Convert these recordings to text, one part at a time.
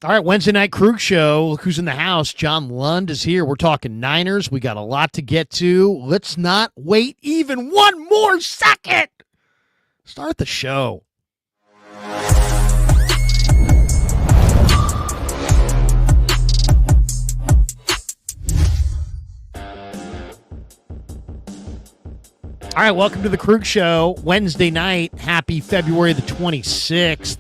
All right, Wednesday night Krueg show. Look who's in the house. John Lund is here. We're talking Niners. We got a lot to get to. Let's not wait even one more second. Start the show. All right, welcome to the Krueg show. Wednesday night. Happy February the 26th.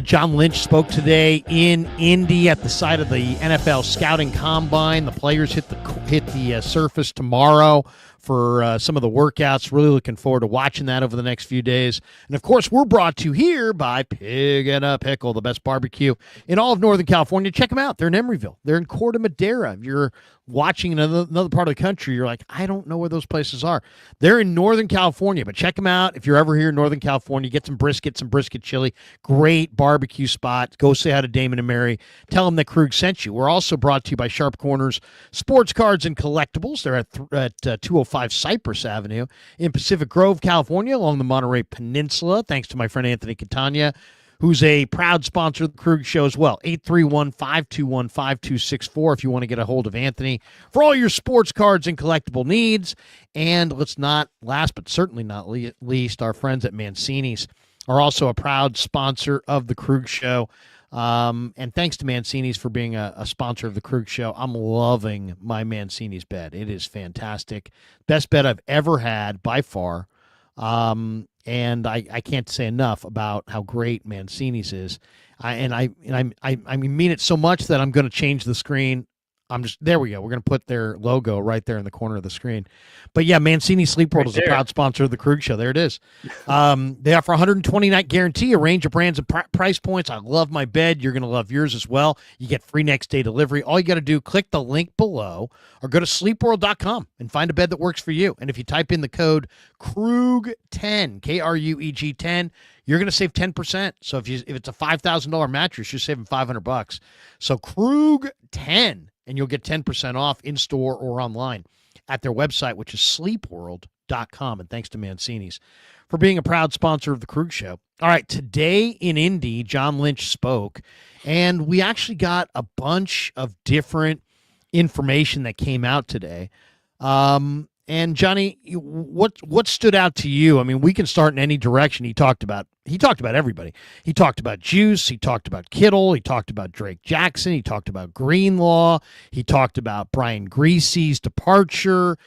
John Lynch spoke today in Indy at the site of the NFL scouting combine. The players hit the surface tomorrow for some of the workouts. Really looking forward to watching that over the next few days. And, of course, we're brought to you here by Pig and a Pickle, the best barbecue in all of Northern California. Check them out. They're in Emeryville. They're in Corte Madera. If you're watching another part of the country, you're like, I don't know where those places are. They're in Northern California, but check them out. If you're ever here in Northern California, get some brisket chili. Great barbecue spot. Go say hi to Damon and Mary. Tell them that Krueg sent you. We're also brought to you by Sharp Corners Sports Cards and Collectibles. They're at 205 Cypress Avenue in Pacific Grove, California, along the Monterey Peninsula. Thanks to my friend Anthony Catania, who's a proud sponsor of the Krueg show as well. 831-521-5264 if you want to get a hold of Anthony for all your sports cards and collectible needs. And let's not, last but certainly not least, our friends at Mancini's are also a proud sponsor of the Krueg show. And thanks to Mancini's for being a sponsor of the Krueg show. I'm loving my Mancini's bed. It is fantastic. Best bed I've ever had by far. And I can't say enough about how great Mancini's is. I mean it so much that I'm going to change the screen. There we go. We're going to put their logo right there in the corner of the screen. But yeah, Mancini Sleep World is a proud sponsor of the Krueg show. There it is. They offer 120-night guarantee, a range of brands and price points. I love my bed. You're going to love yours as well. You get free next day delivery. All you got to do, click the link below or go to sleepworld.com and find a bed that works for you. And if you type in the code Krueg10, Krueg 10, you're going to save 10%. So if it's a $5,000 mattress, you're saving $500. So Krueg 10. And you'll get 10% off in-store or online at their website, which is sleepworld.com. And thanks to Mancini's for being a proud sponsor of the Krueg show. All right, today in Indy, John Lynch spoke, and we actually got a bunch of different information that came out today. And Johnny, what stood out to you? I mean, we can start in any direction. He talked about everybody. He talked about Juice. He talked about Kittle. He talked about Drake Jackson. He talked about Greenlaw. He talked about Brian Griesi's departure.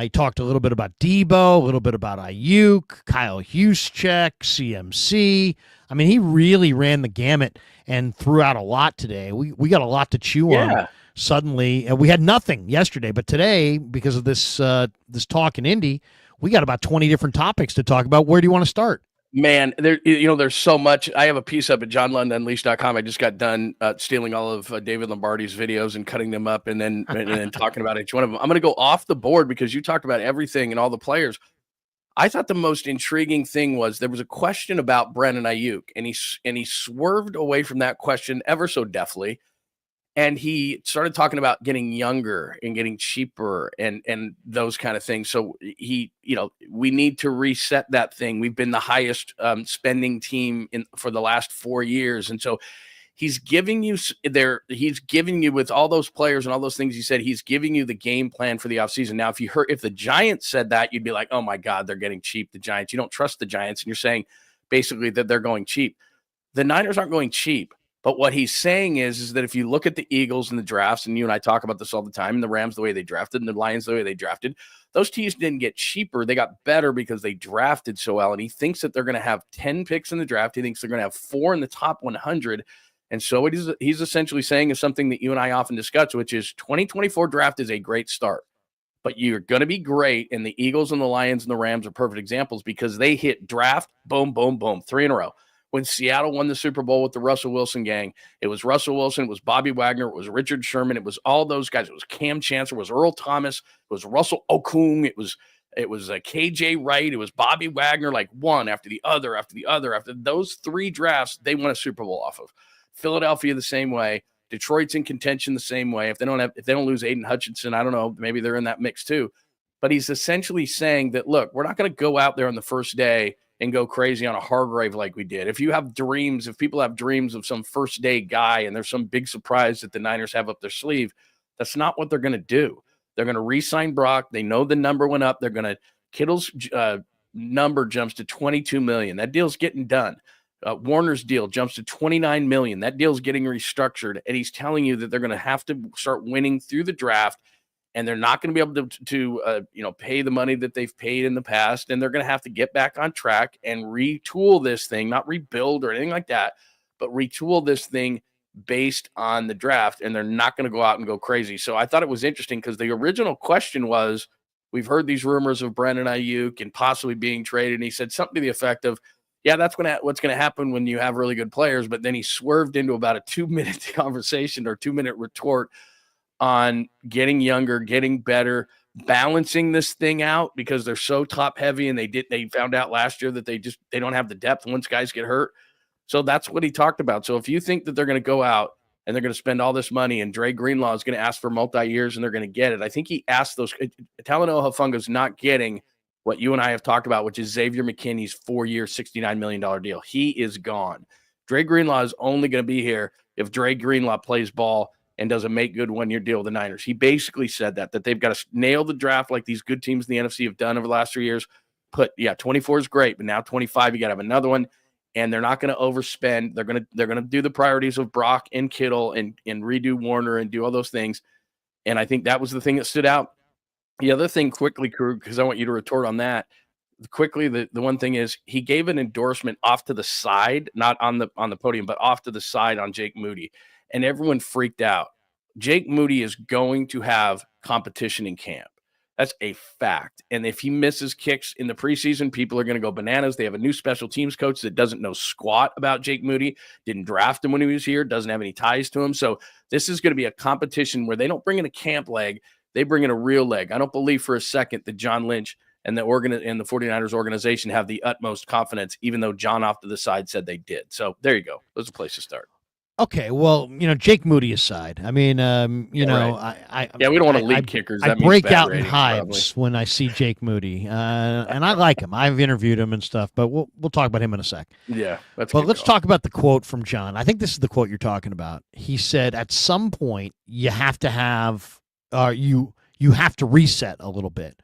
He talked a little bit about Deebo, a little bit about Ayuk, Kyle Juszczyk, CMC. I mean, he really ran the gamut and threw out a lot today. We got a lot to chew on. Suddenly, we had nothing yesterday, but today, because of this talk in Indy, we got about 20 different topics to talk about. Where do you want to start? Man, there's so much. I have a piece up at JohnLundUnleashed.com. I just got done stealing all of David Lombardi's videos and cutting them up and then talking about each one of them. I'm going to go off the board because you talked about everything and all the players. I thought the most intriguing thing was there was a question about Brandon Ayuk, and he swerved away from that question ever so deftly. And he started talking about getting younger and getting cheaper and those kind of things. So we need to reset that thing. We've been the highest spending team for the last 4 years. And so he's giving you with all those players and all those things he said, he's giving you the game plan for the offseason. Now, if the Giants said that, you'd be like, oh my God, they're getting cheap. The Giants, you don't trust the Giants. And you're saying basically that they're going cheap. The Niners aren't going cheap. But what he's saying is that if you look at the Eagles in the drafts, and you and I talk about this all the time, and the Rams the way they drafted, and the Lions the way they drafted, those teams didn't get cheaper. They got better because they drafted so well. And he thinks that they're going to have 10 picks in the draft. He thinks they're going to have 4 in the top 100. And so what he's essentially saying is something that you and I often discuss, which is 2024 draft is a great start. But you're going to be great, and the Eagles and the Lions and the Rams are perfect examples because they hit draft, boom, boom, boom, 3 in a row. When Seattle won the Super Bowl with the Russell Wilson gang, it was Russell Wilson, it was Bobby Wagner, it was Richard Sherman, it was all those guys. It was Cam Chancellor, it was Earl Thomas, it was Russell Okung, it was KJ Wright, it was Bobby Wagner, like one after the other, after the other. After those 3 drafts, they won a Super Bowl off of. Philadelphia the same way. Detroit's in contention the same way. If they don't lose Aiden Hutchinson, I don't know, maybe they're in that mix too. But he's essentially saying that, look, we're not going to go out there on the first day and go crazy on a Hargrave like we did. If people have dreams of some first day guy and there's some big surprise that the Niners have up their sleeve, that's not what they're going to do. They're going to re-sign Brock. They know the number went up. Kittle's number jumps to $22 million. That deal's getting done. Warner's deal jumps to $29 million. That deal's getting restructured. And he's telling you that they're going to have to start winning through the draft, and they're not going to be able to pay the money that they've paid in the past. And they're going to have to get back on track and retool this thing, not rebuild or anything like that, but retool this thing based on the draft. And they're not going to go out and go crazy. So I thought it was interesting because the original question was, we've heard these rumors of Brandon Ayuk and possibly being traded. And he said something to the effect of, yeah, that's what's going to happen when you have really good players. But then he swerved into about a 2-minute conversation or 2-minute retort on getting younger, getting better, balancing this thing out because they're so top heavy. And they found out last year that they don't have the depth once guys get hurt. So that's what he talked about. So if you think that they're going to go out and they're going to spend all this money and Dre Greenlaw is going to ask for multi-years and they're going to get it, I think he asked those. 𝐶𝐻𝐿𝐽 is not getting what you and I have talked about, which is Xavier McKinney's 4-year, $69 million deal. He is gone. Dre Greenlaw is only going to be here if Dre Greenlaw plays ball and does a make good 1-year deal with the Niners. He basically said that they've got to nail the draft like these good teams in the NFC have done over the last 3 years. 24 is great, but now 25, you got to have another one. And they're not going to overspend. They're going to do the priorities of Brock and Kittle and redo Warner and do all those things. And I think that was the thing that stood out. The other thing quickly, Krueg, because I want you to retort on that quickly. The one thing is he gave an endorsement off to the side, not on the podium, but off to the side on Jake Moody. And everyone freaked out. Jake Moody is going to have competition in camp. That's a fact. And if he misses kicks in the preseason, people are going to go bananas. They have a new special teams coach that doesn't know squat about Jake Moody, didn't draft him when he was here, doesn't have any ties to him. So this is going to be a competition where they don't bring in a camp leg. They bring in a real leg. I don't believe for a second that John Lynch and the 49ers organization have the utmost confidence, even though John off to the side said they did. So there you go. There's a place to start. Okay, well, Jake Moody aside, I mean, we don't want to lead kickers. I break out in hives when I see Jake Moody, and I like him. I've interviewed him and stuff, but we'll talk about him in a sec. Yeah, but let's talk about the quote from John. I think this is the quote you're talking about. He said, "At some point, you have to have you have to reset a little bit,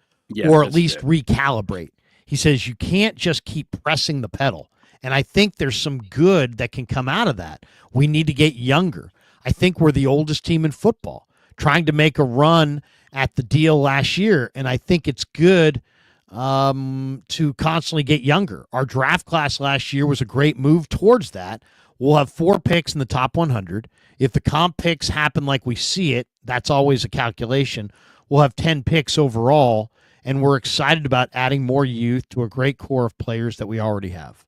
or at least recalibrate." He says you can't just keep pressing the pedal. And I think there's some good that can come out of that. We need to get younger. I think we're the oldest team in football, trying to make a run at the deal last year. And I think it's good to constantly get younger. Our draft class last year was a great move towards that. We'll have 4 picks in the top 100. If the comp picks happen like we see it, that's always a calculation. We'll have 10 picks overall, and we're excited about adding more youth to a great core of players that we already have.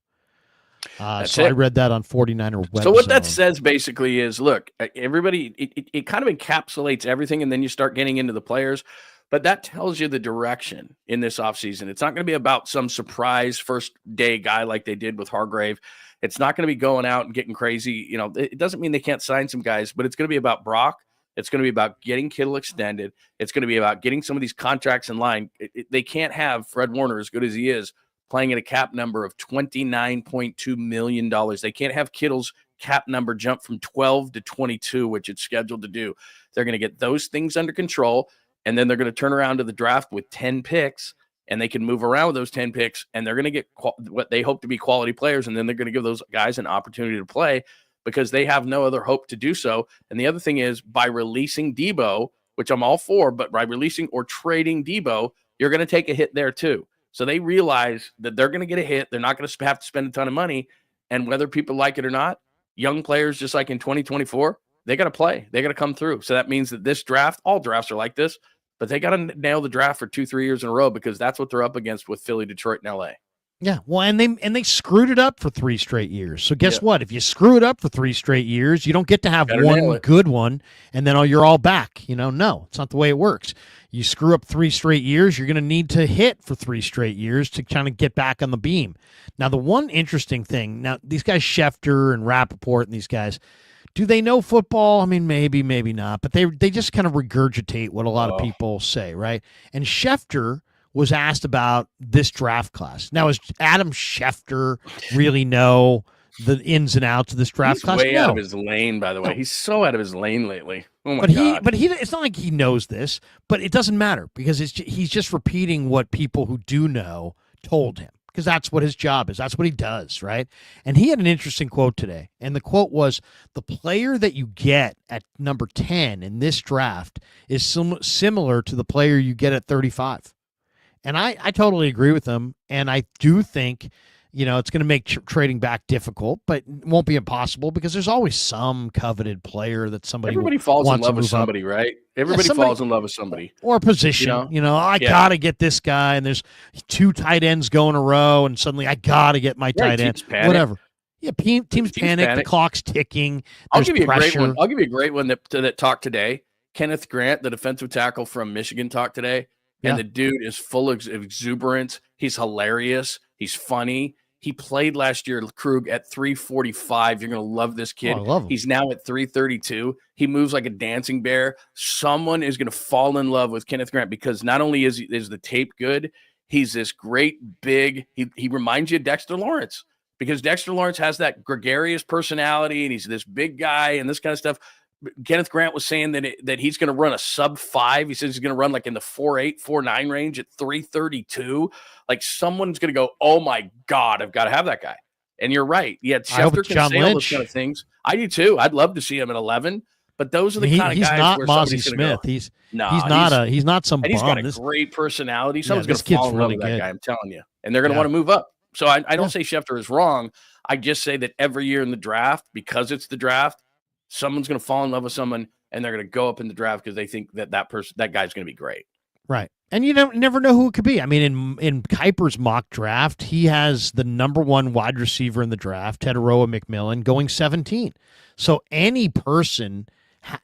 I read that on 49er website. So what that says basically is, look, everybody, it kind of encapsulates everything, and then you start getting into the players. But that tells you the direction in this offseason. It's not going to be about some surprise first-day guy like they did with Hargrave. It's not going to be going out and getting crazy. It doesn't mean they can't sign some guys, but it's going to be about Brock. It's going to be about getting Kittle extended. It's going to be about getting some of these contracts in line. They can't have Fred Warner, as good as he is, playing at a cap number of $29.2 million. They can't have Kittle's cap number jump from 12 to 22, which it's scheduled to do. They're going to get those things under control, and then they're going to turn around to the draft with 10 picks, and they can move around with those 10 picks, and they're going to get what they hope to be quality players, and then they're going to give those guys an opportunity to play because they have no other hope to do so. And the other thing is, by releasing Deebo, which I'm all for, but by releasing or trading Deebo, you're going to take a hit there too. So they realize that they're going to get a hit. They're not going to have to spend a ton of money. And whether people like it or not, young players, just like in 2024, they got to play. They got to come through. So that means that this draft, all drafts are like this, but they got to nail the draft for 2-3 years in a row because that's what they're up against with Philly, Detroit, and LA. Yeah, well, and they screwed it up for 3 straight years. So guess what? If you screw it up for 3 straight years, you don't get to have one good one, and then you're all back. No, it's not the way it works. You screw up 3 straight years, you're going to need to hit for 3 straight years to kind of get back on the beam. Now, the one interesting thing, these guys, Schefter and Rappaport and these guys, do they know football? I mean, maybe not, but they just kind of regurgitate what a lot of people say, right? And Schefter was asked about this draft class. Now, does Adam Schefter really know the ins and outs of this draft class? Way out of his lane, by the way. He's so out of his lane lately. Oh my God. But it's not like he knows this, but it doesn't matter because he's just repeating what people who do know told him, because that's what his job is. That's what he does, right? And he had an interesting quote today, and the quote was, "The player that you get at number 10 in this draft is similar to the player you get at 35." And I totally agree with him, and I do think, it's going to make trading back difficult, but it won't be impossible because there's always some coveted player that everybody falls in love with somebody, right? Everybody falls in love with somebody or a position. I got to get this guy, and there's 2 tight ends go in a row, and suddenly I got to get my tight end. Whatever. Yeah, teams panic. The clock's ticking. I'll give you a great one. I'll give you a great one that talked today. Kenneth Grant, the defensive tackle from Michigan, talked today. And the dude is full of exuberance. He's hilarious. He's funny. He played last year, Krueg, at 345. You're going to love this kid. I love him. He's now at 332. He moves like a dancing bear. Someone is going to fall in love with Kenneth Grant because not only is the tape good, he's this great big. He reminds you of Dexter Lawrence because Dexter Lawrence has that gregarious personality and he's this big guy and this kind of stuff. Kenneth Grant was saying that he's going to run a sub-5. He says he's going to run like in the 4.8, 4.9 range at 332. Like someone's going to go, oh my God, I've got to have that guy. And you're right. Yeah, Schefter can say all those kind of things. I do too. I'd love to see him at 11. But those are the kind of guys. He's not Mozzie Smith. He's not some. And he's got a great personality. Someone's going to fall in love with that guy. I'm telling you. And they're going to want to move up. So I don't say Schefter is wrong. I just say that every year in the draft, because it's the draft, someone's going to fall in love with someone, and they're going to go up in the draft because they think that that guy's going to be great. Right. And you never know who it could be. I mean, in Kiper's mock draft, he has the number 1 wide receiver in the draft, 𝐻𝐿𝐴 going 17. So any person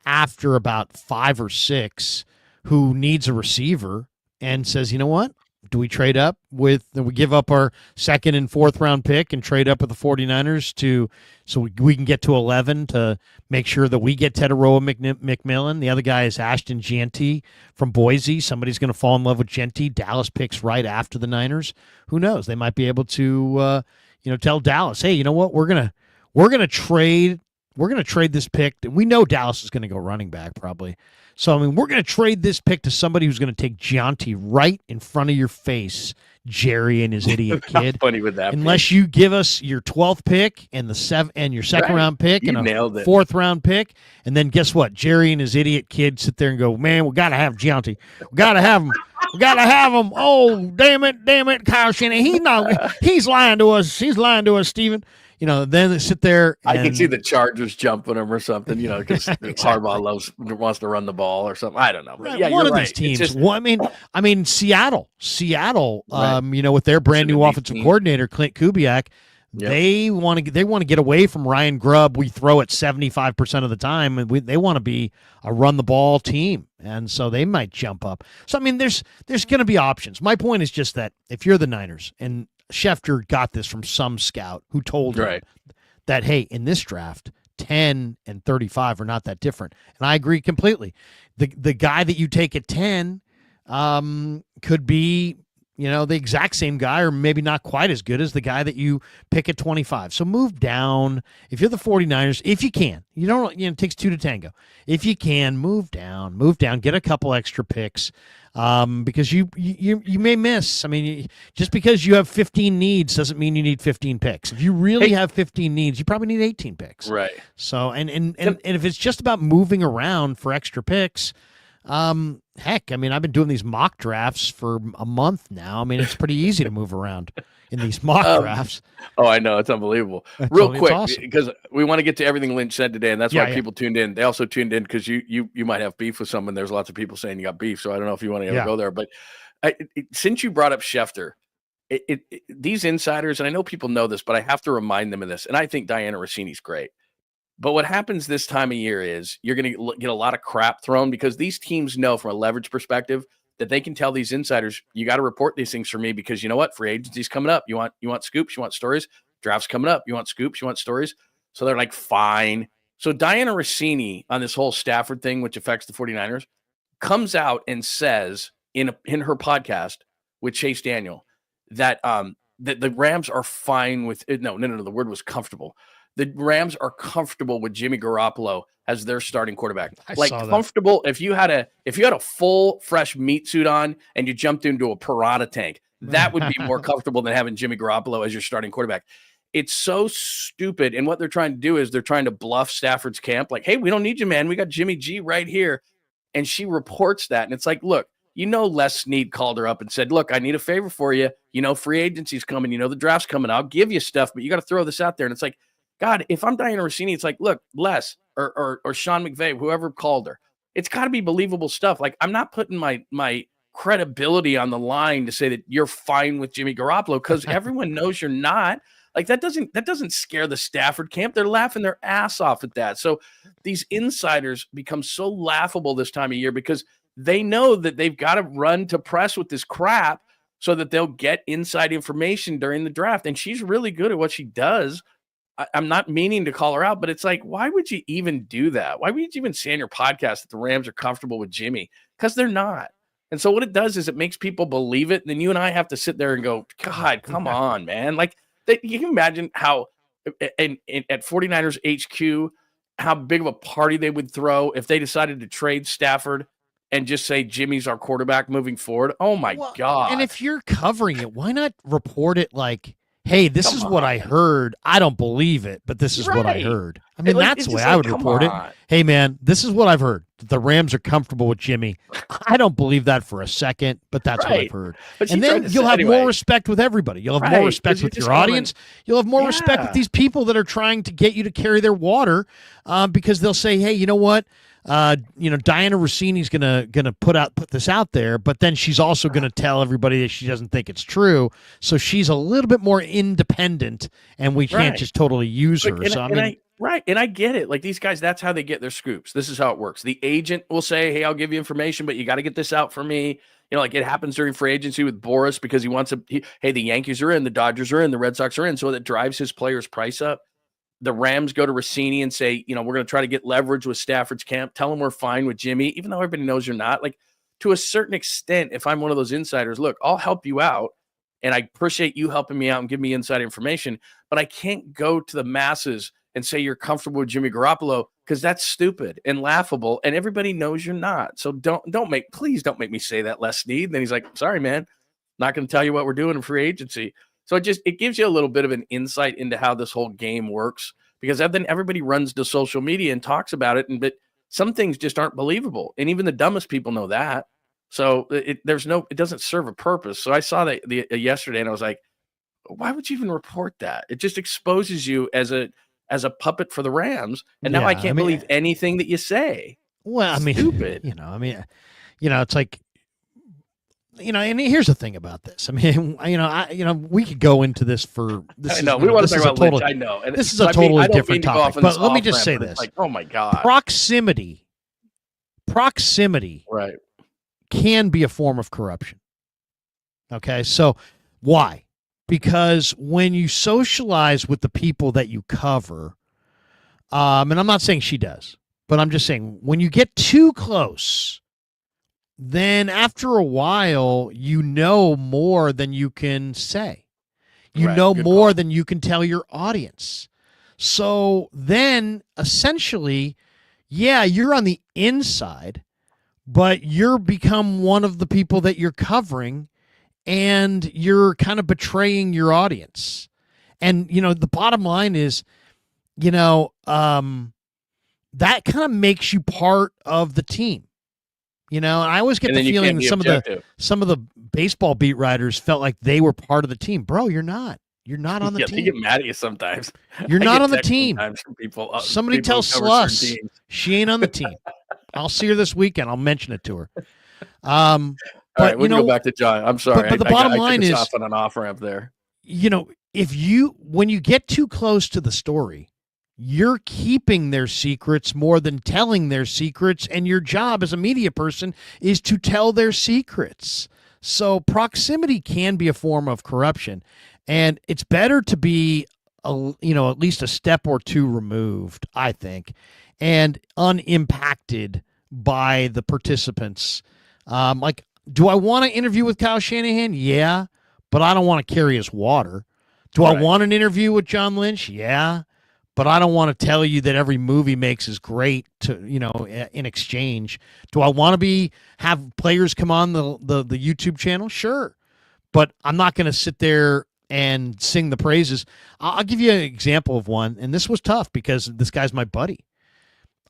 after about 5 or 6 who needs a receiver and says, you know what? Do we trade up we give up our 2nd and 4th round pick and trade up with the 49ers so we can get to 11 to make sure that we get 𝐻𝐿𝐴. The other guy is Ashton Jeanty from Boise. Somebody's going to fall in love with Jeanty. Dallas picks right after the Niners. Who knows? They might be able to tell Dallas, hey, you know what? We're gonna trade this pick. We know Dallas is going to go running back probably. So, I mean, we're going to trade this pick to somebody who's going to take Gianti right in front of your face, Jerry and his idiot kid. Funny with that. Unless you give us your 12th pick and your 2nd round pick and a 4th round pick. And then guess what? Jerry and his idiot kid sit there and go, man, we got to have Gianti. We got to have him. We got to have him. Oh, damn it, Kyle Shanahan. He's lying to us. He's lying to us, Steven. Then they sit there. I can see the Chargers jumping them or something, because Harbaugh wants to run the ball or something. I don't know. Right. Yeah, one of these teams. I mean, Seattle, right. With their brand new offensive coordinator, Clint Kubiak, they want to get away from Ryan Grubb. We throw it 75% of the time, and they want to be a run the ball team, and so they might jump up. So I mean, there's going to be options. My point is just that if you're the Niners and Schefter got this from some scout who told him that, hey, in this draft, 10 and 35 are not that different. And I agree completely. The guy that you take at 10 could be, the exact same guy or maybe not quite as good as the guy that you pick at 25. So move down. If you're the 49ers, if you can. You don't, it takes 2 to tango. If you can, move down, get a couple extra picks. Because you may miss. I mean, just because you have 15 needs doesn't mean you need 15 picks. If you really have 15 needs, you probably need 18 picks. Right. So, and if it's just about moving around for extra picks, heck, I mean, I've been doing these mock drafts for a month now. I mean, it's pretty easy to move around in these mock drafts. Oh, I know. It's unbelievable. Real quick, because we want to get to everything Lynch said today, and that's why people tuned in. They also tuned in because you might have beef with someone. There's lots of people saying you got beef, so I don't know if you want to go there. But since you brought up Schefter, these insiders, and I know people know this, but I have to remind them of this, and I think Diana Rossini's great. But what happens this time of year is you're going to get a lot of crap thrown because these teams know from a leverage perspective that they can tell these insiders, you got to report these things for me because you know what? Free agency's coming up. You want scoops, you want stories. Draft's coming up. You want scoops, you want stories. So they're like, fine. So Diana Rossini on this whole Stafford thing, which affects the 49ers, comes out and says in her podcast, with Chase Daniel that that the Rams are fine with it. No, the word was comfortable. The Rams are comfortable with Jimmy Garoppolo as their starting quarterback. Like comfortable if you had a full fresh meat suit on and you jumped into a piranha tank, that would be more comfortable than having Jimmy Garoppolo as your starting quarterback. It's so stupid. And what they're trying to do is they're trying to bluff Stafford's camp. Like, hey, we don't need you, man. We got Jimmy G right here. And she reports that. And it's like, look, Les Snead called her up and said, look, I need a favor for you. Free agency's coming. The draft's coming. I'll give you stuff, but you got to throw this out there. And it's like, God, if I'm Diana Rossini, it's like, look, Les or Sean McVay, whoever called her, it's got to be believable stuff. Like, I'm not putting my credibility on the line to say that you're fine with Jimmy Garoppolo because everyone knows you're not. Like that doesn't scare the Stafford camp. They're laughing their ass off at that. So these insiders become so laughable this time of year because they know that they've got to run to press with this crap so that they'll get inside information during the draft. And she's really good at what she does. I'm not meaning to call her out, but it's like, why would you even do that? Why would you even say on your podcast that the Rams are comfortable with Jimmy? Because they're not. And so what it does is it makes people believe it. And then you and I have to sit there and go, God, come on, man. Like, you can imagine how at 49ers HQ, how big of a party they would throw if they decided to trade Stafford and just say Jimmy's our quarterback moving forward. Oh, my God. And if you're covering it, why not report it like, hey, this is what I heard. I don't believe it, but this is what I heard. I mean, that's the way I would report it. Hey, man, this is what I've heard. The Rams are comfortable with Jimmy. I don't believe that for a second, but that's what I've heard. And then you'll have more respect with everybody. You'll have more respect with your audience. You'll have more respect with these people that are trying to get you to carry their water because they'll say, hey, you know what? Diana Rossini's gonna put this out there, but then she's also gonna tell everybody that she doesn't think it's true. So she's a little bit more independent, and we can't just totally use her. And I get it. Like these guys, that's how they get their scoops. This is how it works. The agent will say, hey, I'll give you information, but you got to get this out for me. Like it happens during free agency with Boris because he wants hey, the Yankees are in, the Dodgers are in, the Red Sox are in. So that drives his players' price up. The Rams go to Rossini and say, we're going to try to get leverage with Stafford's camp. Tell them we're fine with Jimmy, even though everybody knows you're not. Like to a certain extent, if I'm one of those insiders, look, I'll help you out. And I appreciate you helping me out and give me inside information, but I can't go to the masses and say you're comfortable with Jimmy Garoppolo because that's stupid and laughable, and everybody knows you're not. So please don't make me say that, Les Snead. And then he's like, sorry, man, not going to tell you what we're doing in free agency. So it gives you a little bit of an insight into how this whole game works because then everybody runs to social media and talks about it, but some things just aren't believable, and even the dumbest people know that. So it doesn't serve a purpose. So I saw that yesterday, and I was like, why would you even report that? It just exposes you as a puppet for the Rams, and now I can't believe anything that you say. Well, stupid. It's like, and here's the thing about this. I mean, we could go into this for this. I know we want to talk about Lynch. I know, and this is a totally different topic. But let me just say this: like, oh my God, proximity, right, can be a form of corruption. Okay, so why? Because when you socialize with the people that you cover, and I'm not saying she does, but I'm just saying when you get too close, then after a while, you know more than you can say. You know more than you can tell your audience. So then essentially, you're on the inside, but you're become one of the people that you're covering, and you're kind of betraying your audience. And, the bottom line is, that kind of makes you part of the team. And I always get the feeling that some of the baseball beat writers felt like they were part of the team. Bro, you're not. You're not on the team. They get mad at you sometimes. You're not on the team. From people, somebody tells Sluss she ain't on the team. I'll see her this weekend. I'll mention it to her. All right, we can go back to John. I'm sorry. But the bottom line is, off on an off ramp there. When you get too close to the story, you're keeping their secrets more than telling their secrets, and your job as a media person is to tell their secrets. So proximity can be a form of corruption, and it's better to be at least a step or two removed, I think, and unimpacted by the participants. Do I want to interview with Kyle Shanahan? Yeah, but I don't want to carry his water. Do I want an interview with John Lynch? Yeah, but I don't want to tell you that every move he makes is great in exchange. Do I want to have players come on the YouTube channel? Sure, but I'm not going to sit there and sing the praises. I'll give you an example of one, and this was tough because this guy's my buddy.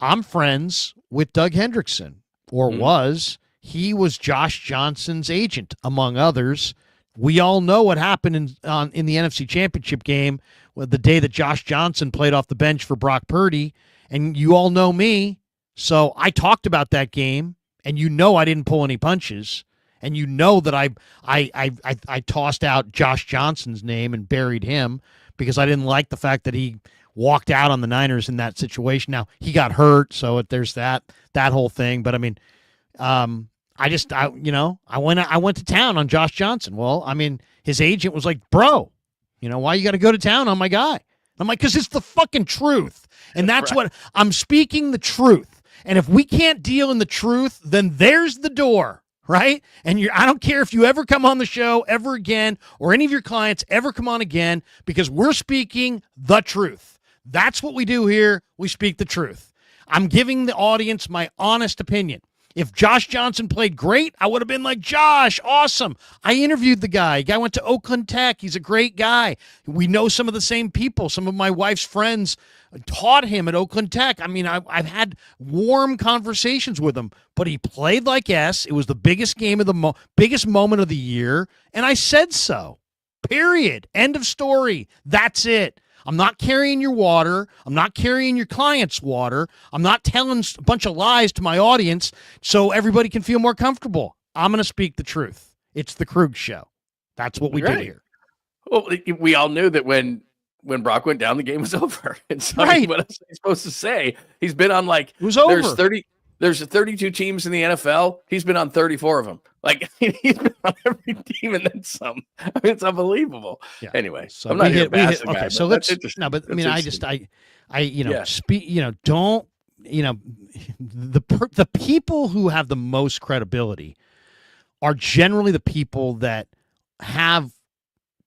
I'm friends with Doug Hendrickson, or was. He was Josh Johnson's agent, among others. We all know what happened in the NFC Championship game the day that Josh Johnson played off the bench for Brock Purdy, and you all know me. So I talked about that game, and I didn't pull any punches, and that I tossed out Josh Johnson's name and buried him because I didn't like the fact that he walked out on the Niners in that situation. Now he got hurt, so there's that whole thing. But I mean, I went to town on Josh Johnson. Well, I mean, his agent was like, bro, why you got to go to town on my guy? I'm like, because it's the fucking truth. And that's what I'm speaking, the truth. And if we can't deal in the truth, then there's the door, right? And I don't care if you ever come on the show ever again, or any of your clients ever come on again, because we're speaking the truth. That's what we do here. We speak the truth. I'm giving the audience my honest opinion. If Josh Johnson played great, I would have been like, Josh, awesome. I interviewed the guy. Guy went to Oakland Tech. He's a great guy. We know some of the same people. Some of my wife's friends taught him at Oakland Tech. I mean, I've had warm conversations with him, but he played like S. It was the biggest game of biggest moment of the year, and I said so. Period. End of story. That's it. I'm not carrying your water. I'm not carrying your client's water. I'm not telling a bunch of lies to my audience so everybody can feel more comfortable. I'm going to speak the truth. It's the Krueg show. That's what we do here. Well, we all knew that when Brock went down, the game was over. And so what else are you supposed to say? He's been on it was over. There's 32 teams in the NFL. He's been on 34 of them. He's been on every team and then some. I mean, it's unbelievable. Yeah. Anyway, so I'm not here to bash the guy. So let's no, but I mean, don't the people who have the most credibility are generally the people that have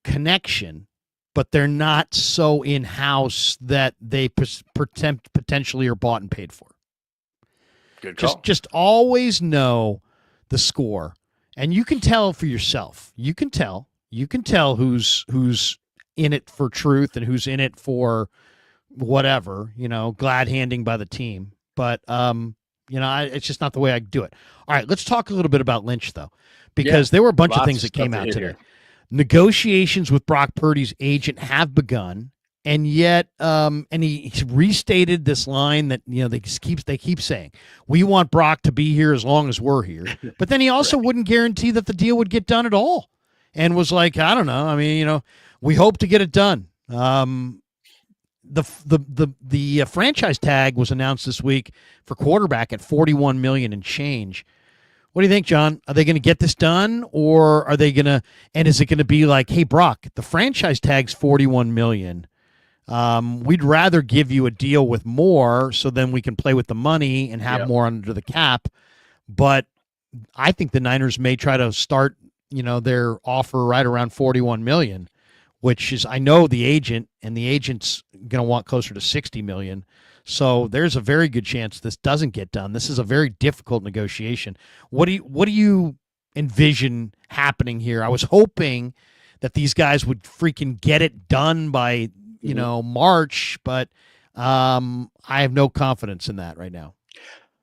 connection, but they're not so in-house that they potentially are bought and paid for. Good call. Just always know the score, and you can tell for yourself. You can tell who's in it for truth and who's in it for whatever, glad handing by the team. But it's just not the way I do it. All right, let's talk a little bit about Lynch though, because there were a bunch of things that came out today. Negotiations with Brock Purdy's agent have begun. And yet, and he restated this line that they keep saying, we want Brock to be here as long as we're here. But then he also wouldn't guarantee that the deal would get done at all, and was like, I don't know. I mean, we hope to get it done. The franchise tag was announced this week for quarterback at $41 million and change. What do you think, John? Are they going to get this done, or are they going to? And is it going to be like, hey, Brock, the franchise tag's $41 million. We'd rather give you a deal with more so then we can play with the money and have more under the cap. But I think the Niners may try to start, their offer right around $41 million, which is, I know the agent, and the agent's going to want closer to $60 million. So there's a very good chance this doesn't get done. This is a very difficult negotiation. What do you envision happening here? I was hoping that these guys would freaking get it done by March, but I have no confidence in that right now.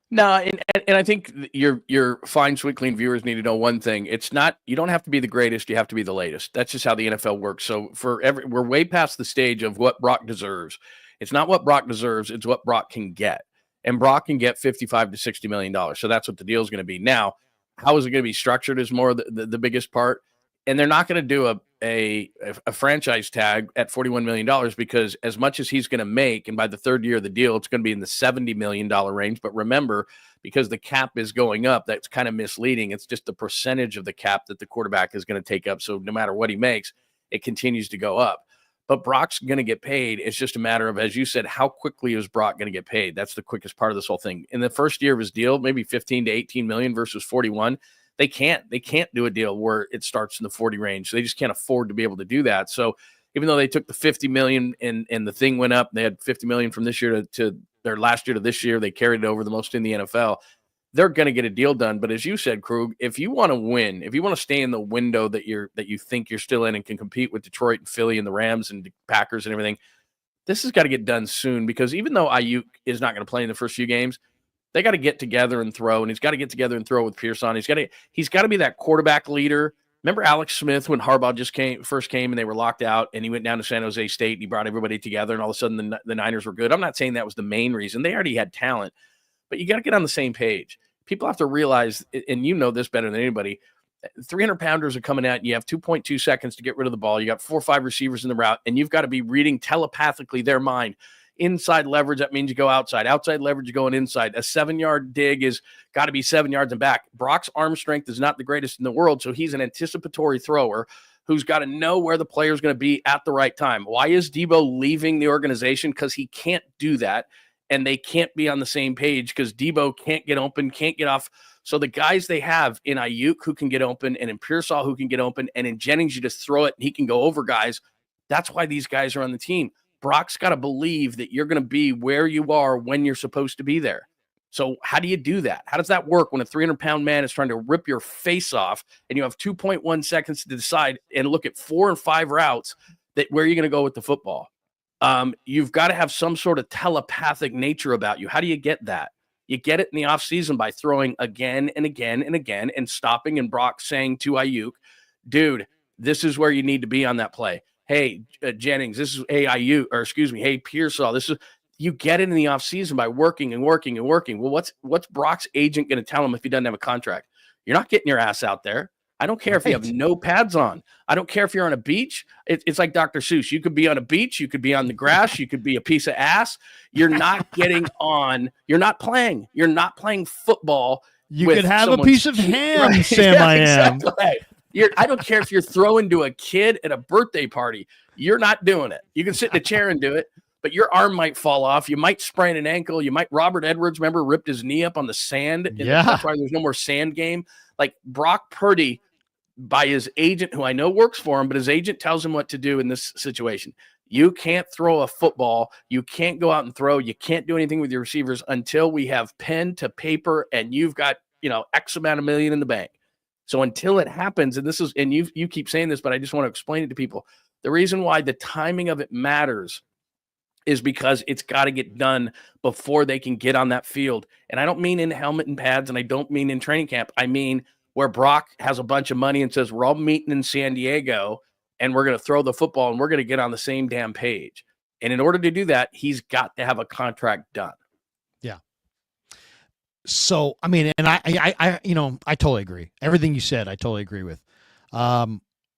No, and I think your fine, sweet, clean viewers need to know one thing. It's not, you don't have to be the greatest, you have to be the latest. That's just how the NFL works. So we're way past the stage of what Brock deserves. It's not what Brock deserves, it's what Brock can get. And Brock can get $55 to $60 million. So that's what the deal is going to be. Now, how is it going to be structured is more the biggest part. And they're not going to do a franchise tag at $41 million because as much as he's going to make, and by the third year of the deal, it's going to be in the $70 million range. But remember, because the cap is going up, that's kind of misleading. It's just the percentage of the cap that the quarterback is going to take up. So no matter what he makes, it continues to go up. But Brock's going to get paid. It's just a matter of, as you said, how quickly is Brock going to get paid? That's the quickest part of this whole thing. In the first year of his deal, maybe 15 to 18 million versus 41. They can't do a deal where it starts in the 40 range. They just can't afford to be able to do that. So even though they took the 50 million and the thing went up, they had 50 million from this year to their last year to this year. They carried it over the most in the NFL. They're going to get a deal done. But as you said, Krug, if you want to win, if you want to stay in the window that you think you're still in and can compete with Detroit and Philly and the Rams and the Packers and everything, this has got to get done soon, because even though Ayuk is not going to play in the first few games, they got to get together and throw, and he's got to get together and throw with Pearson. He's got to be that quarterback leader. Remember Alex Smith when Harbaugh first came and they were locked out, and he went down to San Jose State and he brought everybody together, and all of a sudden the Niners were good. I'm not saying that was the main reason. They already had talent, but you got to get on the same page. People have to realize, and you know this better than anybody, 300-pounders are coming out, and you have 2.2 seconds to get rid of the ball. You got 4 or 5 receivers in the route, and you've got to be reading telepathically their mind. Inside leverage, that means you go outside. Outside leverage, you're going inside. A 7-yard dig is got to be 7 yards and back. Brock's arm strength is not the greatest in the world, so he's an anticipatory thrower who's got to know where the player is going to be at the right time. Why is Deebo leaving the organization? Because he can't do that, and they can't be on the same page because Deebo can't get open, can't get off. So the guys they have in Ayuk who can get open, and in Pearsall who can get open, and in Jennings you just throw it and he can go over guys. That's why these guys are on the team. Brock's got to believe that you're going to be where you are when you're supposed to be there. So how do you do that? How does that work when a 300-pound man is trying to rip your face off and you have 2.1 seconds to decide and look at 4 and 5 routes that where you're going to go with the football? You've got to have some sort of telepathic nature about you. How do you get that? You get it in the offseason by throwing again and again and again and stopping, and Brock saying to Ayuk, dude, this is where you need to be on that play. Hey, Jennings, this is, hey, hey, Pearsall, this is, you get it in the offseason by working and working and working. Well, what's Brock's agent going to tell him if he doesn't have a contract? You're not getting your ass out there. I don't care if you have no pads on. I don't care if you're on a beach. It's like Dr. Seuss. You could be on a beach. You could be on the grass. You could be a piece of ass. You're not getting on. You're not playing. You're not playing football. You could have a piece of ham, right? Sam. Yeah, I am. Exactly. I don't care if you're throwing to a kid at a birthday party. You're not doing it. You can sit in a chair and do it, but your arm might fall off. You might sprain an ankle. Robert Edwards, remember, ripped his knee up on the sand. Yeah. That's why there's no more sand game. Like Brock Purdy, by his agent, who I know works for him, but his agent tells him what to do in this situation. You can't throw a football. You can't go out and throw. You can't do anything with your receivers until we have pen to paper and you've got, X amount of million in the bank. So until it happens, and you keep saying this, but I just want to explain it to people. The reason why the timing of it matters is because it's got to get done before they can get on that field. And I don't mean in helmet and pads, and I don't mean in training camp. I mean where Brock has a bunch of money and says, we're all meeting in San Diego, and we're going to throw the football, and we're going to get on the same damn page. And in order to do that, he's got to have a contract done. Yeah. So, I mean, and I totally agree. Everything you said, I totally agree with.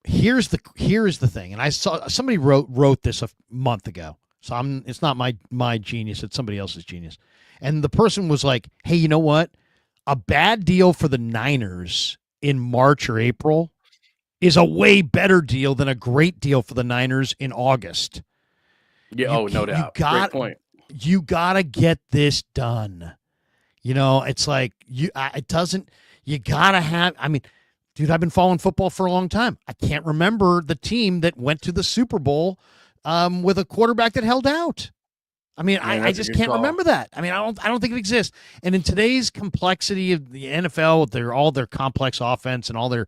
Here's the thing. And I saw somebody wrote this a month ago. So it's not my genius. It's somebody else's genius. And the person was like, hey, you know what? A bad deal for the Niners in March or April is a way better deal than a great deal for the Niners in August. Yeah. No doubt. Great point. You got to get this done. It's like you got to have, I mean, dude, I've been following football for a long time. I can't remember the team that went to the Super Bowl with a quarterback that held out. I mean, I just can't remember that. I mean, I don't think it exists. And in today's complexity of the NFL, with all their complex offense and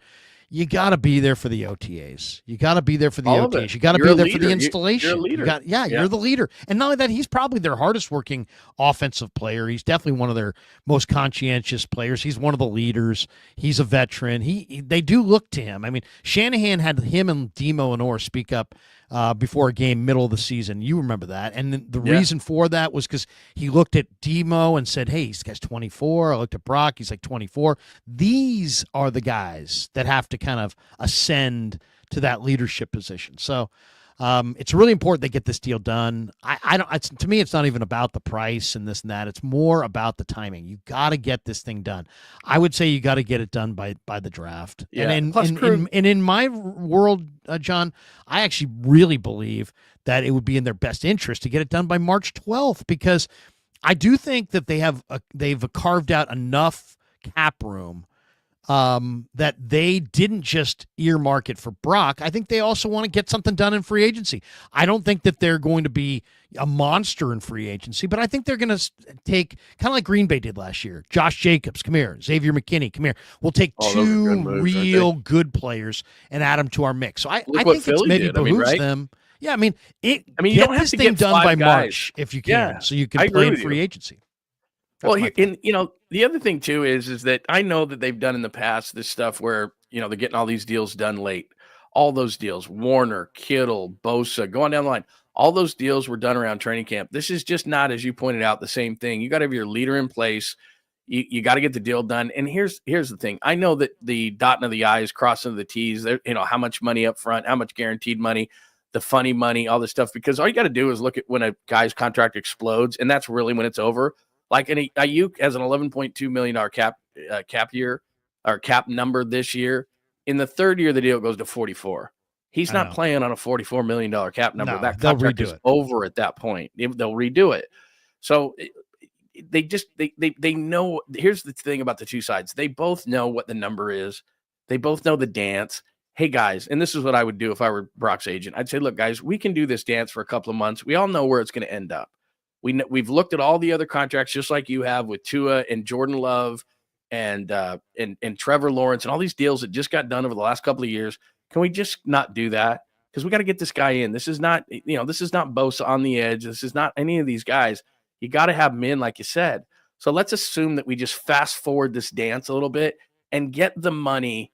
you got to be there for the OTAs. You got to be there for the OTAs. You got to be there for the installation. You're a leader. You're the leader. And not only that, he's probably their hardest working offensive player. He's definitely one of their most conscientious players. He's one of the leaders. He's a veteran. They do look to him. I mean, Shanahan had him and Demo and Orr speak up before a game, middle of the season. You remember that. And the reason for that was because he looked at Demo and said, hey, this guy's 24. I looked at Brock. He's like 24. These are the guys that have to kind of ascend to that leadership position. So it's really important they get this deal done. To me, it's not even about the price and this and that. It's more about the timing. You got to get this thing done. I would say you got to get it done by the draft. Yeah. And in my world, John, I actually really believe that it would be in their best interest to get it done by March 12th, because I do think that they've carved out enough cap room that they didn't just earmark it for Brock. I think they also want to get something done in free agency. I don't think that they're going to be a monster in free agency, but I think they're going to take, kind of like Green Bay did last year, Josh Jacobs, come here, Xavier McKinney, come here. We'll take two real good players and add them to our mix. So I think it's maybe behooves them. Yeah, I mean, you don't have to get done by March if you can, so you can play in free agency. Well, the other thing too is that I know that they've done in the past this stuff where, they're getting all these deals done late. All those deals, Warner, Kittle, Bosa, going down the line, all those deals were done around training camp. This is just not, as you pointed out, the same thing. You got to have your leader in place. You got to get the deal done. And here's the thing. I know that the dotting of the I's, crossing of the T's, how much money up front, how much guaranteed money, the funny money, all this stuff, because all you got to do is look at when a guy's contract explodes, and that's really when it's over. Like Ayuk has an $11.2 million cap year or cap number this year. In the third year, the deal goes to 44. He's not playing on a $44 million cap number. No, that contract is over at that point. They'll redo it. So they know. Here's the thing about the two sides. They both know what the number is. They both know the dance. Hey, guys, and this is what I would do if I were Brock's agent. I'd say, look, guys, we can do this dance for a couple of months. We all know where it's going to end up. We've looked at all the other contracts, just like you have with Tua and Jordan Love and Trevor Lawrence and all these deals that just got done over the last couple of years. Can we just not do that? Because we got to get this guy in. This is not, this is not Bosa on the edge. This is not any of these guys. You got to have them in, like you said. So let's assume that we just fast forward this dance a little bit and get the money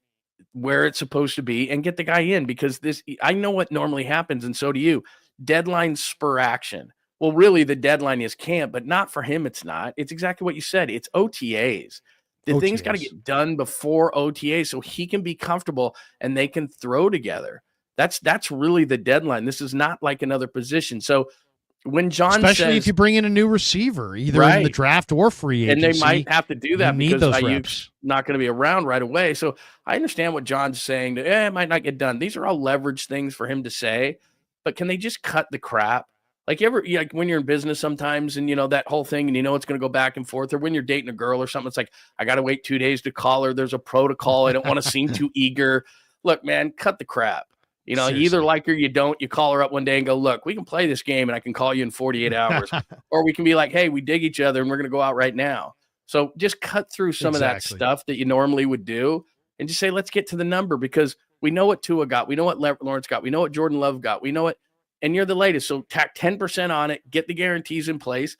where it's supposed to be and get the guy in, because I know what normally happens, and so do you. Deadlines spur action. Well, really, the deadline is camp, but not for him. It's not. It's exactly what you said. It's OTAs. The thing's got to get done before OTAs so he can be comfortable and they can throw together. That's really the deadline. This is not like another position. So when John especially if you bring in a new receiver, either in the draft or free agency, and they might have to do that because Ayuk's not going to be around right away. So I understand what John's saying. It might not get done. These are all leverage things for him to say, but can they just cut the crap? Like like when you're in business sometimes and that whole thing and it's going to go back and forth, or when you're dating a girl or something, it's like, I got to wait 2 days to call her. There's a protocol. I don't want to seem too eager. Look, man, cut the crap. You either like her, you don't, you call her up one day and go, look, we can play this game and I can call you in 48 hours. Or we can be like, hey, we dig each other and we're going to go out right now. So just cut through some of that stuff that you normally would do and just say, let's get to the number, because we know what Tua got. We know what Lawrence got. We know what Jordan Love got. We know it. And you're the latest. So tack 10% on it, get the guarantees in place.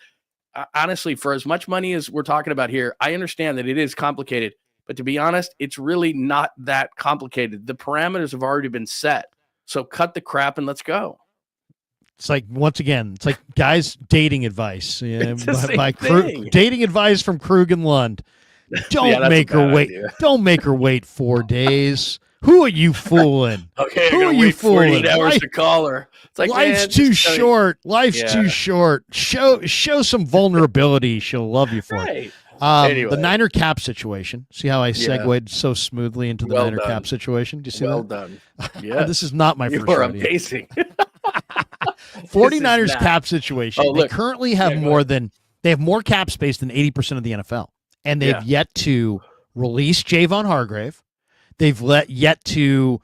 Honestly, for as much money as we're talking about here, I understand that it is complicated, but to be honest, it's really not that complicated. The parameters have already been set. So cut the crap and let's go. It's like, once again, it's like guys' dating advice. Yeah, dating advice from Krueg and Lund. Don't make her wait. Don't make her wait 4 days. Who are you fooling? Okay, who are you fooling? 48 hours to call her. It's like, life's too short. Life's too short. Show some vulnerability. She'll love you for it. Anyway. The Niner cap situation. See how I segued so smoothly into the Niner cap situation? Do you see that? Well done. Yeah. This is not my first idea. You are amazing. 49ers cap situation. They currently have they have more cap space than 80% of the NFL. And they've yet to release Javon Hargrave. They've yet to,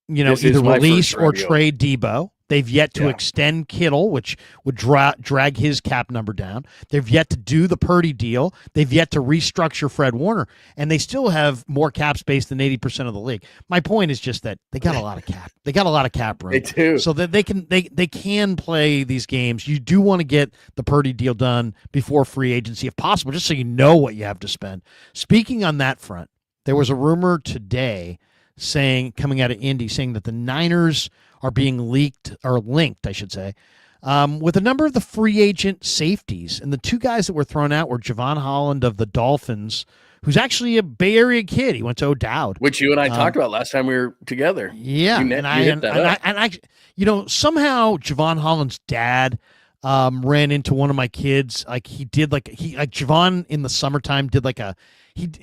either release or trade Deebo. They've yet to extend Kittle, which would drag his cap number down. They've yet to do the Purdy deal. They've yet to restructure Fred Warner, and they still have more cap space than 80% of the league. My point is just that they got a lot of cap. They got a lot of cap room. They do. So that they can play these games. You do want to get the Purdy deal done before free agency, if possible, just so you know what you have to spend. Speaking on that front, there was a rumor today coming out of Indy saying that the Niners are being linked, I should say, with a number of the free agent safeties. And the two guys that were thrown out were Javon Holland of the Dolphins, who's actually a Bay Area kid. He went to O'Dowd, which you and I talked about last time we were together. Yeah, somehow Javon Holland's dad ran into one of my kids. Javon in the summertime did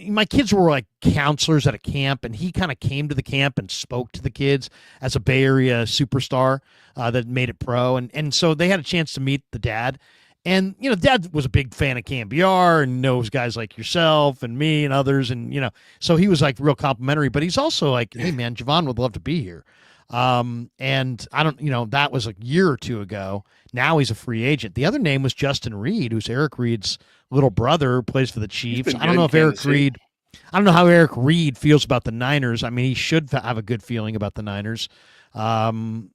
my kids were like counselors at a camp, and he kind of came to the camp and spoke to the kids as a Bay Area superstar that made it pro. And so they had a chance to meet the dad. And, Dad was a big fan of 𝐾𝐿BR and knows guys like yourself and me and others. And, so he was like real complimentary, but he's also like, hey, man, Javon would love to be here. And I don't, that was a year or two ago. Now he's a free agent. The other name was Justin Reed, who's Eric Reed's little brother, who plays for the Chiefs. I don't know how Eric Reed feels about the Niners. I mean, he should have a good feeling about the Niners. They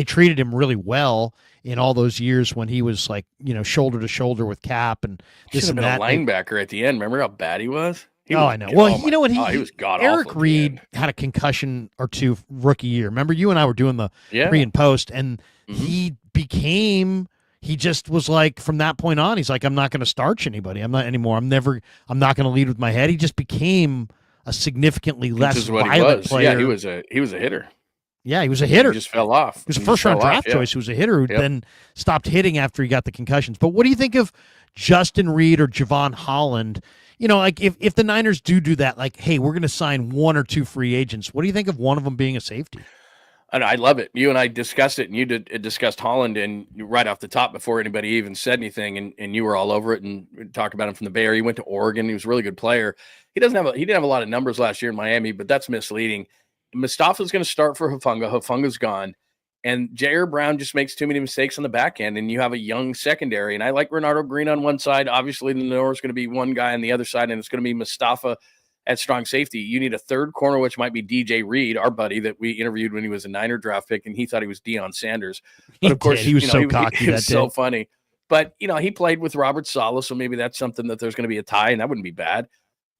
treated him really well in all those years when he was like, shoulder to shoulder with Cap and this and that. A linebacker at the end. Remember how bad he was? I know. Well, you know what? He was god-awful. Eric Reed had a concussion or two rookie year. Remember, you and I were doing the pre and post, and he just was like, from that point on, he's like, I'm not going to starch anybody. I'm not anymore. I'm not going to lead with my head. He just became a significantly less violent player. Yeah, he was a hitter. Yeah, he was a hitter. He just fell off. He was a first-round draft choice who was a hitter who then stopped hitting after he got the concussions. But what do you think of Justin Reed or Jevon Holland? Like if the Niners do that, like, hey, we're going to sign one or two free agents, what do you think of one of them being a safety? I love it. You and I discussed it, and you discussed Holland, and right off the top before anybody even said anything, and you were all over it and talked about him from the Bay Area. He went to Oregon. He was a really good player. He didn't have a lot of numbers last year in Miami, but that's misleading. Mustafa's going to start for Hufanga. Hufanga's gone. And J.R. Brown just makes too many mistakes on the back end, and you have a young secondary. And I like Renardo Green on one side. Obviously, Lenore's going to be one guy on the other side, and it's going to be Mustafa at strong safety. You need a third corner, which might be DJ Reed, our buddy that we interviewed when he was a Niner draft pick, and he thought he was Deion Sanders. But of course, he was so cocky. He was so funny. But, he played with Robert Saleh, so maybe that's something that there's going to be a tie, and that wouldn't be bad.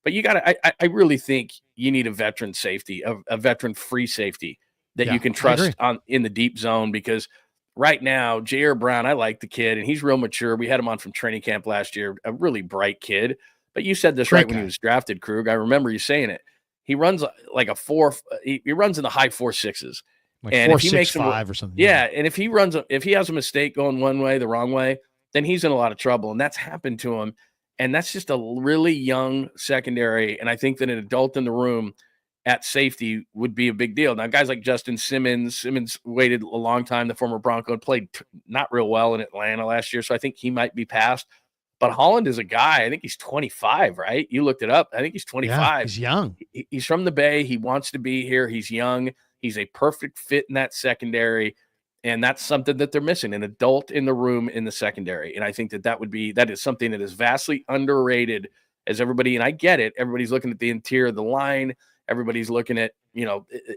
But you got to – I really think you need a veteran safety, a veteran-free safety that you can trust in the deep zone, because right now, J.R. Brown, I like the kid, and he's real mature. We had him on from training camp last year, a really bright kid. But you said this right when he was drafted, Krueg. I remember you saying it. He runs like a he runs in the high 4.6s. Like 4.65 or something. Yeah, and if he has a mistake going one way, the wrong way, then he's in a lot of trouble, and that's happened to him. And that's just a really young secondary, and I think that an adult in the room at safety would be a big deal. Now, guys like Justin Simmons waited a long time, the former Bronco, and played not real well in Atlanta last year, so I think he might be passed. But Holland is a guy, I think he's 25, right? You looked it up. I think he's 25. Yeah, he's young. He's from the Bay. He wants to be here. He's young. He's a perfect fit in that secondary, and that's something that they're missing, an adult in the room in the secondary. And I think that is something that is vastly underrated as everybody, and I get it, everybody's looking at the interior of the line. Everybody's looking at,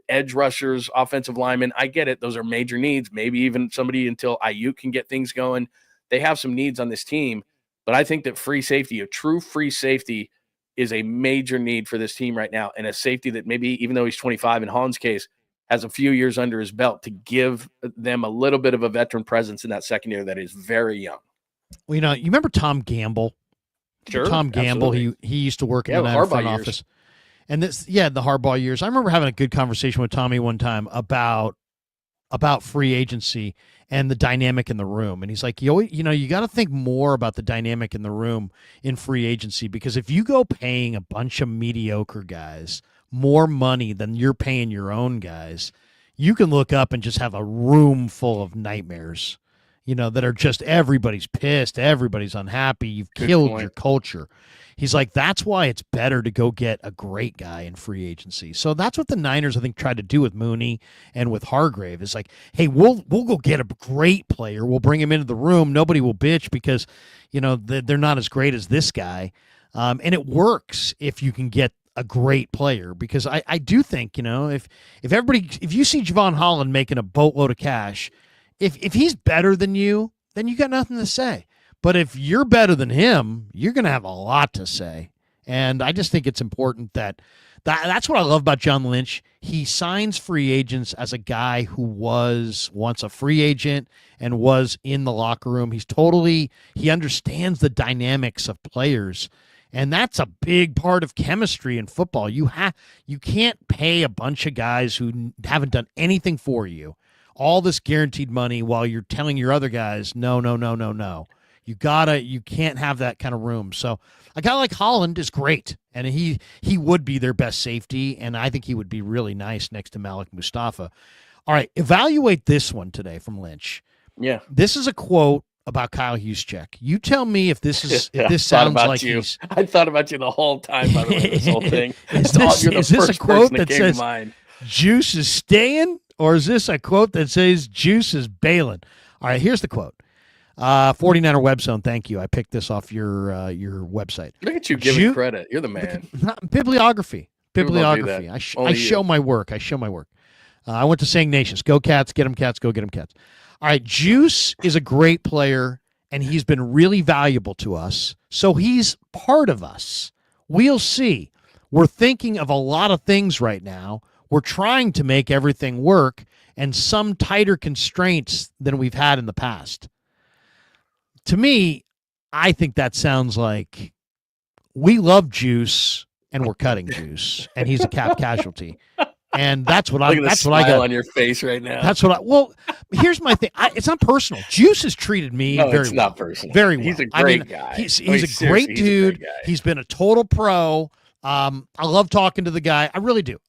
edge rushers, offensive linemen. I get it. Those are major needs. Maybe even somebody until 𝐬𝐿 can get things going. They have some needs on this team. But I think that free safety, a true free safety, is a major need for this team right now. And a safety that maybe, even though he's 25 in Holland's case, has a few years under his belt to give them a little bit of a veteran presence in that secondary that is very young. Well, you remember Tom Gamble? Sure. Tom Gamble, he used to work in the Niner front office. And the Harbaugh years. I remember having a good conversation with Tommy one time about free agency and the dynamic in the room. And he's like, you got to think more about the dynamic in the room in free agency, because if you go paying a bunch of mediocre guys more money than you're paying your own guys, you can look up and just have a room full of nightmares, that are just everybody's pissed, everybody's unhappy, you've killed your culture. He's like, that's why it's better to go get a great guy in free agency. So that's what the Niners, I think, tried to do with Mooney and with Hargrave. Is like, hey, we'll go get a great player. We'll bring him into the room. Nobody will bitch because, they're not as great as this guy. And it works if you can get a great player, because I do think, if you see Jevon Holland making a boatload of cash, if he's better than you, then you got nothing to say. But if you're better than him, you're going to have a lot to say. And I just think it's important that's what I love about John Lynch. He signs free agents as a guy who was once a free agent and was in the locker room. He understands the dynamics of players. And that's a big part of chemistry in football. You can't pay a bunch of guys who haven't done anything for you all this guaranteed money while you're telling your other guys, no. You can't have that kind of room. So a guy like Holland is great, and he would be their best safety, and I think he would be really nice next to Malik Mustafa. All right, evaluate this one today from Lynch. Yeah. This is a quote about 𝐃𝐨𝐬𝐫𝐠𝐞𝐭. You tell me if this is if Yeah, this thought sounds about like you. he's. I thought about you the whole time, by the way, this whole thing. Is You're the this a first quote person that came to says mind. Juice is staying, or is this a quote that says Juice is bailing? All right, here's the quote. 49er Web Zone, thank you. I picked this off your website. Look at you giving credit. You're the man. Bibliography. People don't do that. I show my work. I went to Saying Nations. Go Cats, get them Cats, go get them Cats. All right, Juice is a great player, and he's been really valuable to us. So he's part of us. We'll see. We're thinking of a lot of things right now. We're trying to make everything work, and some tighter constraints than we've had in the past. To me, I think that sounds like we love Juice and we're cutting Juice, and he's a cap casualty. And that's what I got on your face right now. That's what well, here's my thing. It's not personal. Juice has treated me very well. Not personal. Very well. He's a great guy. He's a great dude. He's been a total pro. I love talking to the guy. I really do.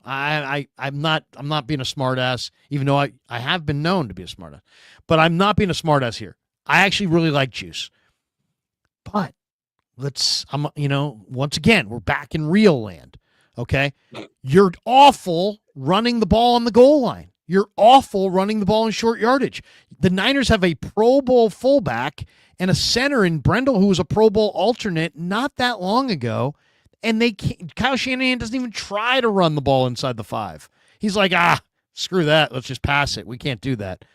I'm not being a smartass, even though I have been known to be a smartass. But I'm not being a smartass here. I actually really like Juice. But once again, we're back in real land. Okay? You're awful running the ball on the goal line. You're awful running the ball in short yardage. The Niners have a Pro Bowl fullback and a center in Brendel who was a Pro Bowl alternate not that long ago, and Kyle Shanahan doesn't even try to run the ball inside the 5. He's like, screw that. Let's just pass it. We can't do that.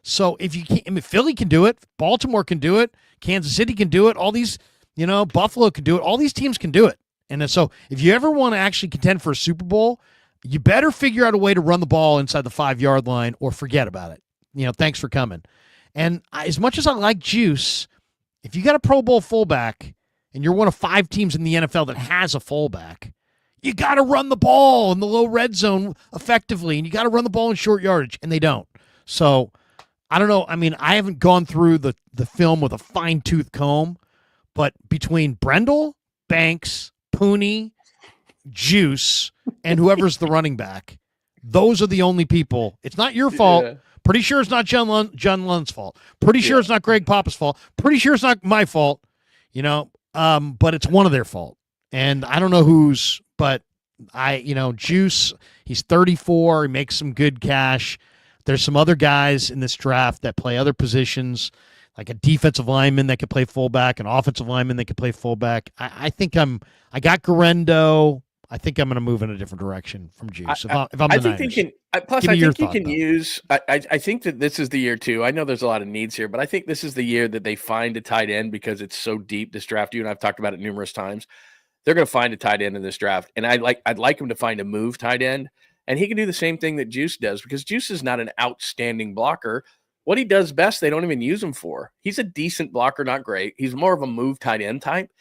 So if you can't, Philly can do it. Baltimore can do it. Kansas City can do it. All these, Buffalo can do it. All these teams can do it. And so if you ever want to actually contend for a Super Bowl, you better figure out a way to run the ball inside the 5-yard line or forget about it. Thanks for coming. And as much as I like Juice, if you got a Pro Bowl fullback and you're one of 5 teams in the NFL that has a fullback, you got to run the ball in the low red zone effectively, and you got to run the ball in short yardage, and they don't. So I don't know. I mean, I haven't gone through the film with a fine-tooth comb, but between Brendel, Banks, Pooney, Juice, and whoever's the running back, those are the only people. It's not your fault. Yeah. Pretty sure it's not John Lund's fault. Pretty sure it's not Greg Papa's fault. Pretty sure it's not my fault, but it's one of their fault. And I don't know whose, but Juice, he's 34. He makes some good cash. There's some other guys in this draft that play other positions, like a defensive lineman that could play fullback, an offensive lineman that could play fullback. I got Garendo. I think I'm going to move in a different direction from Juice. If I'm the Niners. I think you can use. I think that this is the year too. I know there's a lot of needs here, but I think this is the year that they find a tight end because it's so deep. This draft, you and I've talked about it numerous times. They're going to find a tight end in this draft, and I'd like him to find a move tight end, and he can do the same thing that Juice does because Juice is not an outstanding blocker. What he does best, they don't even use him for. He's a decent blocker, not great. He's more of a move tight end type.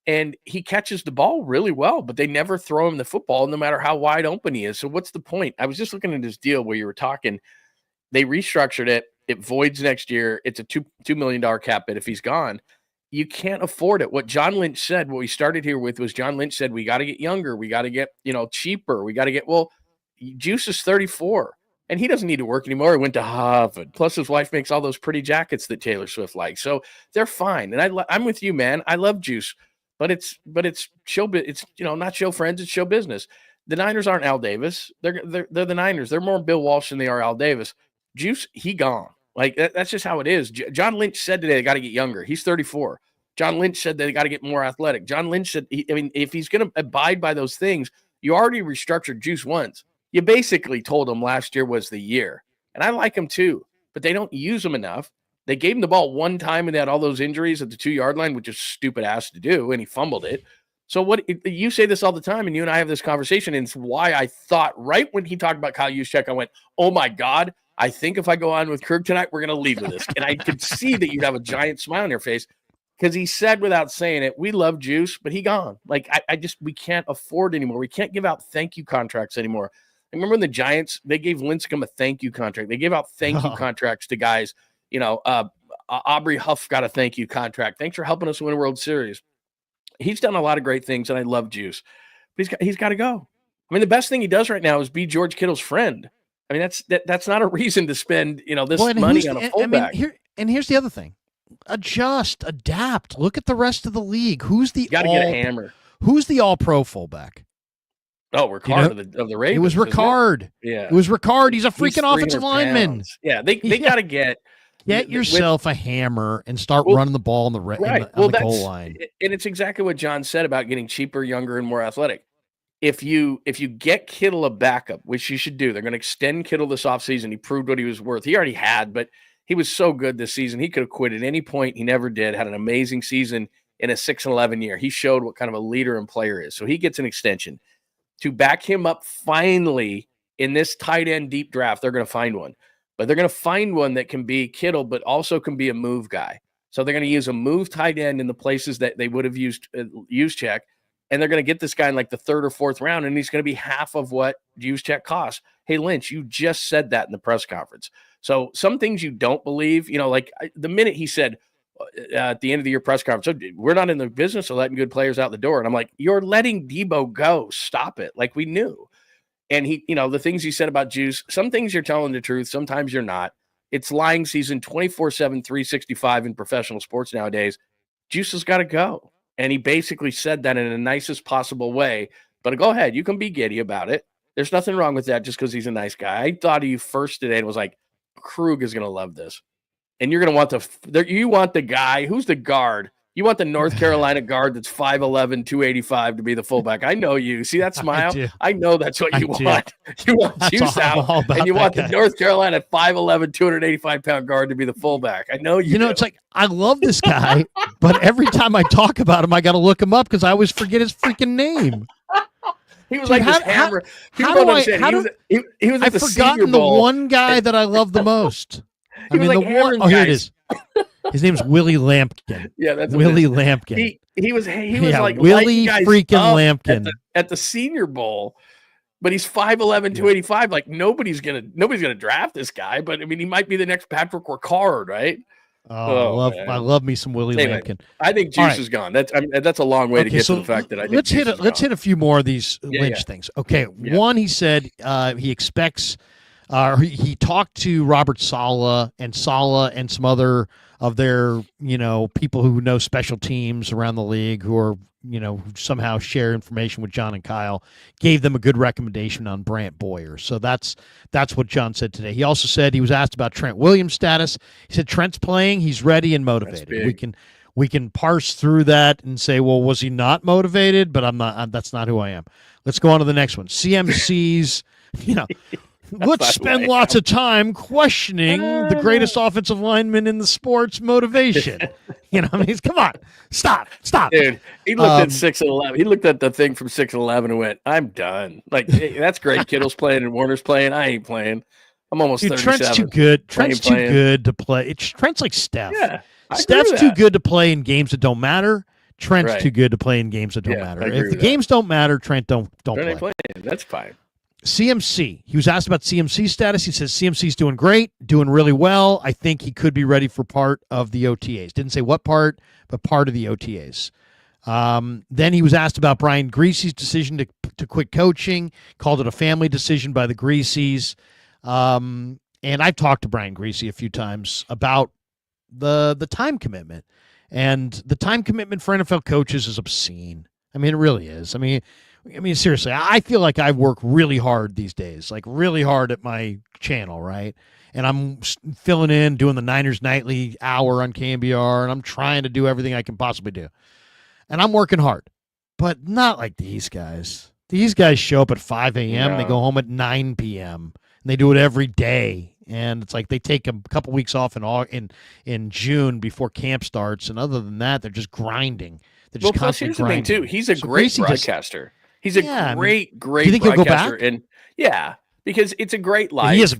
And he catches the ball really well, but they never throw him the football no matter how wide open he is. So what's the point? I was just looking at this deal where you were talking. They restructured it. It voids next year. It's a $2 million cap hit if he's gone. You can't afford it. What John Lynch said, what we started here with was John Lynch said, we got to get younger. We got to get, cheaper. We got to get, Juice is 34. And he doesn't need to work anymore. He went to Harvard. Plus, his wife makes all those pretty jackets that Taylor Swift likes. So they're fine. And I'm with you, man. I love Juice, but it's show. It's not show friends. It's show business. The Niners aren't Al Davis. They're the Niners. They're more Bill Walsh than they are Al Davis. Juice, he gone. Like that's just how it is. John Lynch said today they got to get younger. He's 34. John Lynch said they got to get more athletic. John Lynch said, if he's going to abide by those things, you already restructured Juice once. You basically told him last year was the year. And I like him too, but they don't use him enough. They gave him the ball one time and they had all those injuries at the 2-yard line, which is stupid ass to do, and he fumbled it. So you say this all the time, and you and I have this conversation, and it's why I thought right when he talked about 𝐃𝐨𝐬𝐫𝐠𝐿, I went, oh my God, I think if I go on with Krueg tonight, we're going to leave with this. And I could see that you'd have a giant smile on your face because he said without saying it, we love Juice, but he gone. Like we can't afford anymore. We can't give out thank you contracts anymore. Remember when the Giants, they gave Lincecum a thank you contract. They gave out thank you contracts to guys. Aubrey Huff got a thank you contract. Thanks for helping us win a World Series. He's done a lot of great things, and I love Juice. But he's got to go. I mean, the best thing he does right now is be George Kittle's friend. I mean, that's not a reason to spend this money on a fullback. Here's the other thing. adjust, adapt. Look at the rest of the league. Who's the Got to get a hammer. Who's the all-pro fullback? Oh, Ricard of the Ravens. It was Ricard. Yeah. It was Ricard. He's a freaking offensive lineman. Yeah, they got to get yourself a hammer and start running the ball on the goal line. And it's exactly what John said about getting cheaper, younger, and more athletic. If you get Kittle a backup, which you should do, they're going to extend Kittle this offseason. He proved what he was worth. He already had, but he was so good this season. He could have quit at any point. He never did. Had an amazing season in a 6-11 year. He showed what kind of a leader and player is. So he gets an extension. To back him up finally in this tight end deep draft, they're going to find one. But they're going to find one that can be Kittle, but also can be a move guy. So they're going to use a move tight end in the places that they would have used Juszczyk. And they're going to get this guy in like the 3rd or 4th round, and he's going to be half of what Juszczyk costs. Hey, Lynch, you just said that in the press conference. So some things you don't believe, like the minute he said at the end of the year press conference, we're not in the business of letting good players out the door. And I'm like, you're letting Deebo go. Stop it. Like we knew. And he, the things he said about Juice, some things you're telling the truth. Sometimes you're not. It's lying season 24/7, 365 in professional sports nowadays. Juice has got to go. And he basically said that in the nicest possible way. But go ahead. You can be giddy about it. There's nothing wrong with that just because he's a nice guy. I thought of you first today and was like, Krueg is going to love this. And you're going to want you want the guy who's the guard. You want the North Carolina guard that's 5'11", 285 to be the fullback. I know you. See that smile? I know that's what you want. You want Juice out, and you want the North Carolina 5'11", 285-pound guard to be the fullback. I know you. It's like, I love this guy, but every time I talk about him, I got to look him up because I always forget his freaking name. He was like this hammer. He was at the Senior Bowl. The one guy that I love the most. He was like here it is. His name's Willy Lampkin. Yeah, that's Willy Lampkin. He was like Willy freaking Lampkin at the Senior Bowl, but he's 5'11", 285. Like nobody's gonna draft this guy, but I mean he might be the next Patrick Ricard, right? I love me some Willy Lampkin. I think Juice is gone. That's a long way to get to the fact that I think let's hit a few more of these Lynch things. Okay, one, he said he expects. He talked to Robert Saleh and some other of their, people who know special teams around the league who are, who somehow share information with John and Kyle, gave them a good recommendation on Brant Boyer. So that's what John said today. He also said he was asked about Trent Williams' status. He said Trent's playing, he's ready and motivated. We can parse through that and say, well, was he not motivated? But I'm not. That's not who I am. Let's go on to the next one. CMC's, let's spend lots of time questioning the greatest offensive lineman in the sport's motivation. Come on, stop. Dude, he looked at 6'11". He looked at the thing from 6'11" and went, I'm done. Like, hey, that's great. Kittle's playing and Warner's playing. I ain't playing. I'm almost 37. Trent's too good. Trent's too good to play. Trent's like Steph. Yeah, Steph's too good to play in games that don't matter. Trent's too good to play in games that don't matter. If the games don't matter, Trent don't play. That's fine. CMC. He was asked about CMC's status. He says CMC's doing great, doing really well. I think he could be ready for part of the OTAs. Didn't say what part, but part of the OTAs. Then he was asked about Brian Griese's decision to quit coaching, called it a family decision by the Grieses. And I've talked to Brian Griese a few times about the time commitment. And the time commitment for NFL coaches is obscene. I mean, it really is. I mean, seriously, I feel like I work really hard these days, like really hard at my channel, right? And I'm filling in, doing the Niners Nightly Hour on KNBR, and I'm trying to do everything I can possibly do. And I'm working hard, but not like these guys. These guys show up at 5 a.m., They go home at 9 p.m., and they do it every day. And it's like they take a couple weeks off in June before camp starts, and other than that, they're just grinding. They're just constantly grinding. The thing, too. He's a great broadcaster. He's a great broadcaster. You think he'll go back? And because it's a great life. He's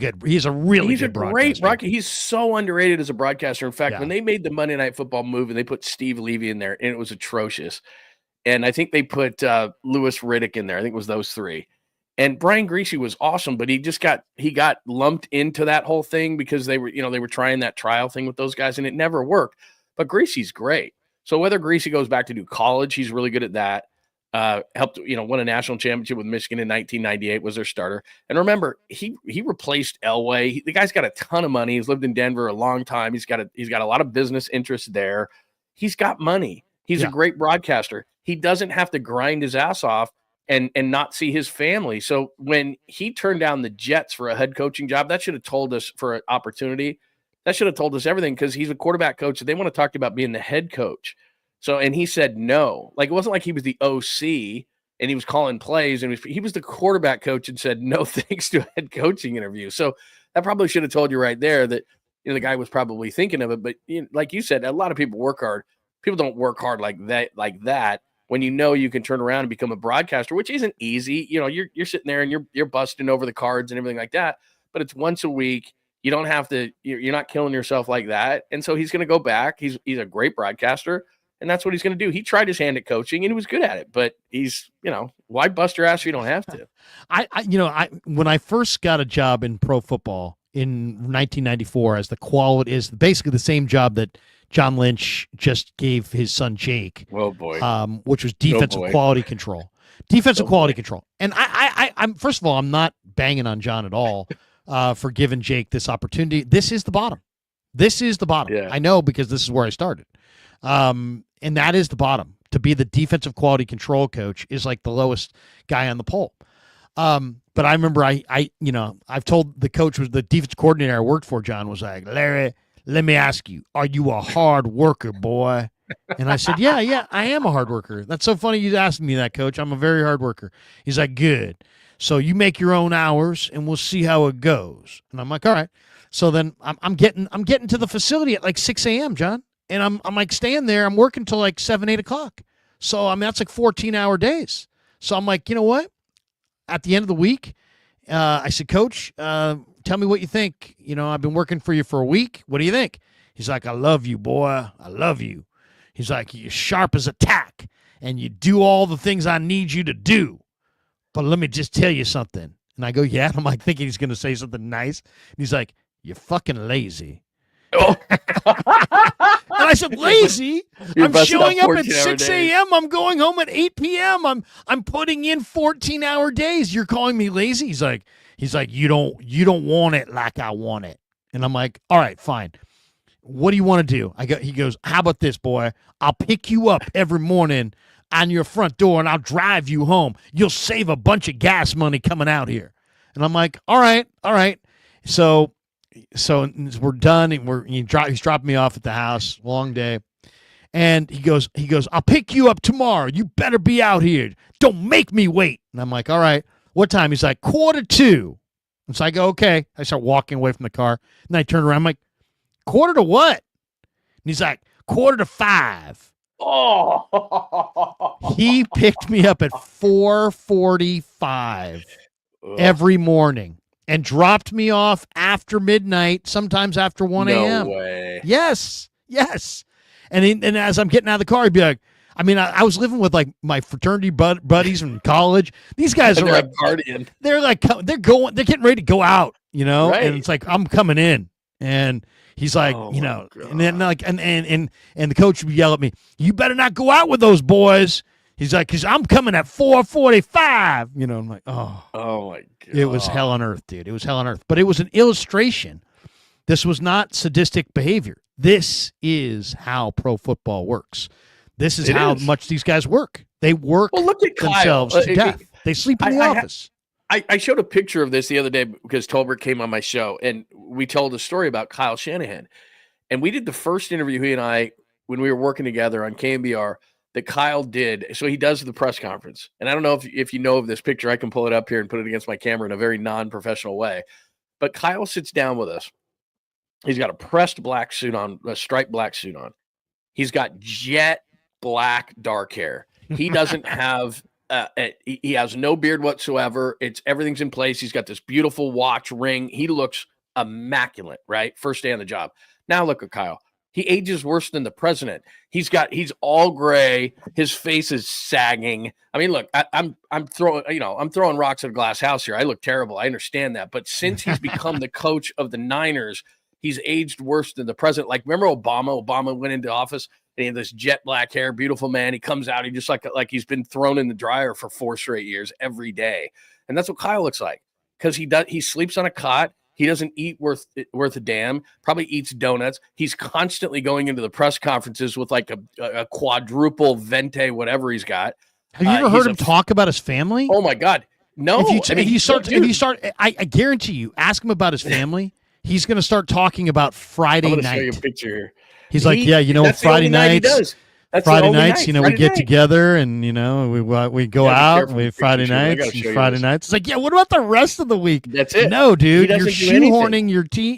a really good broadcaster. He's so underrated as a broadcaster. In fact, when they made the Monday Night Football move and they put Steve Levy in there, and it was atrocious. And I think they put Louis Riddick in there. I think it was those three. And Brian Griese was awesome, but he got lumped into that whole thing because they were trying that trial thing with those guys, and it never worked. But Griese's great. So whether Griese goes back to do college, he's really good at that. helped, won a national championship with Michigan in 1998, was their starter. And remember, he replaced Elway. The guy's got a ton of money. He's lived in Denver a long time. He's got a lot of business interests there. He's got money. He's a great broadcaster. He doesn't have to grind his ass off and not see his family. So when he turned down the Jets for a head coaching job, that should have told us, for an opportunity, that should have told us everything, because he's a quarterback coach. They want to talk about being the head coach. So, and he said no. Like, it wasn't like he was the OC and he was calling plays, and he was the quarterback coach and said no thanks to a head coaching interview. So that probably should have told you right there that the guy was probably thinking of it. But like you said, a lot of people work hard. People don't work hard like that. When you can turn around and become a broadcaster, which isn't easy. You're sitting there and you're busting over the cards and everything like that. But it's once a week. You don't have to. You're not killing yourself like that. And so he's going to go back. He's a great broadcaster. And that's what he's going to do. He tried his hand at coaching and he was good at it, but he's, why bust your ass if you don't have to? When I first got a job in pro football in 1994, as the quality is basically the same job that John Lynch just gave his son Jake. Oh boy. Which was defensive quality control. Defensive quality control. And I'm first of all, I'm not banging on John at all for giving Jake this opportunity. This is the bottom. Yeah. I know, because this is where I started. And that is the bottom. To be the defensive quality control coach is like the lowest guy on the pole. But I remember I've told the coach, was the defense coordinator I worked for, John, was like, Larry, let me ask you, are you a hard worker, boy? And I said, yeah, I am a hard worker. That's so funny you asked me that, coach. I'm a very hard worker. He's like, good. So you make your own hours and we'll see how it goes. And I'm like, all right. So then I'm getting to the facility at like 6 a.m., John. And I'm like staying there. I'm working till like 7, 8 o'clock. So, that's like 14-hour days. So I'm like, you know what? At the end of the week, I said, Coach, tell me what you think. I've been working for you for a week. What do you think? He's like, I love you, boy. I love you. He's like, you're sharp as a tack, and you do all the things I need you to do. But let me just tell you something. And I go, yeah. And I'm like thinking he's going to say something nice. And he's like, you're fucking lazy. Oh. And I said, lazy? I'm showing up at 6 a.m. I'm going home at 8 p.m. I'm putting in 14-hour days. You're calling me lazy? He's like, you don't want it like I want it. And I'm like, all right, fine. What do you want to do? He goes, how about this, boy? I'll pick you up every morning on your front door and I'll drive you home. You'll save a bunch of gas money coming out here. And I'm like, all right. So we're done, and he's dropping me off at the house. Long day. And he goes, I'll pick you up tomorrow. You better be out here. Don't make me wait. And I'm like, all right. What time? He's like, 1:45. And so I go, okay. I start walking away from the car. And I turn around. I'm like, 1:45 to what? And he's like, 1:45. Oh. He picked me up at 4:45 every morning. And dropped me off after midnight, sometimes after 1 a.m. No way. Yes. And as I'm getting out of the car, he'd be like, I was living with like my fraternity buddies from college. These guys are like partying. They're getting ready to go out, Right. And it's like, I'm coming in. And he's like, God. And then like, and the coach would yell at me, you better not go out with those boys. He's like, because I'm coming at 4:45. I'm like, oh my God. It was hell on earth, dude. It was hell on earth. But it was an illustration. This was not sadistic behavior. This is how pro football works. This is how much these guys work. They work themselves to death. They sleep in the office. I showed a picture of this the other day because Tolbert came on my show, and we told a story about Kyle Shanahan. And we did the first interview, he and I, when we were working together on KNBR, that Kyle did. So he does the press conference. And I don't know if you know of this picture. I can pull it up here and put it against my camera in a very non-professional way. But Kyle sits down with us. He's got a pressed black suit on, a striped black suit on. He's got jet black dark hair. He doesn't have he has no beard whatsoever. Everything's in place. He's got this beautiful watch, ring. He looks immaculate, right? First day on the job. Now look at Kyle. He ages worse than the president. He's all gray. His face is sagging. I mean, look, I'm throwing rocks at a glass house here. I look terrible. I understand that. But since he's become the coach of the Niners, he's aged worse than the president. Like, remember Obama? Obama went into office. and he had this jet black hair, beautiful man. He comes out, he just like he's been thrown in the dryer for 4 straight years every day. And that's what Kyle looks like, because he sleeps on a cot. He doesn't eat worth a damn, probably eats donuts. He's constantly going into the press conferences with like a quadruple venti, whatever he's got. Have you ever heard him talk about his family? Oh my God. No. If you start, I guarantee you, ask him about his family. He's going to start talking about Friday night. I'm going to show you a picture here. He's like, Friday nights. Friday nights, we get together and we go out. We Friday nights. It's like, what about the rest of the week? That's it. No, dude, you're shoehorning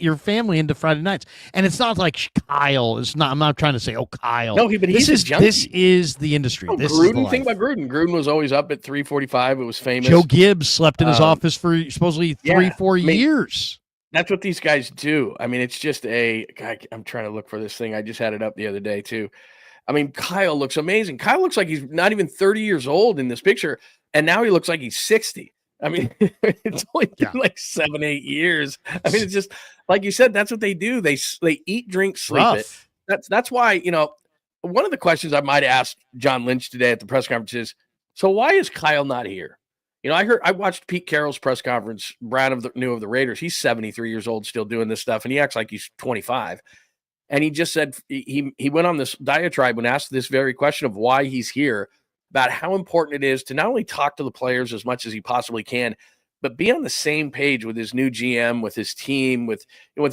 your family into Friday nights, and it's not like Kyle. It's not. I'm not trying to say, Kyle. No, but this is the industry. This Gruden. Is the life. Think about Gruden. Gruden was always up at 3:45. It was famous. Joe Gibbs slept in his office for supposedly 3-4 years. That's what these guys do. I mean, it's just I'm trying to look for this thing. I just had it up the other day too. I mean, Kyle looks amazing. Kyle looks like he's not even 30 years old in this picture, and now he looks like he's 60. I mean, it's only been like 7-8 years. I mean, it's just like you said. That's what they do. They eat, drink, sleep it. That's why, one of the questions I might ask John Lynch today at the press conference is, so why is Kyle not here? I watched Pete Carroll's press conference. Brown of the Raiders. He's 73 years old, still doing this stuff, and he acts like he's 25. And he just said he went on this diatribe when asked this very question of why he's here, about how important it is to not only talk to the players as much as he possibly can, but be on the same page with his new GM, with his team, with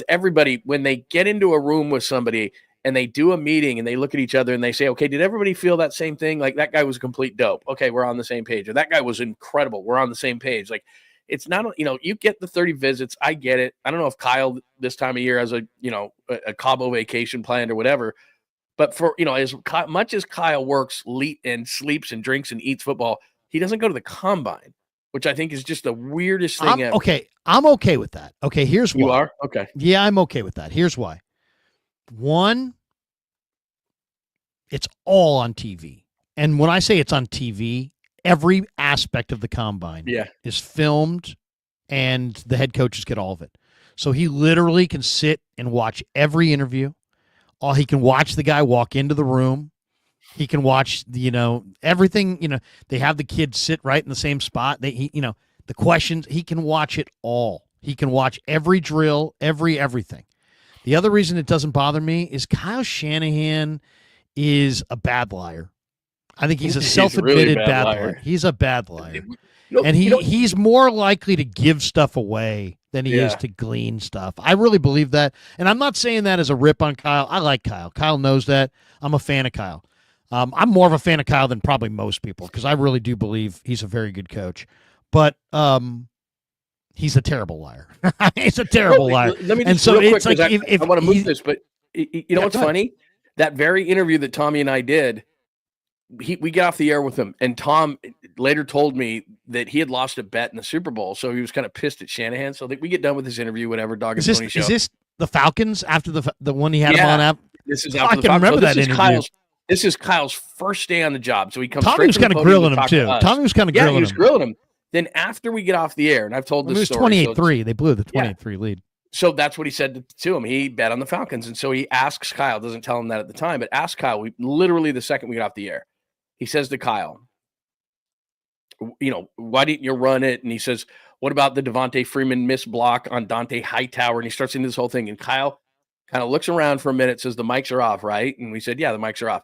everybody. When they get into a room with somebody and they do a meeting and they look at each other and they say, okay, did everybody feel that same thing? Like, that guy was a complete dope. Okay, we're on the same page. Or that guy was incredible. We're on the same page. like, it's not, you get the 30 visits. I get it. I don't know if Kyle this time of year has a 𝐬𝐲𝐫𝐿 vacation planned or whatever, but for, as much as Kyle works and sleeps and drinks and eats football, he doesn't go to the combine, which I think is just the weirdest thing ever. Okay. I'm okay with that. Okay. Here's why. You are? Okay. Yeah, I'm okay with that. Here's why. One, it's all on TV. And when I say it's on TV, every aspect of the combine is filmed, and the head coaches get all of it. So he literally can sit and watch every interview. He can watch the guy walk into the room. He can watch everything. They have the kids sit right in the same spot. The questions. He can watch it all. He can watch every drill, everything. The other reason it doesn't bother me is Kyle Shanahan is a bad liar. I think he's a self-admitted really bad liar. He's a bad liar. And he's more likely to give stuff away than he is to glean stuff. I really believe that. And I'm not saying that as a rip on Kyle. I like Kyle. Kyle knows that. I'm a fan of Kyle. I'm more of a fan of Kyle than probably most people, because I really do believe he's a very good coach. But he's a terrible liar. He's a terrible liar. Let me just it's like I want to move this, but what's funny? That very interview that Tommy and I did, we got off the air with him, and Tom later told me that he had lost a bet in the Super Bowl, so he was kind of pissed at Shanahan. So that we get done with this interview, whatever. Dog and Pony show. Is this the Falcons after the one he had him on? This is after I can remember that interview. This is Kyle's first day on the job, so he comes. Tommy was kind of grilling him too. Tommy was kind of grilling him. Yeah, he was grilling him. Then after we get off the air, and I've told this story. It was 28-3. They blew the 28-3 lead. So that's what he said to him. He bet on the Falcons, and so he asks Kyle. Doesn't tell him that at the time, but asks Kyle. Literally the second we get off the air. He says to Kyle, why didn't you run it? And he says, what about the Devontae Freeman missed block on Dante Hightower? And he starts into this whole thing. And Kyle kind of looks around for a minute, says, the mics are off, right? And we said, yeah, the mics are off.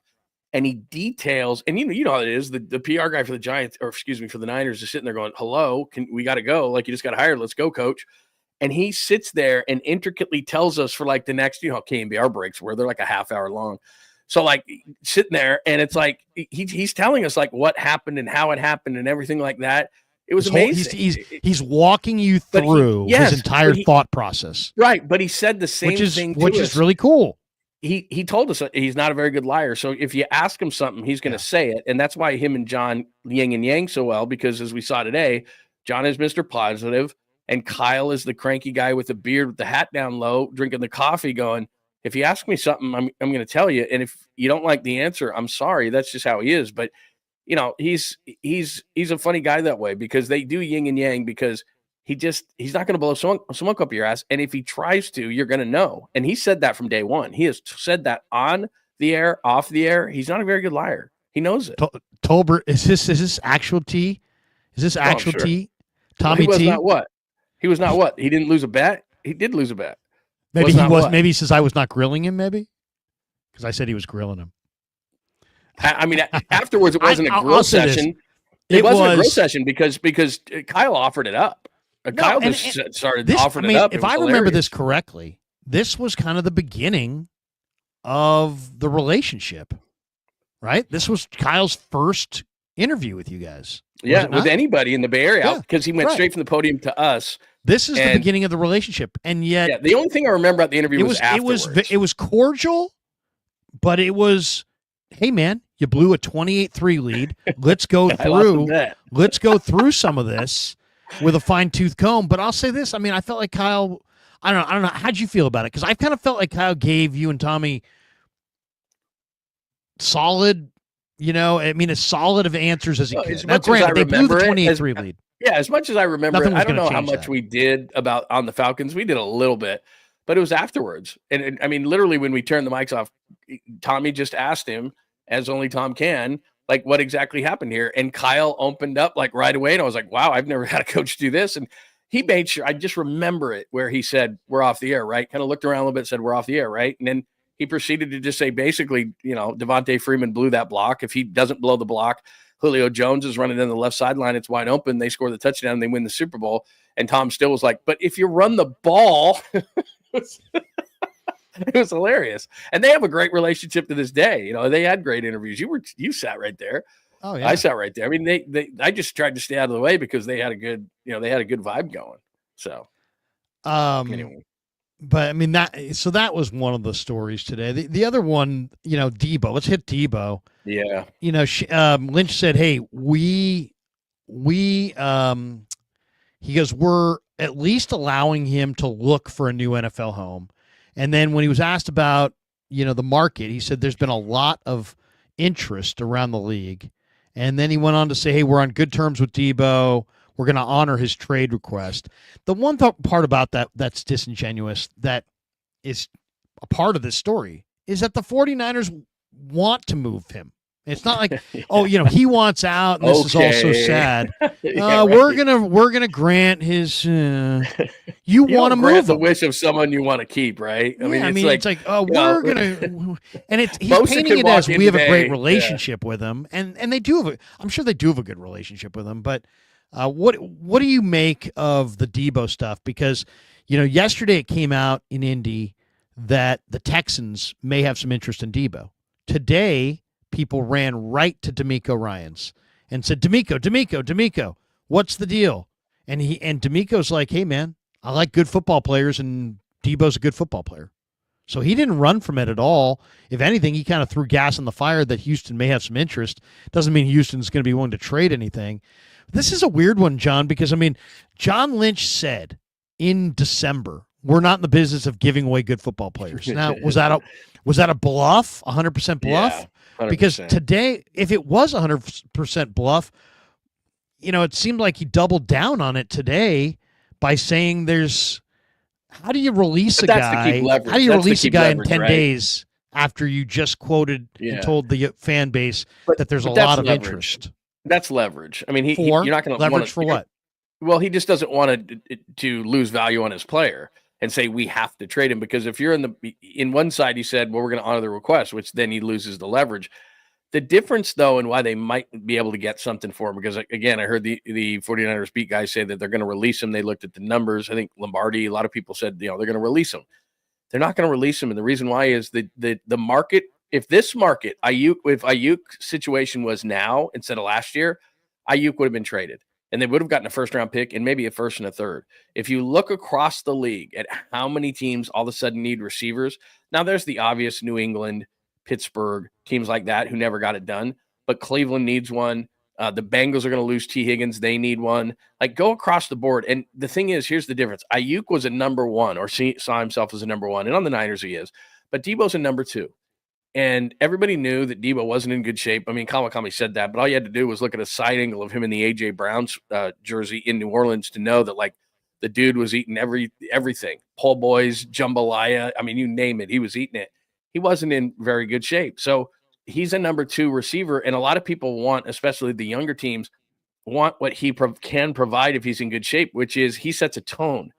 And he details, and you know how it is. The PR guy for the Giants, or excuse me, for the Niners is sitting there going, hello, we got to go. Like, you just got hired. Let's go, coach. And he sits there and intricately tells us for like the next, 𝐾NBR breaks where they're like a half hour long. So like sitting there, and it's like he's telling us like what happened and how it happened and everything like that. It was amazing. He's walking you through his entire thought process. Right, but he said the same thing, which is really cool. He told us he's not a very good liar. So if you ask him something, he's going to say it, and that's why him and John yin and yang so well. Because as we saw today, John is Mr. Positive, and Kyle is the cranky guy with the beard with the hat down low, drinking the coffee, going, if you ask me something, I'm going to tell you. And if you don't like the answer, I'm sorry. That's just how he is. But, he's a funny guy that way, because they do yin and yang, because he's not going to blow smoke up your ass. And if he tries to, you're going to know. And he said that from day one. He has said that on the air, off the air, he's not a very good liar. He knows it. Tolbert, is this actual T? Is this actual sure. T? Tommy Well, T? He was not what? He didn't lose a bet? He did lose a bet. Maybe he was. Maybe he says I was not grilling him, maybe? Because I said he was grilling him. I mean, afterwards, it wasn't a grill session. It wasn't a grill session because Kyle offered it up. Kyle just started offering it up. If I remember this correctly, this was kind of the beginning of the relationship, right? This was Kyle's first interview with you guys. Yeah, with anybody in the Bay Area, because he went straight from the podium to us. This is the beginning of the relationship, and yet the only thing I remember about the interview was afterwards. It was cordial, but it was, hey man, you blew a 28-3 lead. Let's go through. Let's go through some of this with a fine-tooth comb. But I'll say this: I mean, I felt like Kyle. I don't know. How'd you feel about it? Because I kind of felt like Kyle gave you and Tommy solid. As solid of answers as he could. Now, granted, they blew the 28-3 lead. Yeah, as much as I remember it, I don't know how much we did on the Falcons. We did a little bit, but it was afterwards. And I mean, literally, when we turned the mics off, Tommy just asked him, as only Tom can, like, what exactly happened here? And Kyle opened up like right away, and I was like, wow, I've never had a coach do this. And he made sure, I just remember it, where he said, we're off the air, right? Kind of looked around a little bit, said, we're off the air, right? And then he proceeded to just say, basically, Devontae Freeman blew that block. If he doesn't blow the block, Julio Jones is running in the left sideline. It's wide open. They score the touchdown. And they win the Super Bowl. And Tom still was like, but if you run the ball, it was hilarious. And they have a great relationship to this day. They had great interviews. You sat right there. Oh yeah, I sat right there. I mean, I just tried to stay out of the way because they had a good, they had a good vibe going. So, anyway. But I mean that was one of the stories today. The other one, Deebo. Let's hit Deebo. Yeah. Lynch said, "Hey, he goes, we're at least allowing him to look for a new NFL home." And then when he was asked about, the market, he said there's been a lot of interest around the league. And then he went on to say, "Hey, we're on good terms with Deebo. We're going to honor his trade request." The one part about that's disingenuous, that is a part of this story, is that the 49ers want to move him. It's not like, he wants out, and this is all so sad. Yeah, right. We're gonna grant his. You want to move the wish of someone you want to keep, right? It's like we're gonna, and he's painting it as we have a great relationship with him, and they do have I'm sure they do have a good relationship with him, but. What do you make of the Deebo stuff? Because, yesterday it came out in Indy that the Texans may have some interest in Deebo. Today, people ran right to DeMeco Ryans and said, DeMeco, what's the deal? And DeMeco's like, hey, man, I like good football players, and Deebo's a good football player. So he didn't run from it at all. If anything, he kind of threw gas on the fire that Houston may have some interest. Doesn't mean Houston's going to be willing to trade anything. This is a weird one, John, because, John Lynch said in December, we're not in the business of giving away good football players. Now, was that a bluff, 100% bluff? Yeah, 100%. Because today, if it was 100% bluff, it seemed like he doubled down on it today by saying how do you release a guy? How do you release a guy in 10 days after you just quoted and told the fan base that there's a lot of interest? That's leverage. I mean, you're not going to leverage for what? Well, he just doesn't want to lose value on his player and say we have to trade him, because if you're in one side, he said, well, we're going to honor the request, which then he loses the leverage. The difference, though, and why they might be able to get something for him, because, again, I heard the 49ers beat guys say that they're going to release him. They looked at the numbers. I think Lombardi, a lot of people said, they're going to release him. They're not going to release him, and the reason why is the market. If this market, if Ayuk's situation was now instead of last year, Ayuk would have been traded, and they would have gotten a first-round pick and maybe a first and a third. If you look across the league at how many teams all of a sudden need receivers, now there's the obvious New England, Pittsburgh, teams like that who never got it done, but Cleveland needs one. The Bengals are going to lose T. Higgins. They need one. Like, go across the board. And the thing is, here's the difference. Ayuk was a number one, or saw himself as a number one, and on the Niners he is, but Deebo's a number two. And everybody knew that Deebo wasn't in good shape. I mean, Kawakami said that, but all you had to do was look at a side angle of him in the A.J. Brown's jersey in New Orleans to know that, like, the dude was eating everything. Po' boys, jambalaya. I mean, you name it. He was eating it. he wasn't in very good shape. So he's a number 2 receiver, and a lot of people want, especially the younger teams, want what he can provide if he's in good shape, which is he sets a tone.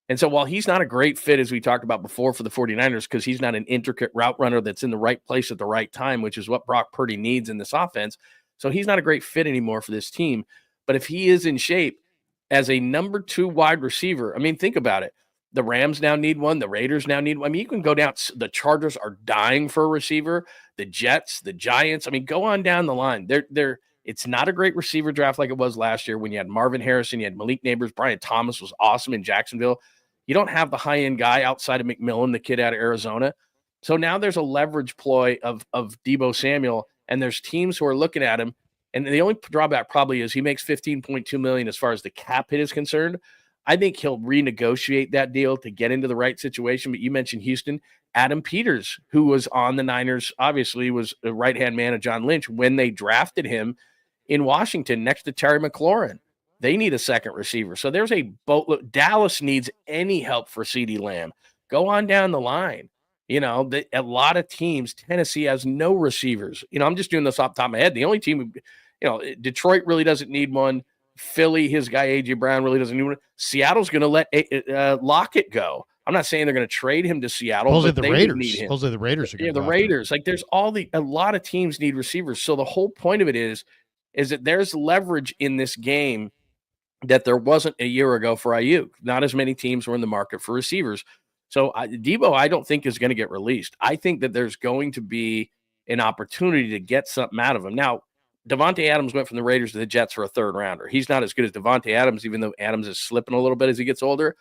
And so while he's not a great fit, as we talked about before, for the 49ers, because he's not an intricate route runner that's in the right place at the right time, which is what Brock Purdy needs in this offense. So he's not a great fit anymore for this team. But if he is in shape as a number 2 wide receiver, I mean, think about it. The Rams now need one. The Raiders now need one. I mean, you can go down. The Chargers are dying for a receiver. The Jets, the Giants. I mean, go on down the line. It's not a great receiver draft like it was last year when you had Marvin Harrison, you had Malik Neighbors, Brian Thomas was awesome in Jacksonville. You don't have the high-end guy outside of McMillan, the kid out of Arizona. So now there's a leverage ploy of Deebo Samuel, and there's teams who are looking at him. And the only drawback probably is he makes $15.2 million as far as the cap hit is concerned. I think he'll renegotiate that deal to get into the right situation. But you mentioned Houston. Adam Peters, who was on the Niners, obviously was the right-hand man of John Lynch when they drafted him in Washington next to Terry McLaurin. They need a second receiver. So there's a boatload. Dallas needs any help for CeeDee Lamb. Go on down the line. You know, a lot of teams, Tennessee has no receivers. You know, I'm just doing this off the top of my head. The only team, you know, Detroit really doesn't need one. Philly, his guy A.J. Brown really doesn't need one. Seattle's going to let Lockett go. I'm not saying they're going to trade him to Seattle. Supposedly the Raiders. Supposedly the Raiders are going to the Raiders. Like there's a lot of teams need receivers. So the whole point of it is that there's leverage in this game that there wasn't a year ago for Ayuk. Not as many teams were in the market for receivers. So Deebo, I don't think is going to get released. I think that there's going to be an opportunity to get something out of him. Now, Davante Adams went from the Raiders to the Jets for a 3rd rounder. He's not as good as Davante Adams, even though Adams is slipping a little bit as he gets older.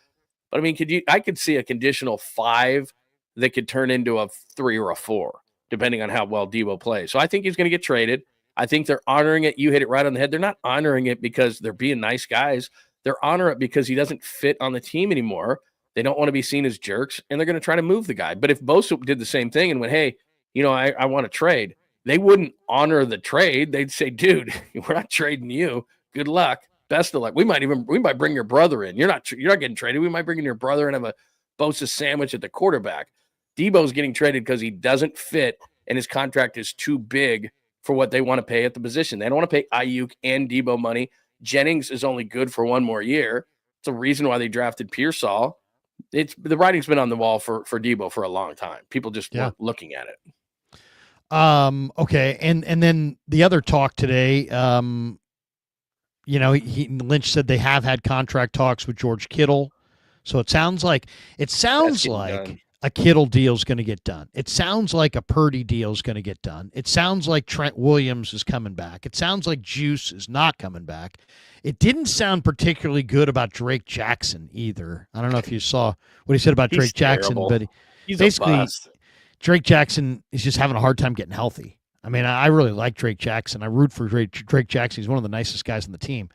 But I mean, I could see a conditional 5 that could turn into a 3 or a 4, depending on how well Deebo plays. So I think he's going to get traded. I think they're honoring it. You hit it right on the head. They're not honoring it because they're being nice guys. They're honoring it because he doesn't fit on the team anymore. They don't want to be seen as jerks, and they're going to try to move the guy. But if Bosa did the same thing and went, hey, you know, I want to trade, they wouldn't honor the trade. They'd say, dude, we're not trading you. Good luck. Best of luck. We might bring your brother in. You're not getting traded. We might bring in your brother and have a Bosa sandwich at the quarterback. Deebo's getting traded because he doesn't fit, and his contract is too big for what they want to pay at the position. They don't want to pay Ayuk and Deebo money. Jennings is only good for 1 more year. It's a reason why they drafted Pearsall. The writing's been on the wall for Deebo for a long time. People just weren't looking at it. Okay. And then the other talk today, you know, Lynch said they have had contract talks with George Kittle. So it sounds like a Kittle deal is going to get done. It sounds like a Purdy deal is going to get done. It sounds like Trent Williams is coming back. It sounds like Juice is not coming back. It didn't sound particularly good about Drake Jackson either. I don't know if you saw what he said about Drake Jackson, but he's basically Drake Jackson is just having a hard time getting healthy. I mean, I really like Drake Jackson. I root for Drake Jackson. He's one of the nicest guys on the team,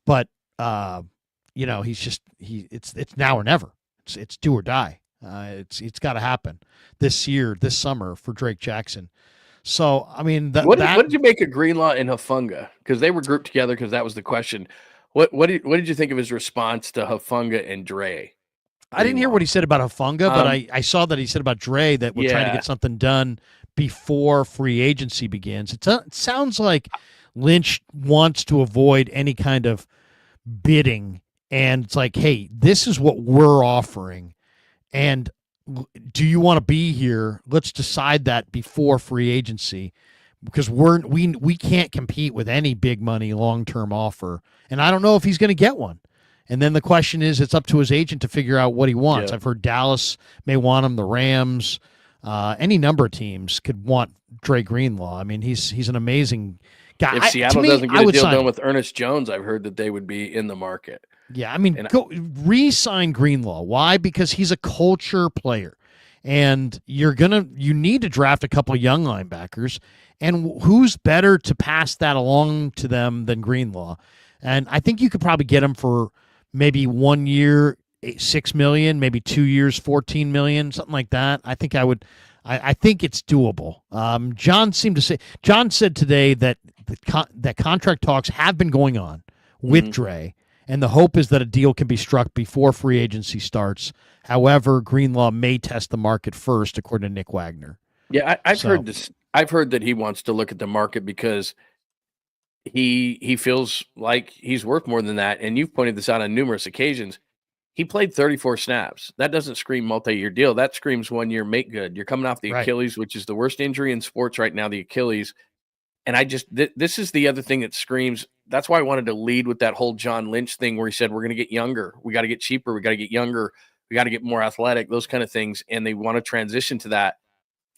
but you know, it's now or never. It's do or die. It's got to happen this summer for Drake Jackson. So, I mean, what did you make of Greenlaw and Hufanga? Because they were grouped together because that was the question. What did you think of his response to Hufanga and Dre? I didn't hear what he said about Hufanga, but I saw that he said about Dre that we're trying to get something done before free agency begins. It sounds like Lynch wants to avoid any kind of bidding, and it's like, hey, this is what we're offering. And do you want to be here? Let's decide that before free agency, because we can't compete with any big money long-term offer. And I don't know if he's going to get one. And then the question is, it's up to his agent to figure out what he wants. Yeah. I've heard Dallas may want him, the Rams, any number of teams could want Dre Greenlaw. I mean, he's an amazing guy. If Seattle doesn't get a deal done with Ernest Jones, I've heard that they would be in the market. Yeah, I mean, go re-sign Greenlaw. Why? Because he's a culture player, and you need to draft a couple of young linebackers. And who's better to pass that along to them than Greenlaw? And I think you could probably get him for maybe 1 year, $6 million, maybe 2 years, $14 million, something like that. I think I think it's doable. John said today that that contract talks have been going on with Dre. And the hope is that a deal can be struck before free agency starts. However, Greenlaw may test the market first, according to Nick Wagner. Yeah, I've heard this. I've heard that he wants to look at the market because he feels like he's worth more than that. And you've pointed this out on numerous occasions. He played 34 snaps. That doesn't scream multi-year deal. That screams 1 year make good. You're coming off the Achilles, which is the worst injury in sports right now, the Achilles. And I just this is the other thing that screams. That's why I wanted to lead with that whole John Lynch thing where he said we're going to get younger. We got to get cheaper. We got to get younger. We got to get more athletic, those kind of things. And they want to transition to that.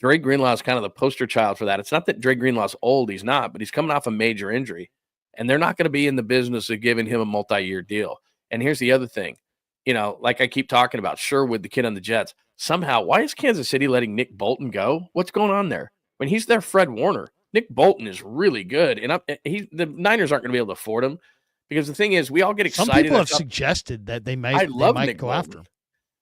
Dre Greenlaw is kind of the poster child for that. It's not that Dre Greenlaw's old. He's not, but he's coming off a major injury. And they're not going to be in the business of giving him a multi-year deal. And here's the other thing. You know, like I keep talking about Sherwood, the kid on the Jets. Somehow, why is Kansas City letting Nick Bolton go? What's going on there? When he's their Fred Warner, Nick Bolton is really good. And the Niners aren't going to be able to afford him because the thing is, we all get excited. Some people have suggested that they might go Bolton. after him.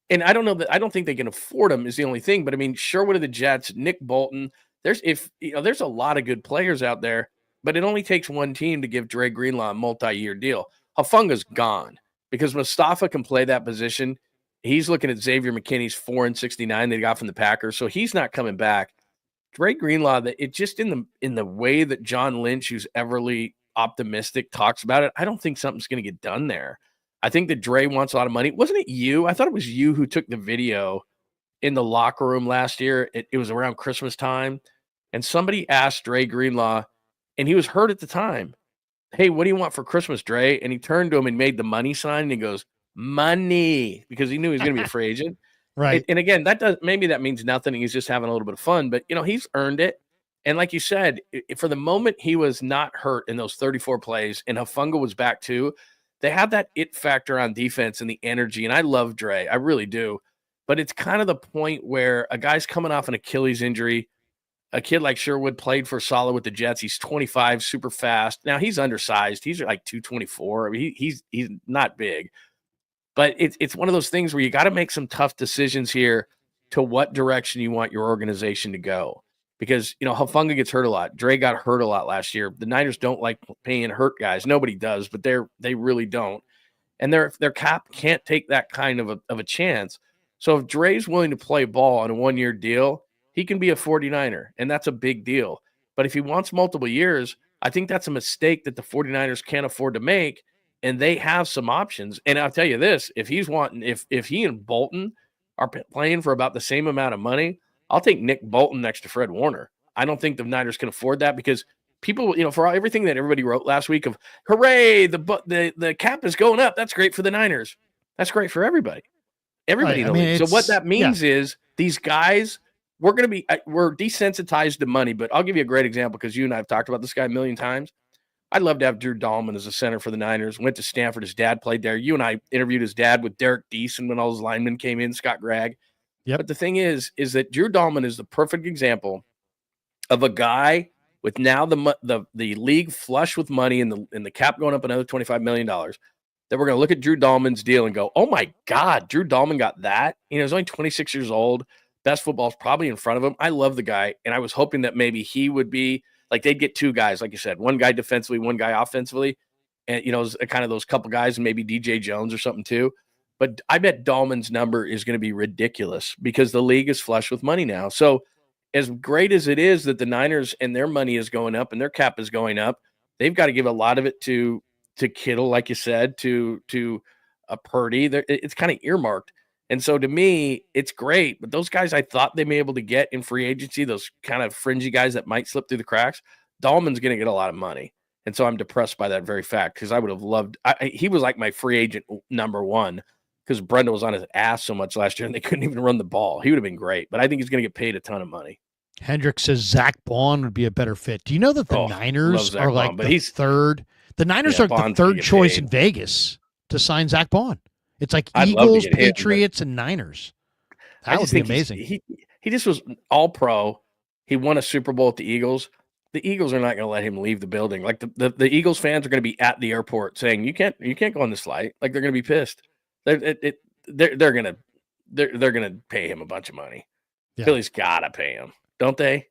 And I don't know that I don't think they can afford him is the only thing. But I mean, Sherwood of the Jets, Nick Bolton. There's a lot of good players out there, but it only takes one team to give Dre Greenlaw a multi-year deal. Hufunga's gone because Mustafa can play that position. He's looking at Xavier McKinney's 4.69 they got from the Packers, so he's not coming back. Dre Greenlaw, it just in the way that John Lynch, who's everly optimistic, talks about it, I don't think something's going to get done there. I think that Dre wants a lot of money. Wasn't it you? I thought it was you who took the video in the locker room last year. It was around Christmas time, and somebody asked Dre Greenlaw, and he was hurt at the time, hey, what do you want for Christmas, Dre? And he turned to him and made the money sign, and he goes, money, because he knew he was going to be a free agent. Right. And again, maybe that means nothing. He's just having a little bit of fun, but he's earned it. And like you said, for the moment he was not hurt in those 34 plays and Hufanga was back too, they have that it factor on defense and the energy. And I love Dre. I really do. But it's kind of the point where a guy's coming off an Achilles injury. A kid like Sherwood played for solid with the Jets. He's 25, super fast. Now he's undersized. He's like 224. I mean, he's not big. But it's one of those things where you got to make some tough decisions here to what direction you want your organization to go. Because, Hufanga gets hurt a lot. Dre got hurt a lot last year. The Niners don't like paying hurt guys. Nobody does, but they really don't. And their cap can't take that kind of a chance. So if Dre's willing to play ball on a 1-year deal, he can be a 49er, and that's a big deal. But if he wants multiple years, I think that's a mistake that the 49ers can't afford to make. And they have some options. And I'll tell you this, if he and Bolton are playing for about the same amount of money, I'll take Nick Bolton next to Fred Warner. I don't think the Niners can afford that because people, for everything that everybody wrote last week of, hooray, the cap is going up. That's great for the Niners. That's great for everybody. Everybody in the league. So what that means is these guys, we're desensitized to money. But I'll give you a great example because you and I have talked about this guy a million times. I'd love to have Drew Dahlman as a center for the Niners. Went to Stanford. His dad played there. You and I interviewed his dad with Derek Deason when all his linemen came in, Scott Gregg. Yep. But the thing is that Drew Dahlman is the perfect example of a guy with now the league flush with money and the cap going up another $25 million that we're going to look at Drew Dahlman's deal and go, oh, my God, Drew Dahlman got that? He's only 26 years old. Best football's probably in front of him. I love the guy, and I was hoping that maybe he would be – like they'd get two guys, like you said, one guy defensively, one guy offensively, and kind of those couple guys, and maybe DJ Jones or something too. But I bet Dahlman's number is going to be ridiculous because the league is flush with money now. So as great as it is that the Niners and their money is going up and their cap is going up, they've got to give a lot of it to Kittle, like you said, to Purdy. It's kind of earmarked. And so to me, it's great. But those guys I thought they may be able to get in free agency, those kind of fringy guys that might slip through the cracks, Dahlman's going to get a lot of money. And so I'm depressed by that very fact because I would have loved he was like my free agent number one because Brenda was on his ass so much last year and they couldn't even run the ball. He would have been great. But I think he's going to get paid a ton of money. Hendrick says Zach Bond would be a better fit. Do you know that the Niners are like he's third? The Niners are the third choice in Vegas to sign Zach Bond. It's like Eagles, Patriots, and Niners. That would be amazing. He just was all pro. He won a Super Bowl at the Eagles. The Eagles are not going to let him leave the building. Like the Eagles fans are going to be at the airport saying, "You can't go on this flight." Like they're going to be pissed. They're going to pay him a bunch of money. Yeah. Philly's got to pay him, don't they?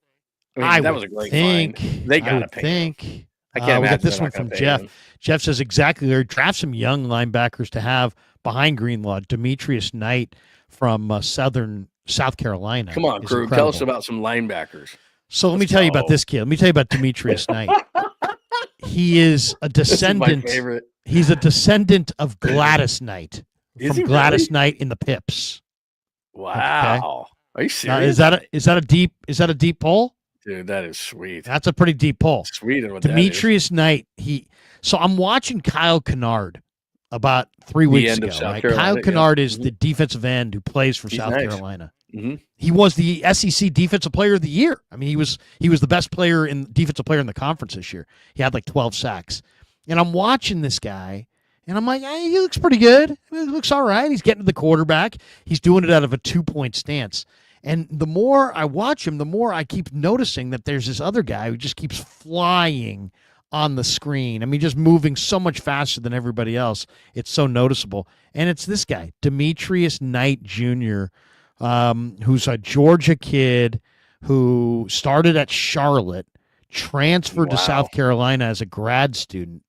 I mean, that was a great find. They got to pay him. I can't imagine. We got this one from Jeff. Jeff says exactly there. Draft some young linebackers to have behind Greenlaw. Demetrius Knight from Southern South Carolina. Come on, Krueg. Tell us about some linebackers. So let me tell you about this kid. Let me tell you about Demetrius Knight. He is a descendant. This is my favorite. He's a descendant of Gladys Knight from Gladys Knight in the Pips. Wow. Okay. Are you serious? Now, is that a deep pull? Dude, that is sweet. That's a pretty deep pull. Sweet. Demetrius Knight. So I'm watching Kyle Kennard about 3 weeks ago. Right? Kyle Kennard is the defensive end who plays for South Carolina. Mm-hmm. He was the SEC Defensive Player of the Year. I mean, he was the best defensive player in the conference this year. He had like 12 sacks. And I'm watching this guy, and I'm like, hey, he looks pretty good. I mean, he looks all right. He's getting to the quarterback. He's doing it out of a 2-point stance. And the more I watch him, the more I keep noticing that there's this other guy who just keeps flying on the screen. I mean, just moving so much faster than everybody else. It's so noticeable. And it's this guy, Demetrius Knight Jr., who's a Georgia kid who started at Charlotte, transferred to South Carolina as a grad student.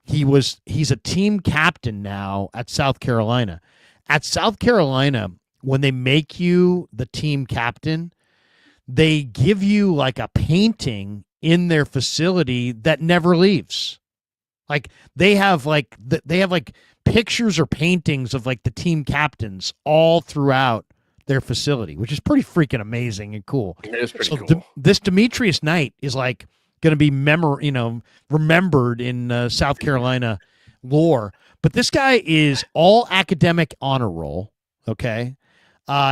He's a team captain now at South Carolina. At South Carolina, when they make you the team captain, they give you like a painting in their facility that never leaves. Like they have pictures or paintings of like the team captains all throughout their facility, which is pretty freaking amazing and cool. It is pretty cool. This Demetrius Knight is like going to be remembered in South Carolina lore. But this guy is all academic honor roll. Okay.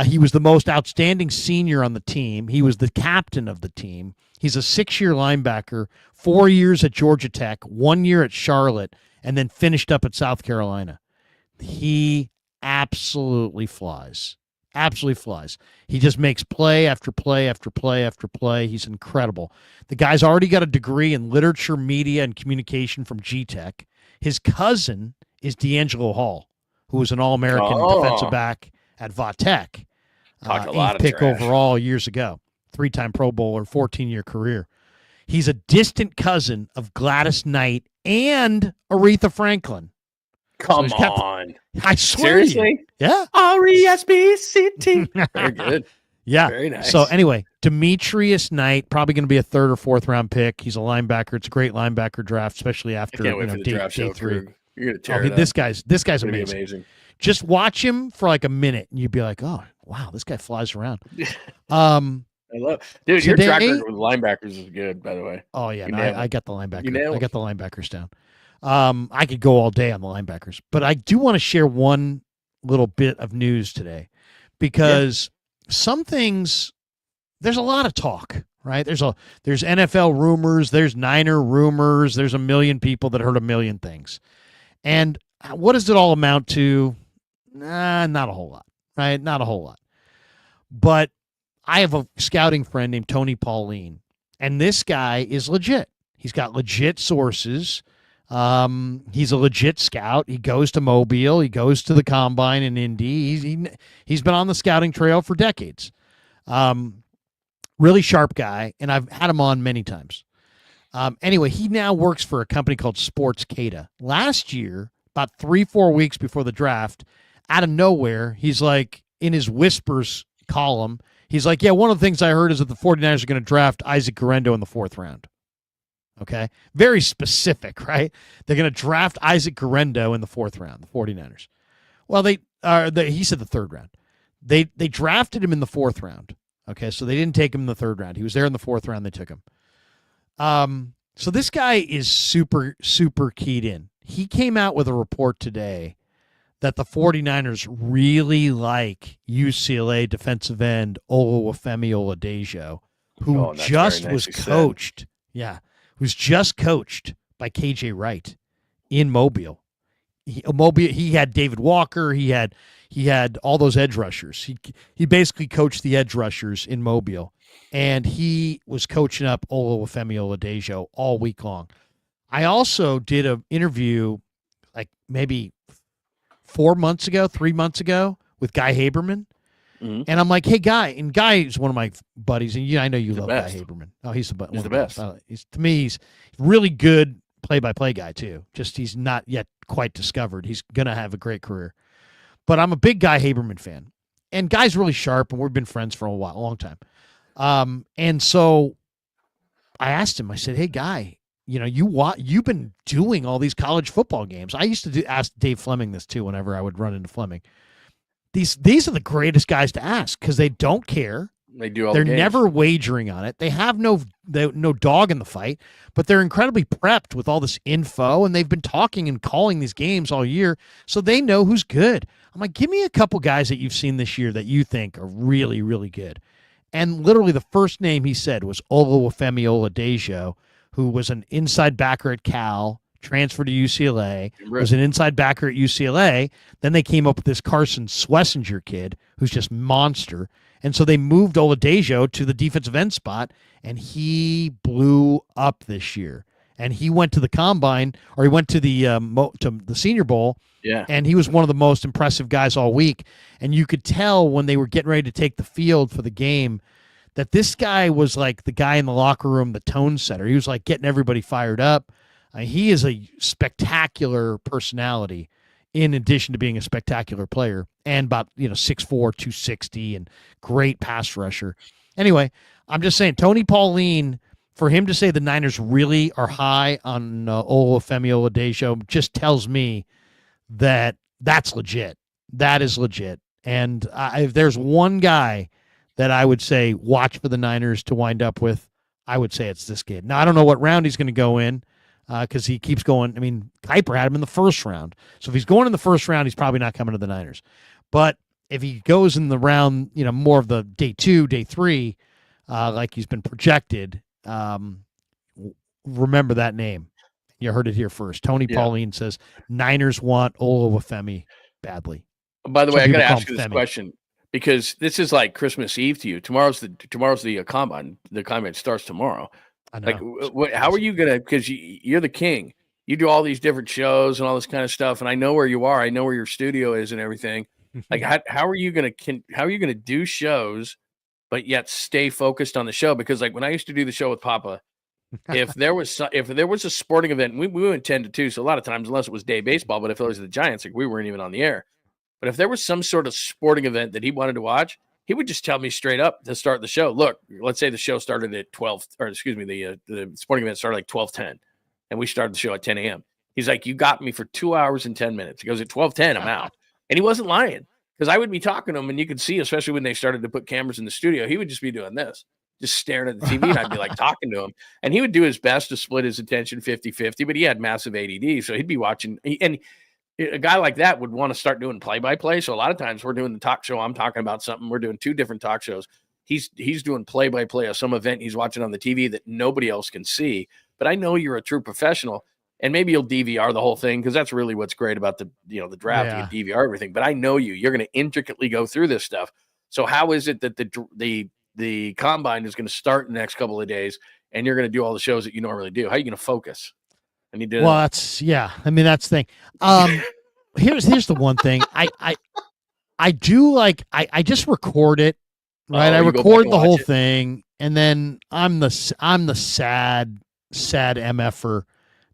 He was the most outstanding senior on the team. He was the captain of the team. He's a 6-year linebacker, 4 years at Georgia Tech, 1 year at Charlotte, and then finished up at South Carolina. He absolutely flies. Absolutely flies. He just makes play after play after play after play. He's incredible. The guy's already got a degree in literature, media, and communication from G-Tech. His cousin is 𝐬𝐮𝐬𝐫𝐿, who was an All-American defensive back at Vatech. Talked a lot of pick trash. Overall years ago. 3-time Pro Bowler, 14-year career. He's a distant cousin of Gladys Knight and Aretha Franklin. Come on. I swear. Seriously? Yeah. R-E-S-B-C-T. Very good. Yeah. Very nice. So anyway, Demetrius Knight, probably going to be a 3rd or 4th round pick. He's a linebacker. It's a great linebacker draft, especially after I can't wait for the draft show, 3. You're going to tear it up. This guy's amazing. Just watch him for like a minute, and you'd be like, "Oh, wow, this guy flies around." I love, dude. Your track record with linebackers is good, by the way. Oh yeah, I got the linebacker. I got the linebackers down. I could go all day on the linebackers, but I do want to share one little bit of news today because some things. There's a lot of talk, right? There's NFL rumors, there's Niner rumors, there's a million people that heard a million things, and what does it all amount to? Not a whole lot, right? Not a whole lot. But I have a scouting friend named Tony Pauline, and this guy is legit. He's got legit sources. He's a legit scout. He goes to Mobile. He goes to the Combine in Indy. He's been on the scouting trail for decades. Really sharp guy, and I've had him on many times. Anyway, he now works for a company called sportstalk. Last year, about 3-4 weeks before the draft, out of nowhere, he's like, in his whispers column, he's like, yeah, one of the things I heard is that the 49ers are going to draft 𝐬𝐿𝐫𝐿 in the 4th round. Okay? Very specific, right? They're going to draft 𝐬𝐿𝐫𝐿 in the 4th round, the 49ers. Well, he said the 3rd round. They drafted him in the 4th round. Okay, so they didn't take him in the 3rd round. He was there in the 4th round. They took him. So this guy is super, super keyed in. He came out with a report today that the 49ers really like UCLA defensive end 𝐬𝐿𝐫𝐿 who just was coached. Yeah, who's just coached by KJ Wright in Mobile. He had David Walker. He had all those edge rushers. He basically coached the edge rushers in Mobile, and he was coaching up 𝐬𝐿𝐫𝐿 all week long. I also did an interview like maybe 3 months ago with Guy Haberman. Mm-hmm. And I'm like, hey, Guy. And Guy is one of my buddies. And I know you love Guy Haberman. Oh, he's the best. To me, he's really good play-by-play guy, too. Just he's not yet quite discovered. He's going to have a great career. But I'm a big Guy Haberman fan. and guy's really sharp, and we've been friends for a long time. And so I asked him, I said, hey, Guy, you've been doing all these college football games. I used to ask Dave Fleming this too whenever I would run into Fleming. These are the greatest guys to ask because they don't care. They do all They're the games. never wagering on it. They have no dog in the fight, but they're incredibly prepped with all this info, and they've been talking and calling these games all year, so they know who's good. I'm like, give me a couple guys that you've seen this year that you think are really, really good. And literally the first name he said was 𝐬𝐮𝐬𝐫𝐞𝐭, who was an inside backer at Cal, transferred to UCLA, was an inside backer at UCLA. Then they came up with this Carson Schlesinger kid who's just monster. And so they moved 𝐬𝐮𝐬𝐫𝐞 to the defensive end spot, and he blew up this year. And he went to the combine, or he went to the Senior Bowl, and he was one of the most impressive guys all week. And you could tell when they were getting ready to take the field for the game that this guy was like the guy in the locker room, the tone setter. He was like getting everybody fired up. He is a spectacular personality in addition to being a spectacular player, and about 6'4", 260, and great pass rusher. Anyway, I'm just saying, Tony Pauline, for him to say the Niners really are high on 𝐬𝐮𝐬𝐫𝐞𝐭 just tells me that that's legit. That is legit. And if there's one guy that I would say watch for the Niners to wind up with, I would say it's this kid. Now, I don't know what round he's going to go in, because he keeps going. I mean, Kuiper had him in the first round. So if he's going in the first round, he's probably not coming to the Niners. But if he goes in the round, more of the day 2, day 3, like he's been projected, remember that name. You heard it here first. Tony Pauline says Niners want 𝐬𝐮𝐬𝐫𝐞𝐭 badly. By the way, I got to ask you this question because this is like Christmas Eve to you. Tomorrow's the combine. The combine starts tomorrow. Like, how are you gonna? Because you're the king. You do all these different shows and all this kind of stuff, and I know where you are. I know where your studio is and everything. Like, how are you gonna do shows, but yet stay focused on the show? Because like when I used to do the show with Papa, if there was a sporting event, we went 10 to 2, so a lot of times, unless it was day baseball, but if it was the Giants, like we weren't even on the air. But if there was some sort of sporting event that he wanted to watch, he would just tell me straight up to start the show. Look, let's say the show started at 12, or excuse me, the sporting event started like 12:10, and we started the show at 10 a.m. He's like, you got me for 2 hours and 10 minutes. He goes, at 12:10, I'm out. And he wasn't lying, because I would be talking to him, and you could see, especially when they started to put cameras in the studio, he would just be doing this, just staring at the TV, and I'd be like talking to him. And he would do his best to split his attention 50-50, but he had massive ADD, so he'd be watching. And a guy like that would want to start doing play-by-play. So a lot of times we're doing the talk show. I'm talking about something. We're doing 2 different talk shows. He's doing play-by-play of some event he's watching on the TV that nobody else can see. But I know you're a true professional, and maybe you'll DVR the whole thing, because that's really what's great about the draft. You DVR everything. But I know you're going to intricately go through this stuff. So how is it that the combine is going to start in the next couple of days, and you're going to do all the shows that you normally do? How are you going to focus? I need to. Well, that's the thing. Here's the one thing. I do like I just record it, right? I record the whole thing, and then I'm the sad MFer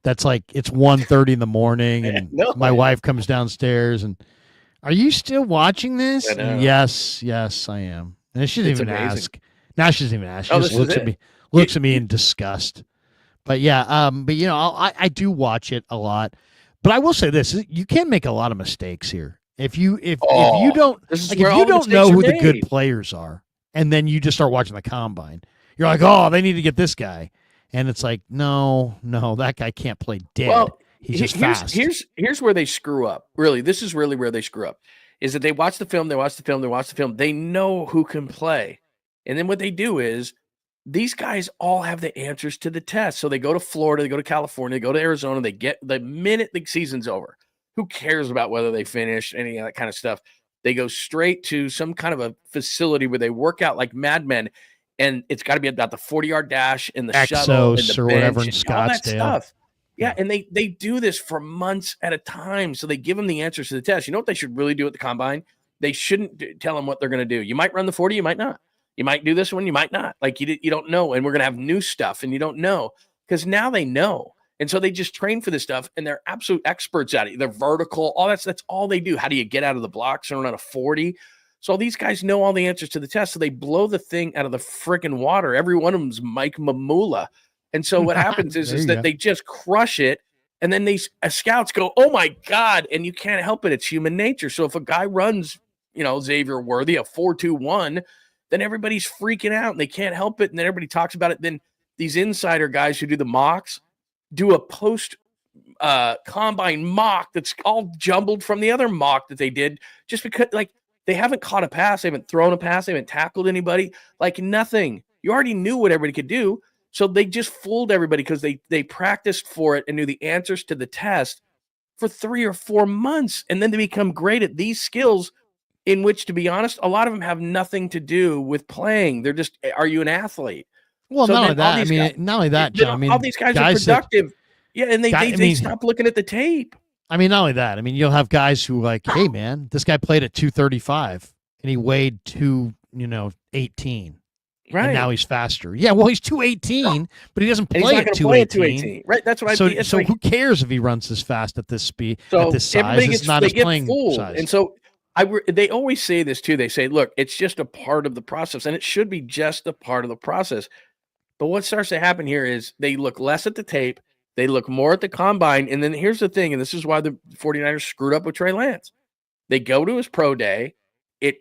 that's like, it's 1:30 in the morning, and my wife comes downstairs and, are you still watching this? Yes, I am. And she doesn't even ask. Now she doesn't even ask. She just looks at me in disgust. But yeah, I do watch it a lot. But I will say this: you can make a lot of mistakes here. If you don't know who the good players are, and then you just start watching the combine, you're like, oh, they need to get this guy, and it's like, no, that guy can't play dead. Well, he's just fast. Here's where they screw up. Really, this is really where they screw up. Is that they watch the film, they know who can play, and then what they do is, these guys all have the answers to the test. So they go to Florida, they go to California, they go to Arizona, they get the minute the season's over. Who cares about whether they finish, any of that kind of stuff? They go straight to some kind of a facility where they work out like madmen, and it's got to be about the 40-yard dash and the Exos shuttle and the or bench whatever in and Scottsdale. all that stuff. Yeah, and they do this for months at a time. So they give them the answers to the test. You know what they should really do at the combine? They shouldn't tell them what they're going to do. You might run the 40, you might not. You might do this one, you might not. Like you don't know, and we're going to have new stuff, and you don't know, because now they know. And so they just train for this stuff, and they're absolute experts at it. They're vertical, all that's all they do. How do you get out of the blocks and run a 40? So these guys know all the answers to the test. So they blow the thing out of the freaking water. Every one of them's Mike Mamula. And so what happens is that they just crush it. And then these scouts go, oh my God. And you can't help it. It's human nature. So if a guy runs, 𝐬𝐻𝐫𝐿 a 4.21, then everybody's freaking out and they can't help it. And then everybody talks about it. Then these insider guys who do the mocks do a post combine mock that's all jumbled from the other mock that they did, just because they haven't caught a pass, they haven't thrown a pass, they haven't tackled anybody, nothing. You already knew what everybody could do. So they just fooled everybody because they practiced for it and knew the answers to the test for 3 or 4 months. And then they become great at these skills, in which, to be honest, a lot of them have nothing to do with playing. They're just, are you an athlete? Well, so not only that. Not only that, John. All these guys are productive. And they stop looking at the tape. Not only that. You'll have guys who hey, man, this guy played at 235 and he weighed 218. Right. And now he's faster. Yeah, well, he's 218, but he doesn't play at 218. Right. That's what So who cares if he runs this fast at this speed, at this size? It's not his playing size. And so they always say this too. They say, look, it's just a part of the process, and it should be just a part of the process. But what starts to happen here is they look less at the tape. They look more at the combine. And then here's the thing, and this is why the 49ers screwed up with Trey Lance. They go to his pro day.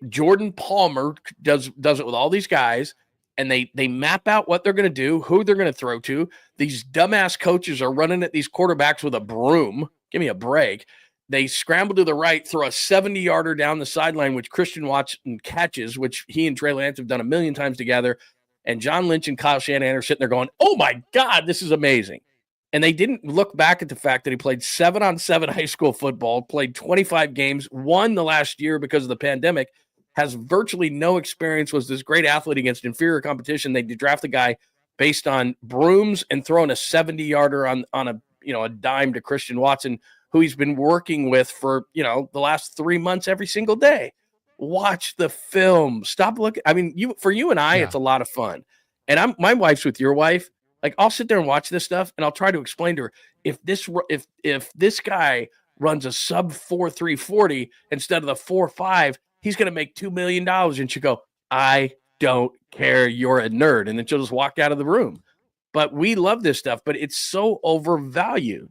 Jordan Palmer does it with all these guys, and they map out what they're going to do, who they're going to throw to. These dumbass coaches are running at these quarterbacks with a broom. Give me a break. They scramble to the right, throw a 70-yarder down the sideline, which Christian Watson catches, which he and Trey Lance have done a million times together. And John Lynch and Kyle Shanahan are sitting there going, oh, my God, this is amazing. And they didn't look back at the fact that he played 7-on-7 high school football, played 25 games, won the last year because of the pandemic, has virtually no experience, was this great athlete against inferior competition. They draft the guy based on brooms and throwing a 70-yarder on a dime to Christian Watson, who he's been working with for, the last 3 months every single day. Watch the film. Stop looking. For you and I, It's a lot of fun. And my wife's with your wife. I'll sit there and watch this stuff, and I'll try to explain to her, if this guy runs a sub 4.3 40 instead of the 4.5, he's going to make $2 million. And she'll go, I don't care. You're a nerd. And then she'll just walk out of the room. But we love this stuff, but it's so overvalued.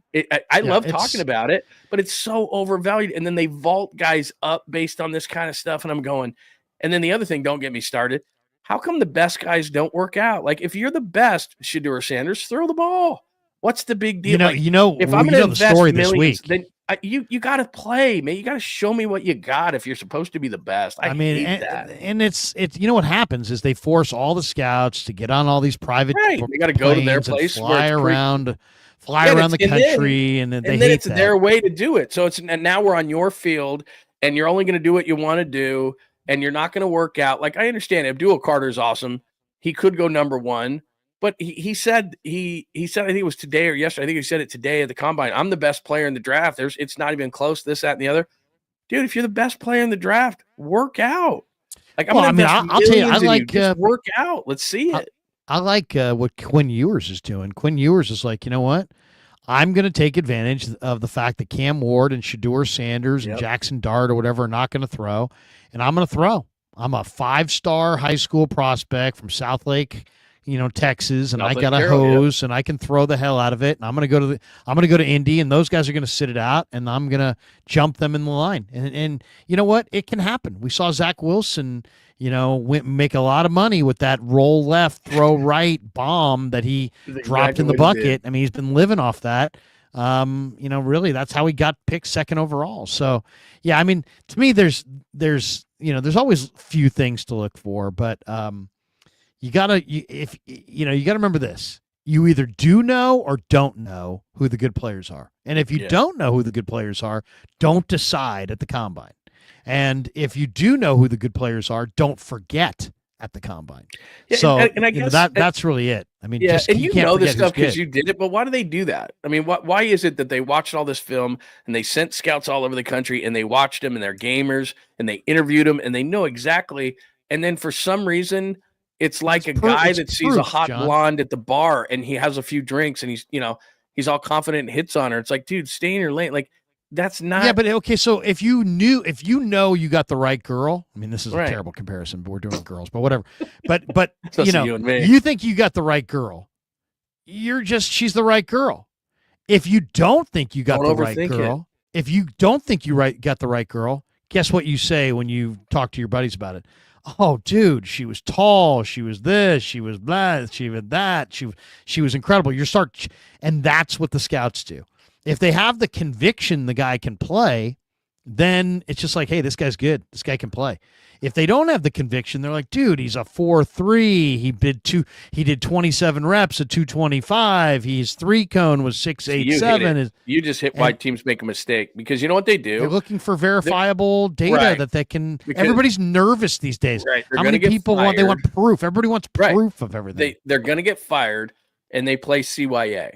I love talking about it, but it's so overvalued. And then they vault guys up based on this kind of stuff. And I'm going, and then the other thing, don't get me started. How come the best guys don't work out? If you're the best, Shedeur Sanders, throw the ball. What's the big deal? If I'm going to invest millions, then you got to play, man. You got to show me what you got if you're supposed to be the best. I hate that. And it's what happens is they force all the scouts to get on all these private They got to go to their place, fly around the country, and then it's their way to do it. So and now we're on your field, and you're only going to do what you want to do. And you're not going to work out. I understand Abdul Carter's awesome. He could go number 1, but he said, I think it was today or yesterday. I think he said it today at the combine. I'm the best player in the draft. It's not even close, this, that, and the other. Dude, if you're the best player in the draft, work out. I'll tell you, I like work out. Let's see it. I like what Quinn Ewers is doing. Quinn Ewers is you know what? I'm going to take advantage of the fact that Cam Ward and Shedeur Sanders and Jackson Dart or whatever are not going to throw, and I'm going to throw. I'm a 5-star high school prospect from Southlake, Texas, and I got a hose and I can throw the hell out of it. And I'm going to go to Indy, and those guys are going to sit it out, and I'm going to jump them in the line. And you know what? It can happen. We saw Zach Wilson, make a lot of money with that roll left, throw right bomb that he dropped in the bucket. He's been living off that. Really, that's how he got picked 2nd overall. So, yeah, to me, there's always few things to look for, but you gotta remember this. You either do know or don't know who the good players are. And if you don't know who the good players are, don't decide at the combine. And if you do know who the good players are, don't forget at the combine. Yeah, so and I guess that's really it. Just, and you know this stuff because you did it, but why do they do that? Why is it that they watched all this film and they sent scouts all over the country and they watched them and they're gamers and they interviewed them and they know exactly, and then for some reason it's a guy that sees a hot blonde at the bar and he has a few drinks and he's all confident and hits on her. It's dude, stay in your lane. That's not. Yeah, but okay. So if you know you got the right girl, I mean, this is a Right. terrible comparison, but we're doing girls, but whatever. But So you see know, you and me. you think you got the right girl. She's the right girl. If you don't think you got Don't the right overthink girl, if you don't think you got the right girl, guess what you say when you talk to your buddies about it? Oh, dude, she was tall. She was this. She was blah. She was that. She was incredible. And that's what the scouts do. If they have the conviction the guy can play, then it's just like, hey, this guy's good. This guy can play. If they don't have the conviction, they're like, dude, he's a 4.3. He did 27 reps at 225. His 3-cone was 6.87. You just hit why teams make a mistake, because you know what they do? They're looking for verifiable data that they can. Everybody's nervous these days. Right, how many people want proof? Everybody wants proof of everything. They're going to get fired, and they play CYA.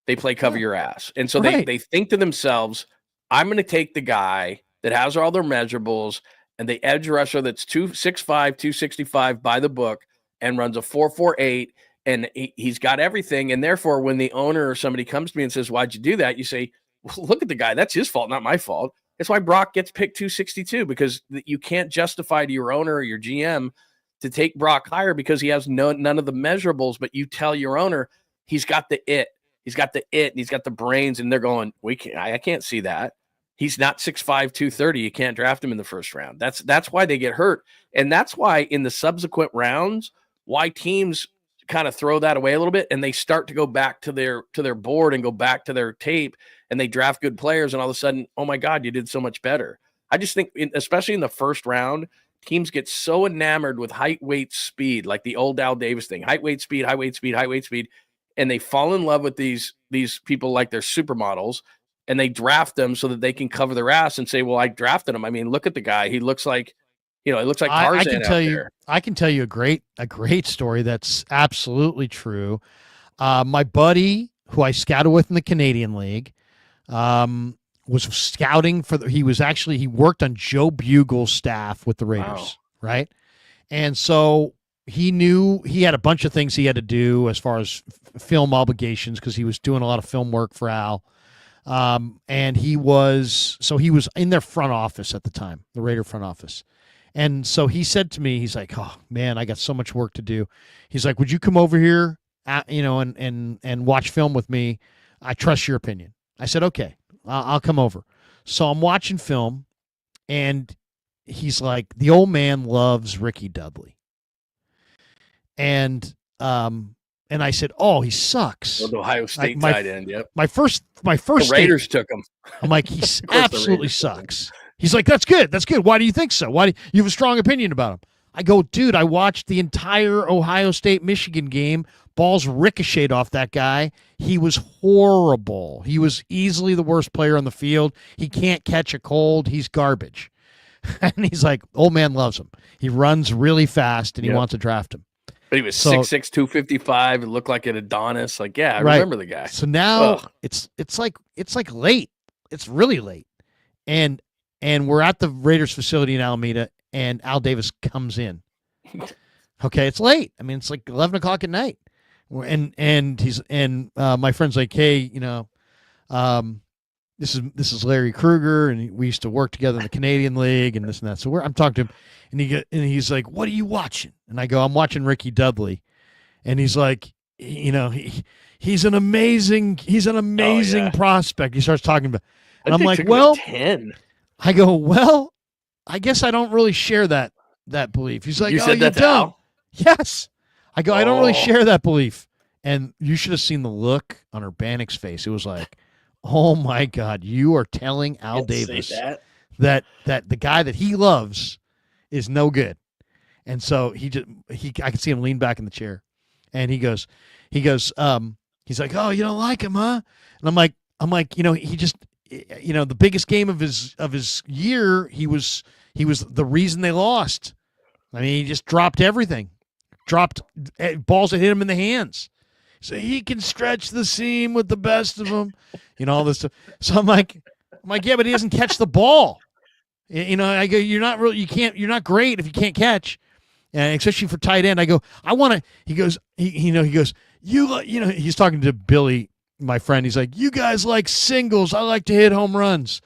They play cover your ass. And so they think to themselves, I'm going to take the guy that has all their measurables and the edge rusher that's 265, 265 by the book and runs a 4.48, and he's got everything. And therefore, when the owner or somebody comes to me and says, why'd you do that? You say, well, look at the guy. That's his fault, not my fault. That's why Brock gets picked 262, because you can't justify to your owner or your GM to take Brock higher because he has none of the measurables, but you tell your owner he's got the it. He's got the it, and he's got the brains, and they're going, I can't see that. He's not 6'5", 230. You can't draft him in the first round. That's why they get hurt. And that's why in the subsequent rounds, why teams kind of throw that away a little bit, and they start to go back to their board and go back to their tape, and they draft good players, and all of a sudden, oh my God, you did so much better. I just think, especially in the first round, teams get so enamored with height, weight, speed, like the old Al Davis thing, height, weight, speed, height, weight, speed, height, weight, speed. And they fall in love with these people like they're supermodels, and they draft them so that they can cover their ass and say, well, I drafted him. I mean, look at the guy. He looks like, he looks like Tarzan I can tell you a great story that's absolutely true. My buddy, who I scouted with in the Canadian League, was scouting he worked on Joe Bugle's staff with the Raiders, right? And so he knew he had a bunch of things he had to do as far as film obligations, because he was doing a lot of film work for Al. And he was in their front office at the time, the Raider front office. And so he said to me, he's like, oh man, I got so much work to do. He's like, would you come over here, and watch film with me? I trust your opinion. I said, okay, I'll come over. So I'm watching film, and he's like, the old man loves Ricky Dudley. And I said, oh, he sucks. The Ohio State tight end, yep. My first the Raiders took him. I'm like, he absolutely sucks. He's like, that's good. Why do you think so? Why do you have a strong opinion about him? I go, dude, I watched the entire Ohio State-Michigan game. Balls ricocheted off that guy. He was horrible. He was easily the worst player on the field. He can't catch a cold. He's garbage. And he's like, old man loves him. He runs really fast, and he wants to draft him. But he was 6'6", 255. It looked like an Adonis. Like, yeah, I remember the guy. So now it's like late. It's really late. And we're at the Raiders facility in Alameda, and Al Davis comes in. Okay, it's late. I mean, it's like 11 o'clock at night. And he's my friend's like, hey, this is Larry Krueger, and we used to work together in the Canadian League and this and that. So I'm talking to him, and he's like, what are you watching? And I go, I'm watching Ricky Dudley. And he's like, he's an amazing prospect. He starts talking about, and I'm like, well, 10. I go, well, I guess I don't really share that belief. He's like, you said that to don't. Al? Yes. I go, I don't really share that belief. And you should have seen the look on Urbanic's face. It was like, oh my God, you are telling Al Davis that the guy that he loves is no good. And so I could see him lean back in the chair, and he goes, he's like, oh, you don't like him, huh? And I'm like, he just, the biggest game of his year, he was the reason they lost. I mean, he just dropped everything, dropped balls that hit him in the hands. So he can stretch the seam with the best of them, all this stuff. So I'm like, yeah, but he doesn't catch the ball. I go, you're not great if you can't catch, and especially for tight end. I go, I want to. He goes, he's talking to Billy, my friend. He's like, you guys like singles. I like to hit home runs.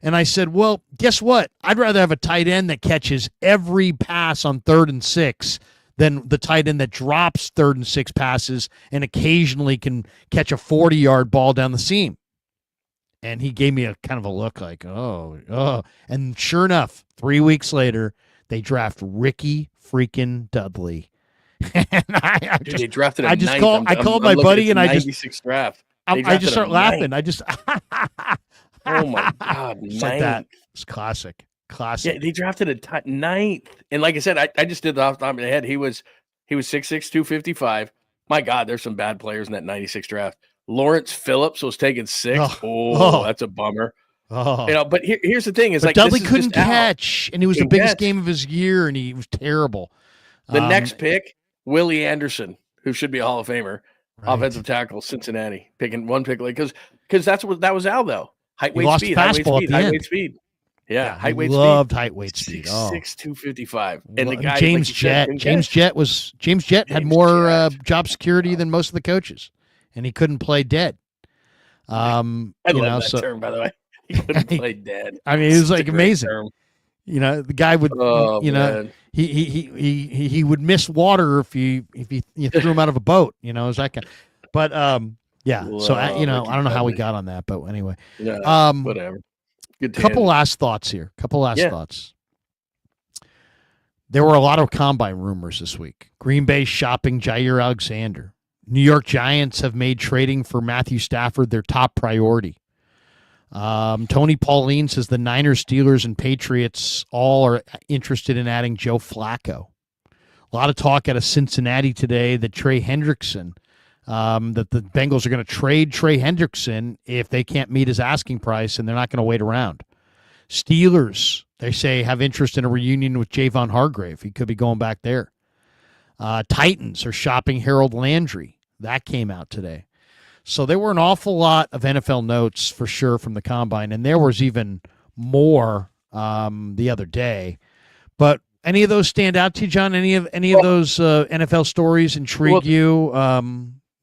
And I said, well, guess what? I'd rather have a tight end that catches every pass on 3rd and 6 than the tight end that drops 3rd and 6 passes and occasionally can catch a 40-yard ball down the seam. And he gave me a kind of a look like, oh. And sure enough, 3 weeks later, they draft Ricky freaking Dudley. And they drafted I called my buddy and I just draft. I just start laughing. Oh my God, it's like that. It's classic. Yeah, they drafted a 9th. And like I said, I just did the off the top of my head. He was 6'6", 255. My God, there's some bad players in that 96 draft. Lawrence Phillips was taken 6th. Oh, that's a bummer. Oh. But here's the thing: is like Dudley couldn't catch, and it was the biggest game of his year, and he was terrible. The next pick, Willie Anderson, who should be a Hall of Famer, offensive tackle, Cincinnati, picking one pick because that was Al though. Height, weight, speed. Height, weight, speed. Yeah, height, weight, speed. Loved height, weight, speed. 6'6", 255. And the guy, James Jett had more job security than most of the coaches, and he couldn't play dead. I love that term, by the way. He couldn't play dead. I mean, it was like amazing. Term. The guy would, he would miss water if you threw him out of a boat. It was that kind. But yeah. So I don't know how we got on that, but anyway. Yeah. Whatever. Good. Couple last thoughts here. Thoughts. There were a lot of combine rumors this week. Green Bay shopping Jair Alexander. New York Giants have made trading for Matthew Stafford their top priority. Tony Pauline says the Niners, Steelers, and Patriots all are interested in adding Joe Flacco. A lot of talk out of Cincinnati today that Trey Hendrickson, that the Bengals are going to trade Trey Hendrickson if they can't meet his asking price, and they're not going to wait around. Steelers, they say, have interest in a reunion with Javon Hargrave. He could be going back there. Titans are shopping Harold Landry. That came out today. So there were an awful lot of NFL notes for sure from the Combine, and there was even more the other day. But any of those stand out to you, John? Any of those NFL stories intrigue you?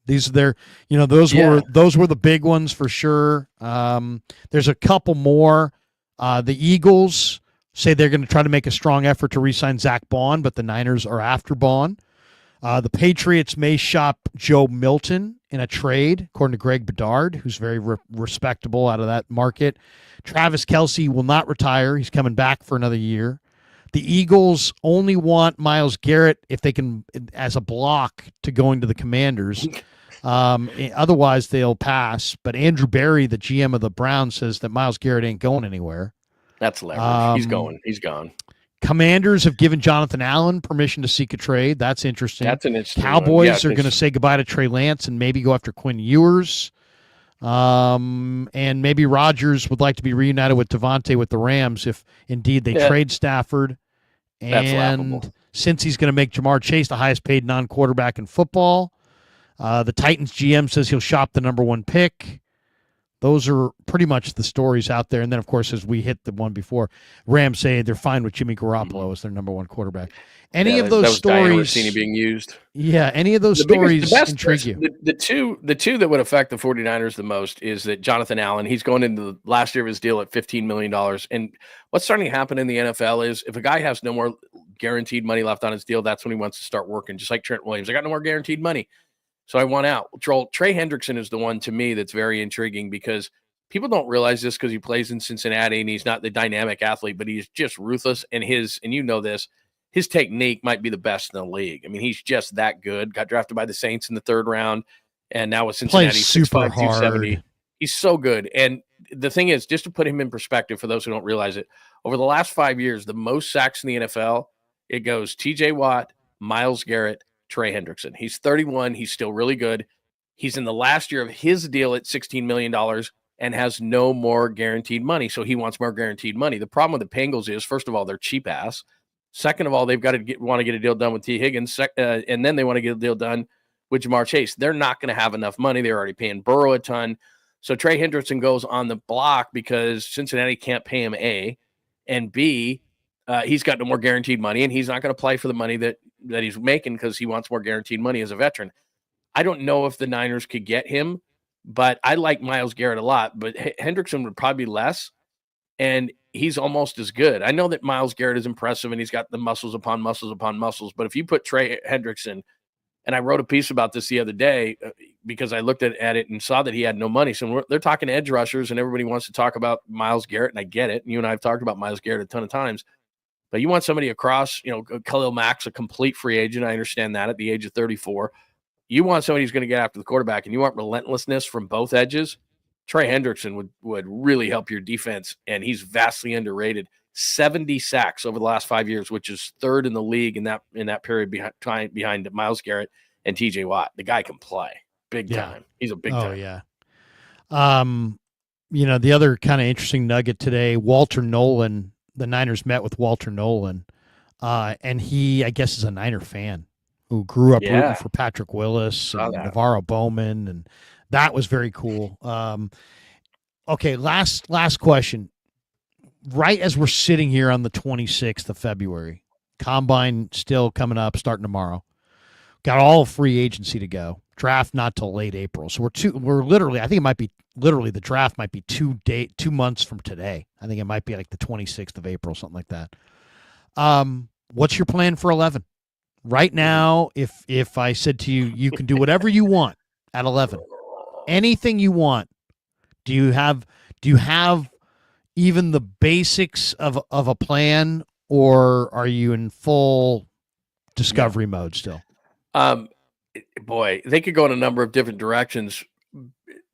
Those were the big ones for sure. There's a couple more. The Eagles say they're going to try to make a strong effort to re-sign Zach Bond, but the Niners are after Bond. The Patriots may shop Joe Milton in a trade, according to Greg Bedard, who's very respectable out of that market. Travis Kelce will not retire. He's coming back for another year. The Eagles only want Myles Garrett if they can, as a block to going to the Commanders. Otherwise, they'll pass. But Andrew Berry, the GM of the Browns, says that Myles Garrett ain't going anywhere. That's leverage. He's gone. Commanders have given Jonathan Allen permission to seek a trade. That's interesting. That's an interesting Cowboys are going to say goodbye to Trey Lance and maybe go after Quinn Ewers. And maybe Rodgers would like to be reunited with Devontae with the Rams if indeed they trade Stafford. And since he's going to make Jamar Chase the highest paid non-quarterback in football, the Titans GM says he'll shop the number 1 pick. Those are pretty much the stories out there. And then, of course, as we hit the one before, Rams say they're fine with Jimmy Garoppolo as their number 1 quarterback. Any of those stories being used? Yeah, any of those stories intrigue you? The two that would affect the 49ers the most is that Jonathan Allen, he's going into the last year of his deal at $15 million. And what's starting to happen in the NFL is if a guy has no more guaranteed money left on his deal, that's when he wants to start working, just like Trent Williams. I got no more guaranteed money, so I want out. Trey Hendrickson is the one to me that's very intriguing because people don't realize this because he plays in Cincinnati and he's not the dynamic athlete, but he's just ruthless. And his technique might be the best in the league. I mean, he's just that good. Got drafted by the Saints in the 3rd round, and now with Cincinnati, plays super 6'5", 270. He's so good. And the thing is, just to put him in perspective for those who don't realize it, over the last 5 years, the most sacks in the NFL, it goes T.J. Watt, Myles Garrett, Trey Hendrickson. He's 31. He's still really good. He's in the last year of his deal at $16 million and has no more guaranteed money. So he wants more guaranteed money. The problem with the Bengals is, first of all, they're cheap ass. Second of all, they've got to want to get a deal done with T. Higgins. And then they want to get a deal done with Jamar Chase. They're not going to have enough money. They're already paying Burrow a ton. So Trey Hendrickson goes on the block because Cincinnati can't pay him A. And B, he's got no more guaranteed money, and he's not going to play for the money that he's making because he wants more guaranteed money as a veteran. I don't know if the Niners could get him, but I like Myles Garrett a lot. But Hendrickson would probably be less. and he's almost as good. I know that Myles Garrett is impressive and he's got the muscles upon muscles upon muscles, but if you put Trey Hendrickson, and I wrote a piece about this the other day because I looked at it and saw that he had no money. So they're talking edge rushers, and everybody wants to talk about Myles Garrett, and I get it. And you and I have talked about Myles Garrett a ton of times. But you want somebody across, Khalil Mack's a complete free agent. I understand that at the age of 34. You want somebody who's going to get after the quarterback, and you want relentlessness from both edges. Trey Hendrickson would really help your defense, and he's vastly underrated. 70 sacks over the last 5 years, which is third in the league in that period behind Myles Garrett and TJ Watt. The guy can play big time. He's a big time. Oh yeah. The other kind of interesting nugget today, Walter Nolan, the Niners met with Walter Nolan, and he, I guess, is a Niner fan who grew up rooting for Patrick Willis and Navarro Bowman, and that was very cool. Okay, last question. Right as we're sitting here on the 26th of February, Combine still coming up, starting tomorrow. Got all free agency to go. Draft not till late April. So we're literally, I think it might be literally the draft might be 2 months from today. I think it might be like the 26th of April, something like that. What's your plan for 11? Right now, if I said to you, you can do whatever you want at 11, anything you want. Do you have even the basics of a plan, or are you in full discovery mode still? Boy, they could go in a number of different directions.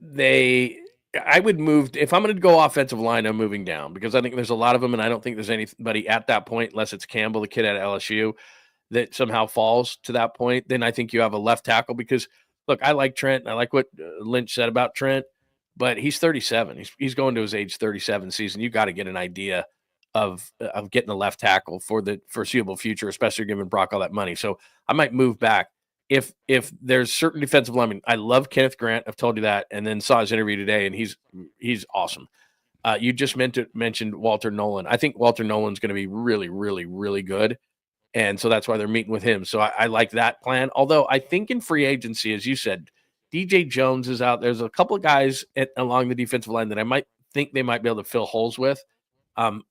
I would move, if I'm going to go offensive line, I'm moving down because I think there's a lot of them, and I don't think there's anybody at that point, unless it's Campbell, the kid at LSU, that somehow falls to that point. Then I think you have a left tackle because, look, I like Trent, and I like what Lynch said about Trent, but he's 37. He's going to his age 37 season. You got to get an idea of getting a left tackle for the foreseeable future, especially giving Brock all that money. So I might move back. If there's certain defensive linemen, I love Kenneth Grant. I've told you that, and then saw his interview today, and he's awesome. You just mentioned Walter Nolan. I think Walter Nolan's going to be really, really, really good, and so that's why they're meeting with him. So I like that plan. Although I think in free agency, as you said, DJ Jones is out. There's a couple of guys along the defensive line that I might think they might be able to fill holes with.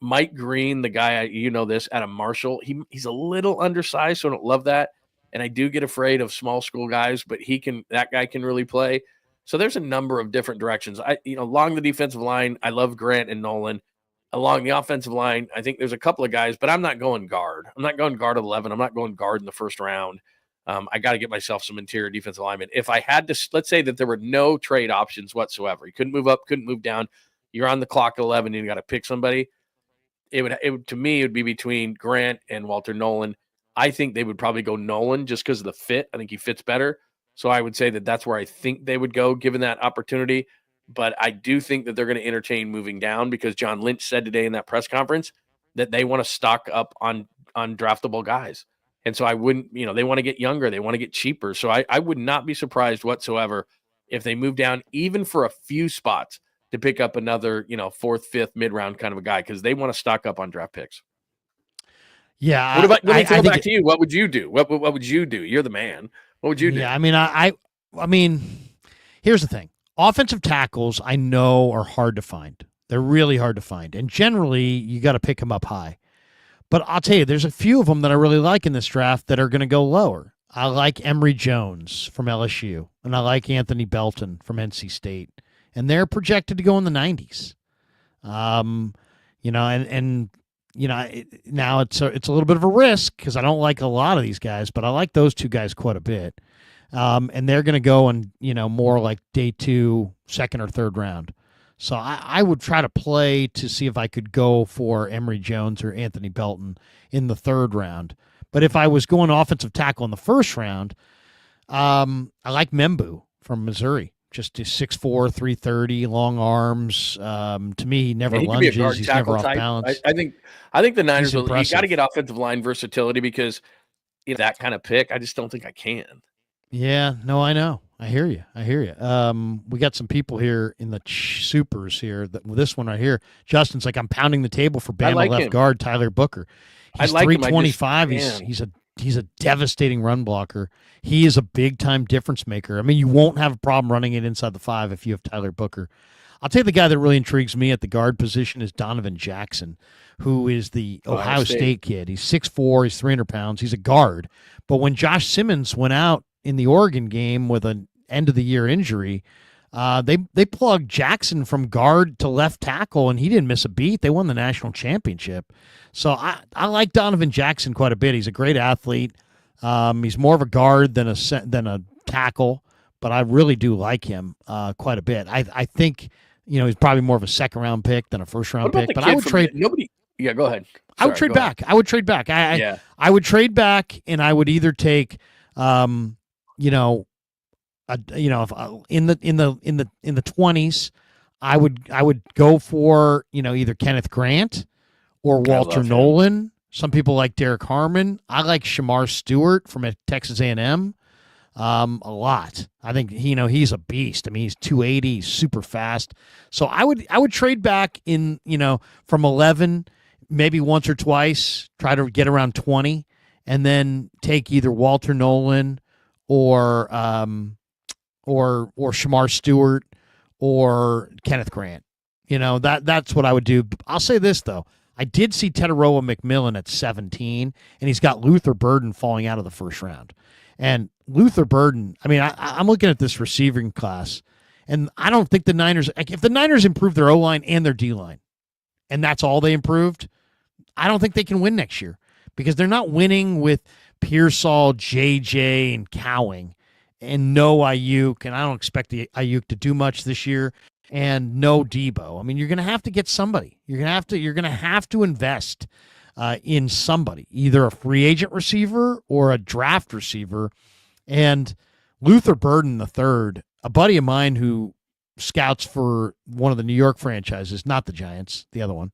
Mike Green, the guy, out of Marshall, he's a little undersized, so I don't love that. And I do get afraid of small school guys, but that guy can really play. So there's a number of different directions. Along the defensive line, I love Grant and Nolan. Along the offensive line, I think there's a couple of guys, but I'm not going guard. I'm not going guard 11. I'm not going guard in the first round. I got to get myself some interior defensive linemen. If I had to, let's say that there were no trade options whatsoever. You couldn't move up, couldn't move down. You're on the clock at 11 and you got to pick somebody. It would to me, it would be between Grant and Walter Nolan. I think they would probably go Nolan just because of the fit. I think he fits better. So I would say that that's where I think they would go given that opportunity. But I do think that they're going to entertain moving down because John Lynch said today in that press conference that they want to stock up on draftable guys. And so I wouldn't, they want to get younger. They want to get cheaper. So I would not be surprised whatsoever if they move down even for a few spots to pick up another, fourth, fifth, mid-round kind of a guy because they want to stock up on draft picks. Yeah. What about when I throw back to you? What would you do? What would you do? You're the man. What would you do? Yeah, I mean, here's the thing. Offensive tackles, I know, are hard to find. They're really hard to find. And generally, you got to pick them up high. But I'll tell you, there's a few of them that I really like in this draft that are going to go lower. I like Emory Jones from LSU, and I like Anthony Belton from NC State. And they're projected to go in the 90s. Now it's a little bit of a risk because I don't like a lot of these guys, but I like those two guys quite a bit. And they're going to go in, more like day 2, second or third round. So I would try to play to see if I could go for Emory Jones or Anthony Belton in the third round. But if I was going offensive tackle in the first round, I like Membu from Missouri. Just 6'4", 330, long arms. To me, he never lunges. He's never off balance. I think the Niners you got to get offensive line versatility because that kind of pick. I just don't think I can. Yeah, no, I know. I hear you. We got some people here in the supers here. This one right here, Justin's like, I'm pounding the table for Bama left guard Tyler Booker. He's 325. He's a devastating run blocker. He is a big time difference maker. I mean, you won't have a problem running it inside the 5 if you have Tyler Booker. I'll tell you the guy that really intrigues me at the guard position is Donovan Jackson, who is the Ohio State kid. He's 6'4", he's 300 pounds. He's a guard. But when Josh Simmons went out in the Oregon game with an end-of-the-year injury, they plugged Jackson from guard to left tackle, and he didn't miss a beat. They won the national championship. So I like Donovan Jackson quite a bit. He's a great athlete. He's more of a guard than a tackle, but I really do like him quite a bit. I think he's probably more of a second-round pick than a first-round pick. But I would trade nobody. Yeah, go ahead. I would trade back. I would trade back. I would trade back, and I would either take, if in the 20s, I would go for either Kenneth Grant or Walter Nolan. Some people like Derek Harmon. I like Shamar Stewart from Texas A&M a lot. I think he's a beast. I mean, he's 280, he's super fast. So I would trade back in from 11, maybe once or twice, try to get around 20, and then take either Walter Nolan or Shamar Stewart or Kenneth Grant. That's what I would do. I'll say this though. I did see Tetaroa McMillan at 17, and he's got Luther Burden falling out of the first round. And Luther Burden, I mean, I'm looking at this receiving class, and I don't think the Niners, if the Niners improve their O-line and their D-line, and that's all they improved, I don't think they can win next year because they're not winning with Pearsall, JJ, and Cowing, and no Ayuk, and I don't expect the Ayuk to do much this year. And no Deebo. I mean, you're going to have to get somebody. You're going to have to invest in somebody, either a free agent receiver or a draft receiver. And Luther Burden III, a buddy of mine who scouts for one of the New York franchises, not the Giants, the other one,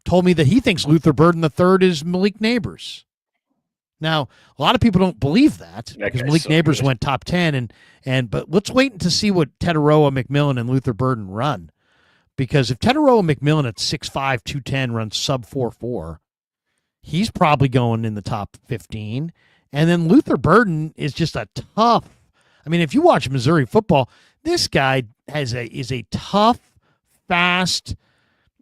told me that he thinks Luther Burden III is Malik Neighbors. Now, a lot of people don't believe that because Malik Neighbors went top 10, but let's wait to see what Tetaroa McMillan and Luther Burden run. Because if Tetaroa McMillan at 6'5", 210 runs sub 4.4, he's probably going in the top 15. And then Luther Burden is just a tough. I mean, if you watch Missouri football, this guy is a tough, fast.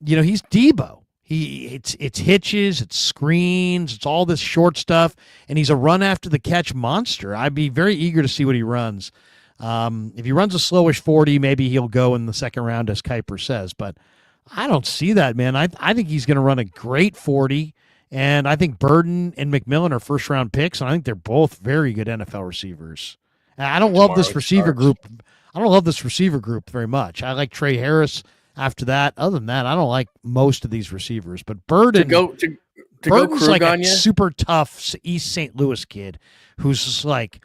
He's Deebo. It's hitches, it's screens, it's all this short stuff, and he's a run after the catch monster. I'd be very eager to see what he runs. If he runs a slowish 40, maybe he'll go in the second round, as 𝐃𝐨𝐵 says. But I don't see that, man. I think he's going to run a great 40, and I think Burden and McMillan are first-round picks, and I think they're both very good NFL receivers. And I don't love this receiver group. I don't love this receiver group very much. I like Trey Harris. After that, other than that, I don't like most of these receivers. But Burden, Burden's like a super tough East St. Louis kid who's just like,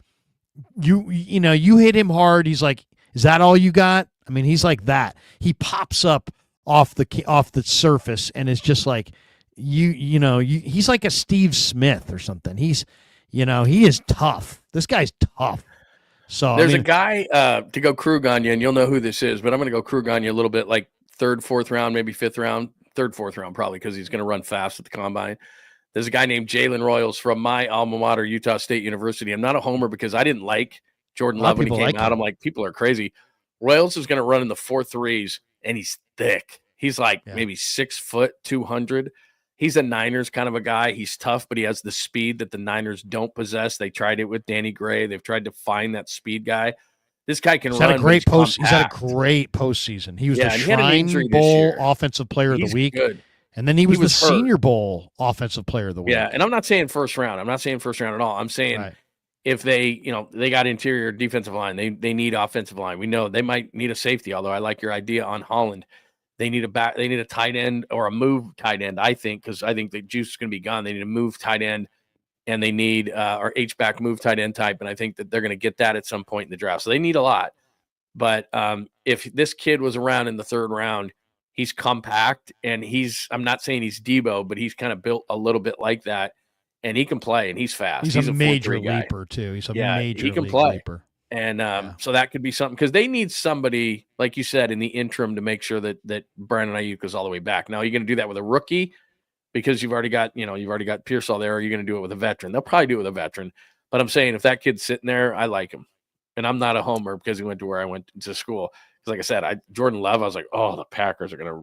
you hit him hard. He's like, is that all you got? I mean, he's like that. He pops up off the surface and is just like, he's like a Steve Smith or something. He is tough. This guy's tough. So there's a guy to go Krueg on you, and you'll know who this is, but I'm going to go Krueg on you a little bit, like third, fourth round, maybe fifth round, third, fourth round, probably because he's going to run fast at the combine. There's a guy named Jalen Royals from my alma mater, Utah State University. I'm not a homer because I didn't like Jordan Love when he came out. I'm like, people are crazy. Royals is going to run in the 4.3s, and he's thick. He's like maybe 6 foot, 200. He's a Niners kind of a guy. He's tough, but he has the speed that the Niners don't possess. They tried it with Danny Gray. They've tried to find that speed guy. This guy can run. He's had a great postseason. He was the Shrine Bowl Offensive Player of the Week. Good. And then he was the Senior Bowl Offensive Player of the Week. Yeah, and I'm not saying first round. I'm not saying first round at all. I'm saying if they got interior defensive line, they need offensive line. We know they might need a safety, although I like your idea on Holland. They need a tight end or a move tight end, I think, because I think the juice is going to be gone. They need a move tight end, and they need our H-back move tight end type, and I think that they're going to get that at some point in the draft. So they need a lot. But if this kid was around in the third round, he's compact, and I'm not saying he's Deebo, but he's kind of built a little bit like that, and he can play, and he's fast. He's a major leaper, too. He's a major leaper. And so that could be something because they need somebody, like you said, in the interim to make sure that Brandon Ayuk is all the way back. Now, are you going to do that with a rookie because you've already got Pearsall there, or are you going to do it with a veteran? They'll probably do it with a veteran. But I'm saying if that kid's sitting there, I like him. And I'm not a homer because he went to where I went to school. like I said, Jordan Love, I was like, oh, the Packers are gonna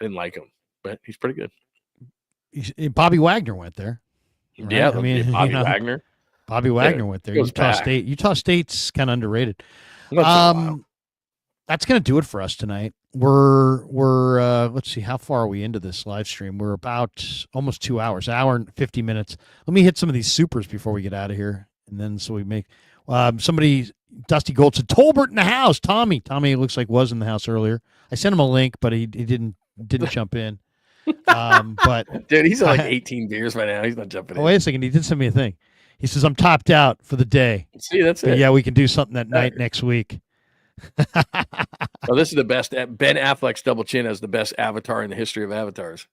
didn't like him, but he's pretty good. Bobby Wagner went there. Right? Yeah, I mean, Bobby Wagner. Bobby Wagner went there. Utah State. Utah State's kind of underrated. That's going to do it for us tonight. We're let's see, how far are we into this live stream? We're about almost 2 hours, an hour and 50 minutes. Let me hit some of these supers before we get out of here, and then so we make somebody. Dusty Gold said Tolbert in the house. Tommy looks like was in the house earlier. I sent him a link, but he didn't jump in. But dude, he's like 18 beers by now. He's not jumping in. Wait a second. He did send me a thing. He says, I'm topped out for the day. See, that's it. Yeah, we can do something that night next week. Oh, this is the best. Ben Affleck's double chin has the best avatar in the history of avatars.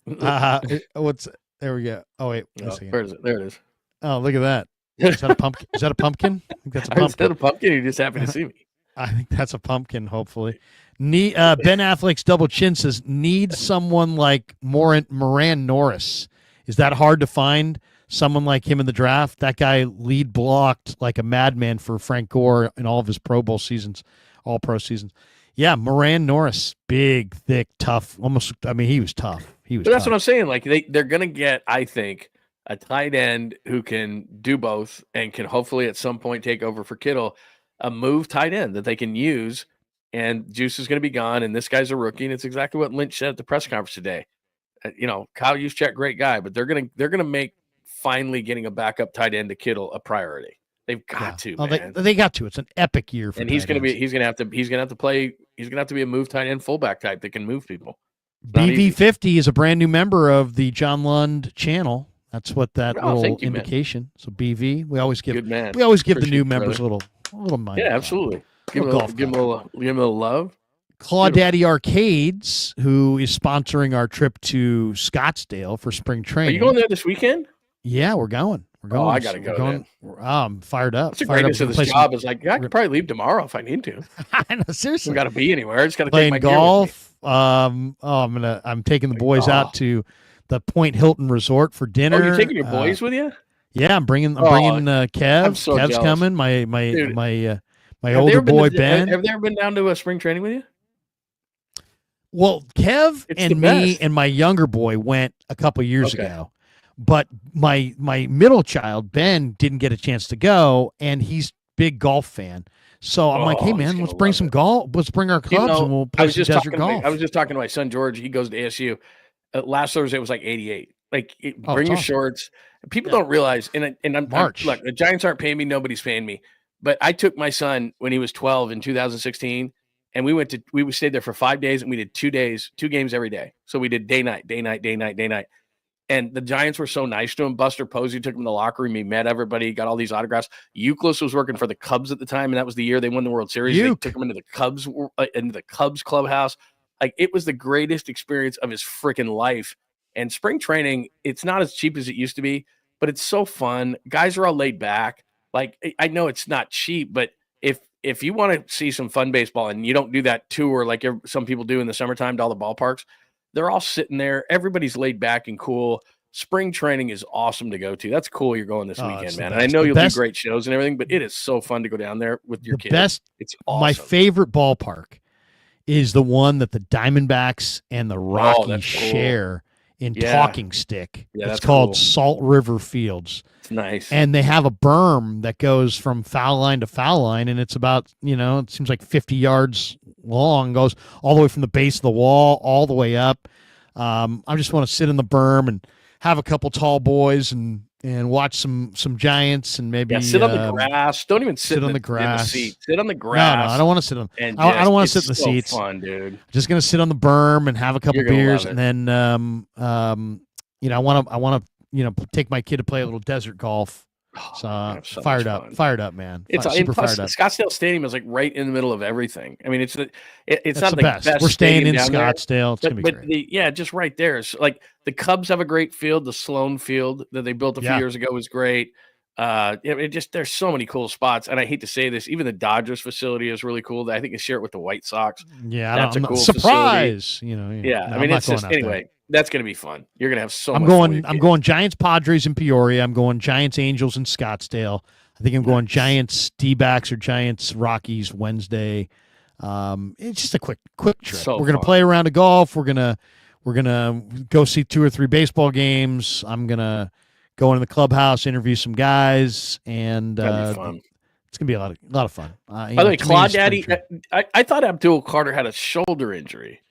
There we go. Oh, wait. Where is it? There it is. Oh, look at that. Is that a pumpkin? Is that a pumpkin? I think that's a pumpkin. Is that a pumpkin? You're just happy to see me. I think that's a pumpkin, hopefully. Ben Affleck's double chin says, need someone like Moran Norris. Is that hard to find? Someone like him in the draft? That guy lead blocked like a madman for Frank Gore in all of his Pro Bowl seasons, all pro seasons. Yeah, Moran Norris, big, thick, tough. Almost, I mean, he was tough. But that's what I'm saying. Like they're going to get, I think, a tight end who can do both and can hopefully at some point take over for Kittle, a move tight end that they can use. And Juice is going to be gone, and this guy's a rookie, and it's exactly what Lynch said at the press conference today. Kyle Juszczyk, great guy, but they're gonna make finally getting a backup tight end to Kittle a priority. They've got to. Man. They got to. It's an epic year for. And he's gonna have to be a move tight end fullback type that can move people. BV50 is a brand new member of the John Lund channel. That's what that little indication. Man. So BV, we always give the new members a little money. Yeah, absolutely. Give him a little love. Claudaddy Arcades, who is sponsoring our trip to Scottsdale for spring training. Are you going there this weekend? Yeah, we're going. Oh, I gotta go. I'm fired up. The greatness of this job is like I could probably leave tomorrow if I need to. I know, seriously. I got to be anywhere. I just got to take my golf. I'm taking the boys out to the Point Hilton Resort for dinner. Oh, you're taking your boys with you? Yeah, I'm bringing Kev. I'm so Kev's jealous. coming. My older boy Ben. Have they ever been down to a spring training with you? Well, Kev and me and my younger boy went a couple years ago, but my middle child Ben didn't get a chance to go, and he's a big golf fan. So I'm like, hey man, let's bring some golf. Let's bring our clubs and we'll play some desert golf. I was just talking to my son George. He goes to ASU. Last Thursday it was like 88. Like, bring your shorts. People don't realize, and March. Look, the Giants aren't paying me. Nobody's paying me. But I took my son when he was 12 in 2016. And we stayed there for 5 days, and we did 2 games every day. So we did day, night. And the Giants were so nice to him. Buster Posey took him to the locker room. He met everybody, got all these autographs. 𝐬𝐿𝐵 was working for the Cubs at the time, and that was the year they won the World Series. They took him into the Cubs clubhouse. Like, it was the greatest experience of his freaking life. And spring training, it's not as cheap as it used to be, but it's so fun. Guys are all laid back. Like, I know it's not cheap, but if you want to see some fun baseball and you don't do that tour like some people do in the summertime to all the ballparks, they're all sitting there. Everybody's laid back and cool. Spring training is awesome to go to. That's cool. You're going this weekend, man. And I know you'll do great shows and everything, but it is so fun to go down there with your kids. It's awesome. My favorite ballpark is the one that the Diamondbacks and the Rockies share in Talking Stick. It's called Salt River Fields. It's nice. And they have a berm that goes from foul line to foul line, and it's about, it seems like 50 yards long, goes all the way from the base of the wall all the way up. I just want to sit in the berm and have a couple tall boys and watch some Giants and maybe sit on the grass. Don't even sit on the grass. In the seat. Sit on the grass. No, I don't want to sit on. I don't want to sit in the seats. Fun, dude. Just gonna sit on the berm and have a couple beers, and then I want to take my kid to play a little desert golf. So, fired up, man. It's super fired up. Scottsdale Stadium is like right in the middle of everything. I mean, it's not the best. We're staying in Scottsdale. It's gonna be great. Just right there. It's like the Cubs have a great field. The Sloan Field that they built a few years ago was great. There's so many cool spots, and I hate to say this, even the Dodgers facility is really cool. I think they share it with the White Sox. Yeah, that's a cool surprise. Facility. I mean, it's just anyway. That's going to be fun. You're going to have so much fun. I'm going Giants Padres in Peoria. I'm going Giants Angels in Scottsdale. I think I'm going Giants D-backs or Giants Rockies Wednesday. It's just a quick trip. So we're gonna fun. play around of golf. We're gonna go see 2 or 3 baseball games. I'm gonna go into the clubhouse, interview some guys, and That'd be fun. it's gonna be a lot of fun. By the way, Claude Daddy, I thought Abdul Carter had a shoulder injury.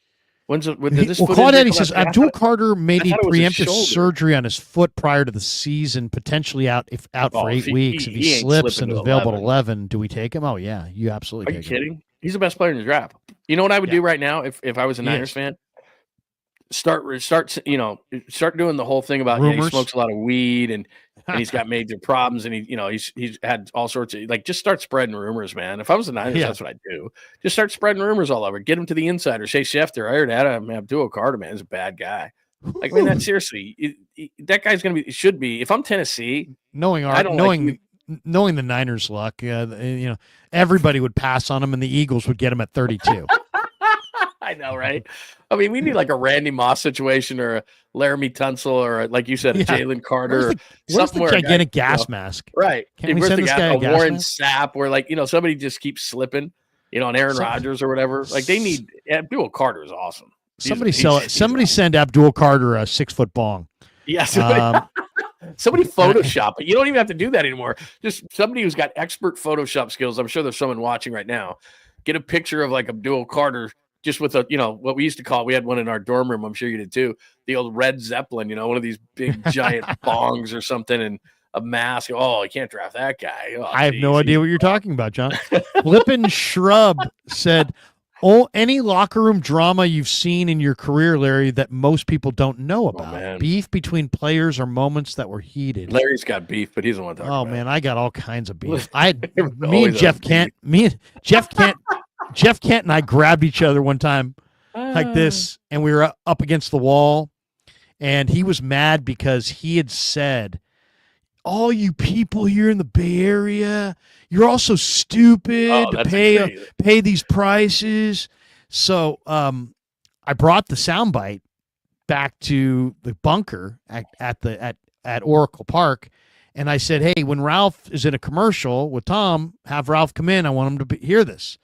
Claude Daddy says Abdul Carter made a preemptive shoulder. surgery on his foot prior to the season, potentially out for 8 weeks. If he slips and is available at 11, do we take him? Oh yeah, you absolutely. Are you kidding? He's the best player in the draft. You know what I would do right now if I was a Niners fan? Start doing the whole thing about he smokes a lot of weed and he's got major problems and he's had all sorts of just start spreading rumors, man. If I was a Niners, that's what I'd do. Just start spreading rumors all over. Get him to the insider. Say Schefter, I heard Abdul Carter, man, is a bad guy. Like, man, that seriously, that guy's should be. If I'm Tennessee, knowing the Niners' luck, everybody would pass on him and the Eagles would get him at 32. I know, right? I mean, we need like a Randy Moss situation or a Laramie Tunsil or, like you said, a Jalen Carter. Where's the gigantic gas mask? Right. Can we send this guy a gas Warren mask? Sapp where, somebody just keeps slipping, on Aaron Rodgers or whatever. Like, they need – Abdul Carter is awesome. Somebody send Abdul Carter a 6-foot bong. Yeah. Somebody Photoshop it. You don't even have to do that anymore. Just somebody who's got expert Photoshop skills. I'm sure there's someone watching right now. Get a picture of, Abdul Carter – just with what we used to call, we had one in our dorm room, I'm sure you did too, the old Red Zeppelin, one of these big giant bongs or something and a mask. Oh, you can't draft that guy. Oh, I have no idea what you're talking about, John. Flippin' Shrub said, any locker room drama you've seen in your career, Larry, that most people don't know about. Beef between players or moments that were heated. Larry's got beef, but he doesn't want to talk about it. Oh, man, I got all kinds of beef. Jeff Kent and I grabbed each other one time like this, and we were up against the wall, and he was mad because he had said, all you people here in the Bay Area, you're all so stupid to pay these prices. So I brought the soundbite back to the bunker at Oracle Park, and I said, hey, when Ralph is in a commercial with Tom, have Ralph come in. I want him to hear this.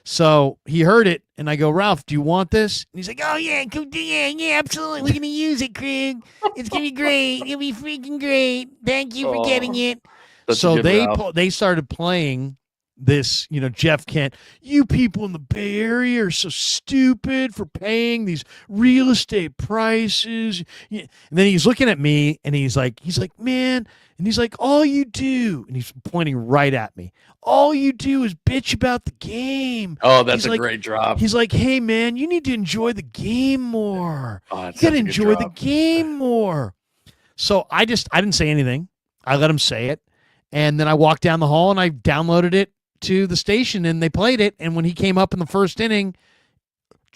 So he heard it, and I go, Ralph, do you want this? And he's like, oh, yeah, absolutely. We're going to use it, Krueg. It's going to be great. It'll be freaking great. Thank you for getting it. So they started playing this, Jeff Kent, you people in the Bay Area are so stupid for paying these real estate prices. And then he's looking at me, and he's like, man, and he's like, all you do, and he's pointing right at me, all you do is bitch about the game. Oh, that's a great drop. He's like, hey, man, you need to enjoy the game more. You got to enjoy the game more. So I didn't say anything. I let him say it. And then I walked down the hall, and I downloaded it to the station, and they played it. And when he came up in the first inning,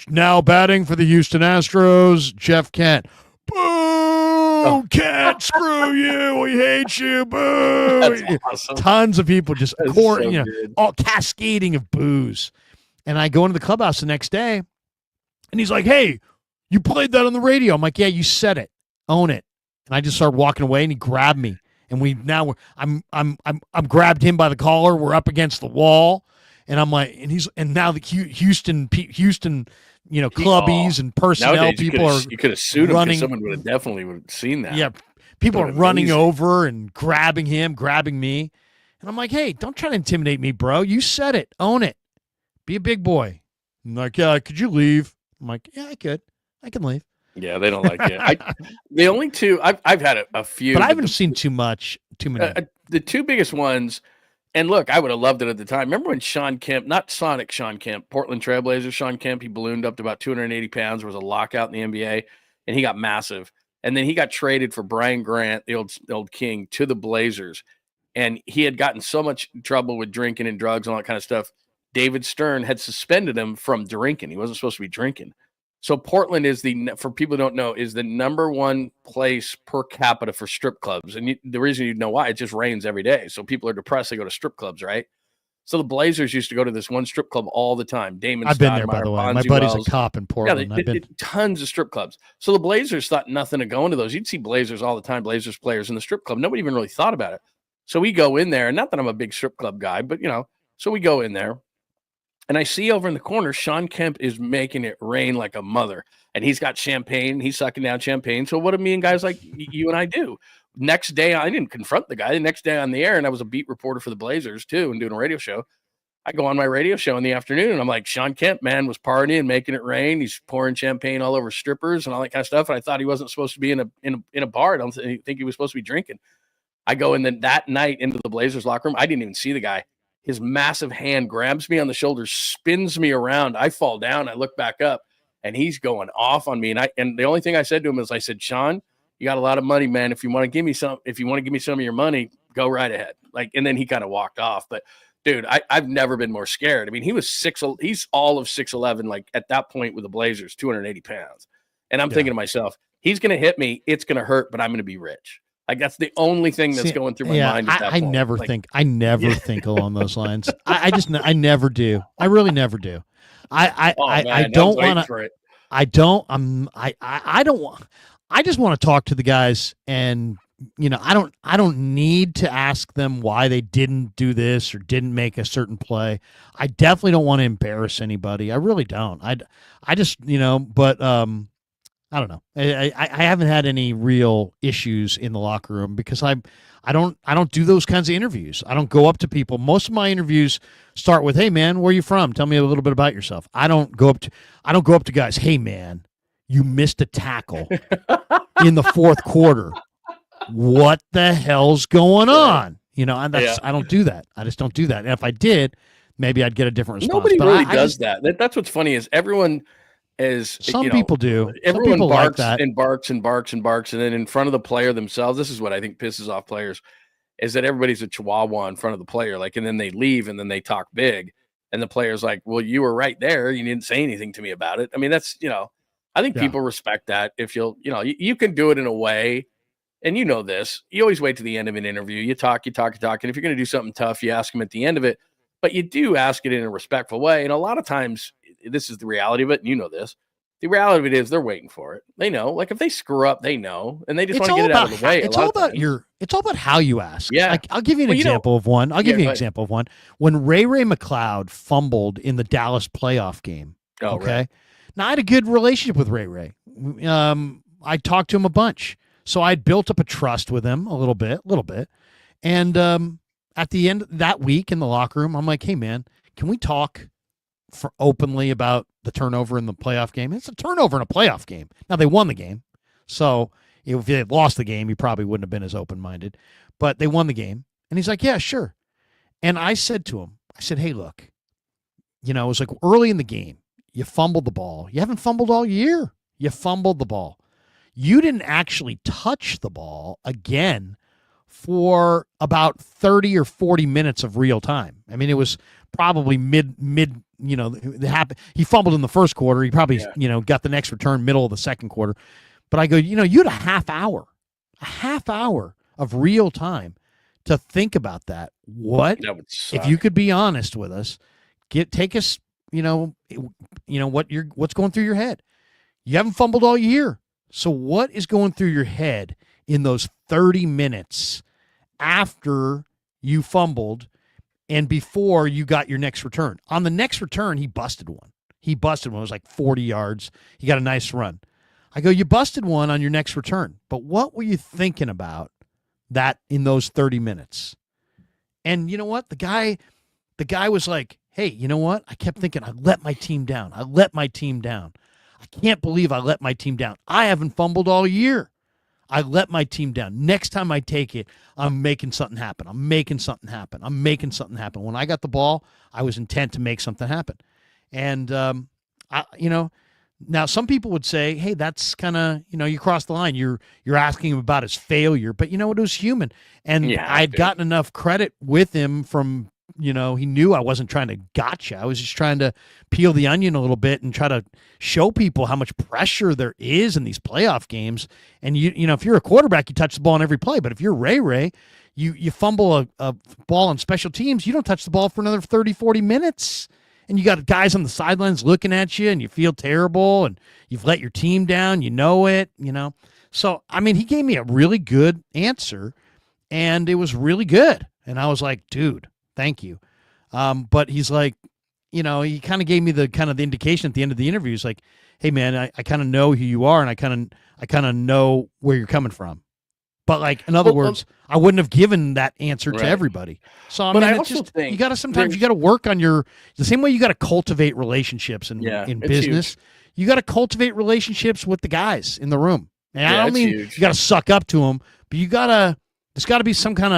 now batting for the Houston Astros, Jeff Kent. Boo! Kent, screw you. We hate you. Boo! That's awesome. Tons of people just all cascading of boos. And I go into the clubhouse the next day, and he's like, hey, you played that on the radio. I'm like, yeah, you said it. Own it. And I just started walking away, and he grabbed me. And I'm grabbed him by the collar. We're up against the wall, and I'm like, and now the Houston, clubbies and personnel people are. You could have sued him because someone would have definitely seen that. Yeah, people are running over and grabbing him, grabbing me, and I'm like, hey, don't try to intimidate me, bro. You said it. Own it. Be a big boy. I'm like, yeah, could you leave? I'm like, yeah, I could. I can leave. Yeah, they don't like it. The only two I've had a few, but I haven't seen too many. The two biggest ones, and look, I would have loved it at the time. Remember when Sean Kemp, not Sonic Sean Kemp, Portland Trailblazers Sean Kemp, he ballooned up to about 280 pounds. There was a lockout in the NBA, and he got massive. And then he got traded for Brian Grant, the old king, to the Blazers, and he had gotten so much trouble with drinking and drugs and all that kind of stuff. David Stern had suspended him from drinking. He wasn't supposed to be drinking. So Portland is for people who don't know, is the number one place per capita for strip clubs. And the reason you know why, it just rains every day. So people are depressed. They go to strip clubs, right? So the Blazers used to go to this one strip club all the time. I've been there, by the way. My buddy's a cop in Portland. Yeah, tons of strip clubs. So the Blazers thought nothing of going to those. You'd see Blazers all the time, Blazers players in the strip club. Nobody even really thought about it. So we go in there, and not that I'm a big strip club guy, but so we go in there, and I see over in the corner, Shawn Kemp is making it rain like a mother, and he's got champagne, he's sucking down champagne. So what do me and guys like you and I do? Next day, I didn't confront the guy. The next day on the air, and I was a beat reporter for the Blazers too, and doing a radio show. I go on my radio show in the afternoon, and I'm like, Shawn Kemp, man, was partying, making it rain. He's pouring champagne all over strippers and all that kind of stuff. And I thought he wasn't supposed to be in a bar. I don't think he was supposed to be drinking. I go in then that night into the Blazers locker room. I didn't even see the guy. His massive hand grabs me on the shoulder, spins me around. I fall down. I look back up, and he's going off on me. And the only thing I said to him is, I said, Shawn, you got a lot of money, man. If you want to give me some of your money, go right ahead. And then he kind of walked off. But dude, I've never been more scared. I mean, he's all of 6'11", like at that point with the Blazers, 280 pounds. And I'm thinking to myself, he's going to hit me. It's going to hurt, but I'm going to be rich. Like, that's the only thing that's going through my mind at that point. I never think along those lines. I never do. I really never do. I don't want to. I just want to talk to the guys, and I don't need to ask them why they didn't do this or didn't make a certain play. I definitely don't want to embarrass anybody. I really don't. I just, but I don't know. I haven't had any real issues in the locker room because I don't do those kinds of interviews. I don't go up to people. Most of my interviews start with, "Hey man, where are you from? Tell me a little bit about yourself." I don't go up to guys, "Hey man, you missed a tackle in the fourth quarter. What the hell's going on?" I don't do that. I just don't do that. And if I did, maybe I'd get a different response. Nobody really does that. That's what's funny is everyone is. Some people do. Everyone people barks like that. and barks and barks and barks, and then in front of the player themselves. This is what I think pisses off players, is that everybody's a chihuahua in front of the player, and then they leave and then they talk big, and the player's like, "Well, you were right there. You didn't say anything to me about it." I mean, that's I think people respect that. If you can do it in a way. And this, you always wait to the end of an interview. You talk. And if you're going to do something tough, you ask them at the end of it. But you do ask it in a respectful way. And a lot of times, this is the reality of it. And this. The reality of it is they're waiting for it. They know. Like, if they screw up, they know. And they just want to get it out of the way. It's all about how you ask. Yeah. Like, I'll give you an example of one. When 𝐿𝐴𝐵𝐿 McLeod fumbled in the Dallas playoff game. Oh, okay. Right. Now, I had a good relationship with 𝐿𝐴𝐵𝐿. I talked to him a bunch. So I'd built up a trust with him a little bit. And at the end of that week in the locker room, I'm like, "Hey, man, can we talk openly about the turnover in the playoff game?" It's a turnover in a playoff game. Now, they won the game. So if they had lost the game, he probably wouldn't have been as open-minded. But they won the game. And he's like, "Yeah, sure." And I said to him, "Hey, look, it was like early in the game. You fumbled the ball. You haven't fumbled all year. You fumbled the ball. You didn't actually touch the ball again for about 30 or 40 minutes of real time. I mean, it was probably mid, he fumbled in the first quarter. He probably, got the next return middle of the second quarter. But I go, you had a half hour of real time to think about that. What, that would suck. If you could be honest with us, take us, what's going through your head. You haven't fumbled all year. So what is going through your head in those 30 minutes after you fumbled and before you got your next return? On the next return, he busted one. It was like 40 yards. He got a nice run. I go, "You busted one on your next return, but what were you thinking about that in those 30 minutes?" And you know what? The guy was like, "Hey, you know what? I kept thinking, I let my team down. I can't believe I let my team down. I haven't fumbled all year. I let my team down. Next time I take it, I'm making something happen. When I got the ball, I was intent to make something happen." And, now some people would say, "Hey, that's kind of, you crossed the line. You're asking him about his failure." But it was human. And I'd gotten enough credit with him from, he knew I wasn't trying to gotcha. I was just trying to peel the onion a little bit and try to show people how much pressure there is in these playoff games. And if you're a quarterback, you touch the ball on every play. But if you're ray, you fumble a ball on special teams, you don't touch the ball for another 30, 40 minutes. And you got guys on the sidelines looking at you, and you feel terrible, and you've let your team down. You know it. So, I mean, he gave me a really good answer. and it was really good. And I was like, dude, thank you. But he's like, he kind of gave me the indication at the end of the interview. He's like, hey man, I kind of know who you are, and I kind of know where you're coming from. But like, in other words, I wouldn't have given that answer to everybody. So I mean, I also think you got to sometimes you got to work on the same way you got to cultivate relationships in business. Huge. You got to cultivate relationships with the guys in the room. And I don't mean huge. You got to suck up to them, but there's got to be some kind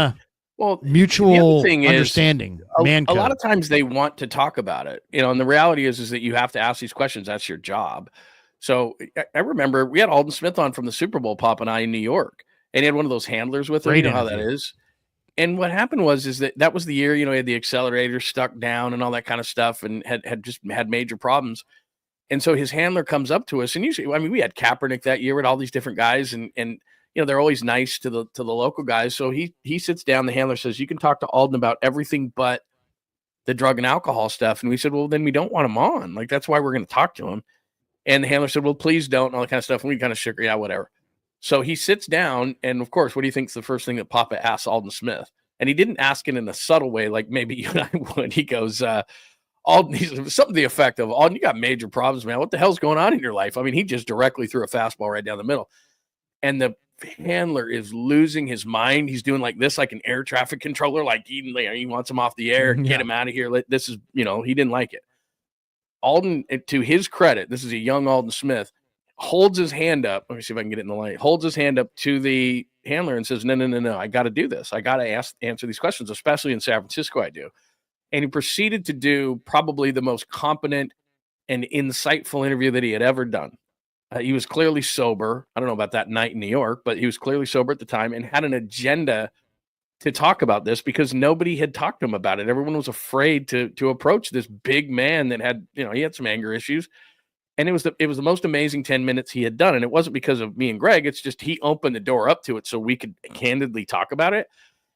of mutual understanding. A lot of times they want to talk about it, and the reality is that you have to ask these questions. That's your job. So I remember we had Alden Smith on from the Super Bowl, Pop and I, in New York. And he had one of those handlers with him. You know how that is. And what happened was that was the year, he had the accelerator stuck down and all that kind of stuff, and had major problems. And so his handler comes up to us, and usually, I mean, we had Kaepernick that year with all these different guys, and they're always nice to the local guys. So he sits down. The handler says, "You can talk to Alden about everything but the drug and alcohol stuff." And we said, "Well, then we don't want him on. Like, that's why we're going to talk to him." And the handler said, "Well, please don't," and all that kind of stuff. And we kind of shook, yeah, whatever. So he sits down, and of course, what do you think is the first thing that Papa asks Alden Smith? And he didn't ask it in a subtle way like maybe you and I would. He goes, Alden, something to the effect of, "Alden, you got major problems, man. What the hell's going on in your life?" I mean, he just directly threw a fastball right down the middle. And the handler is losing his mind. He's doing like this, like an air traffic controller, like he wants him off the air, get him out of here. This is, he didn't like it. Alden, to his credit, this is a young Alden Smith, holds his hand up. Let me see if I can get it in the light. Holds his hand up to the handler and says, no. I got to do this. I got to answer these questions, especially in San Francisco. I do. And he proceeded to do probably the most competent and insightful interview that he had ever done. He was clearly sober. I don't know about that night in New York, but he was clearly sober at the time and had an agenda to talk about this because nobody had talked to him about it. Everyone was afraid to approach this big man that had, he had some anger issues. And it was the most amazing 10 minutes he had done. And it wasn't because of me and Greg. It's just he opened the door up to it so we could candidly talk about it.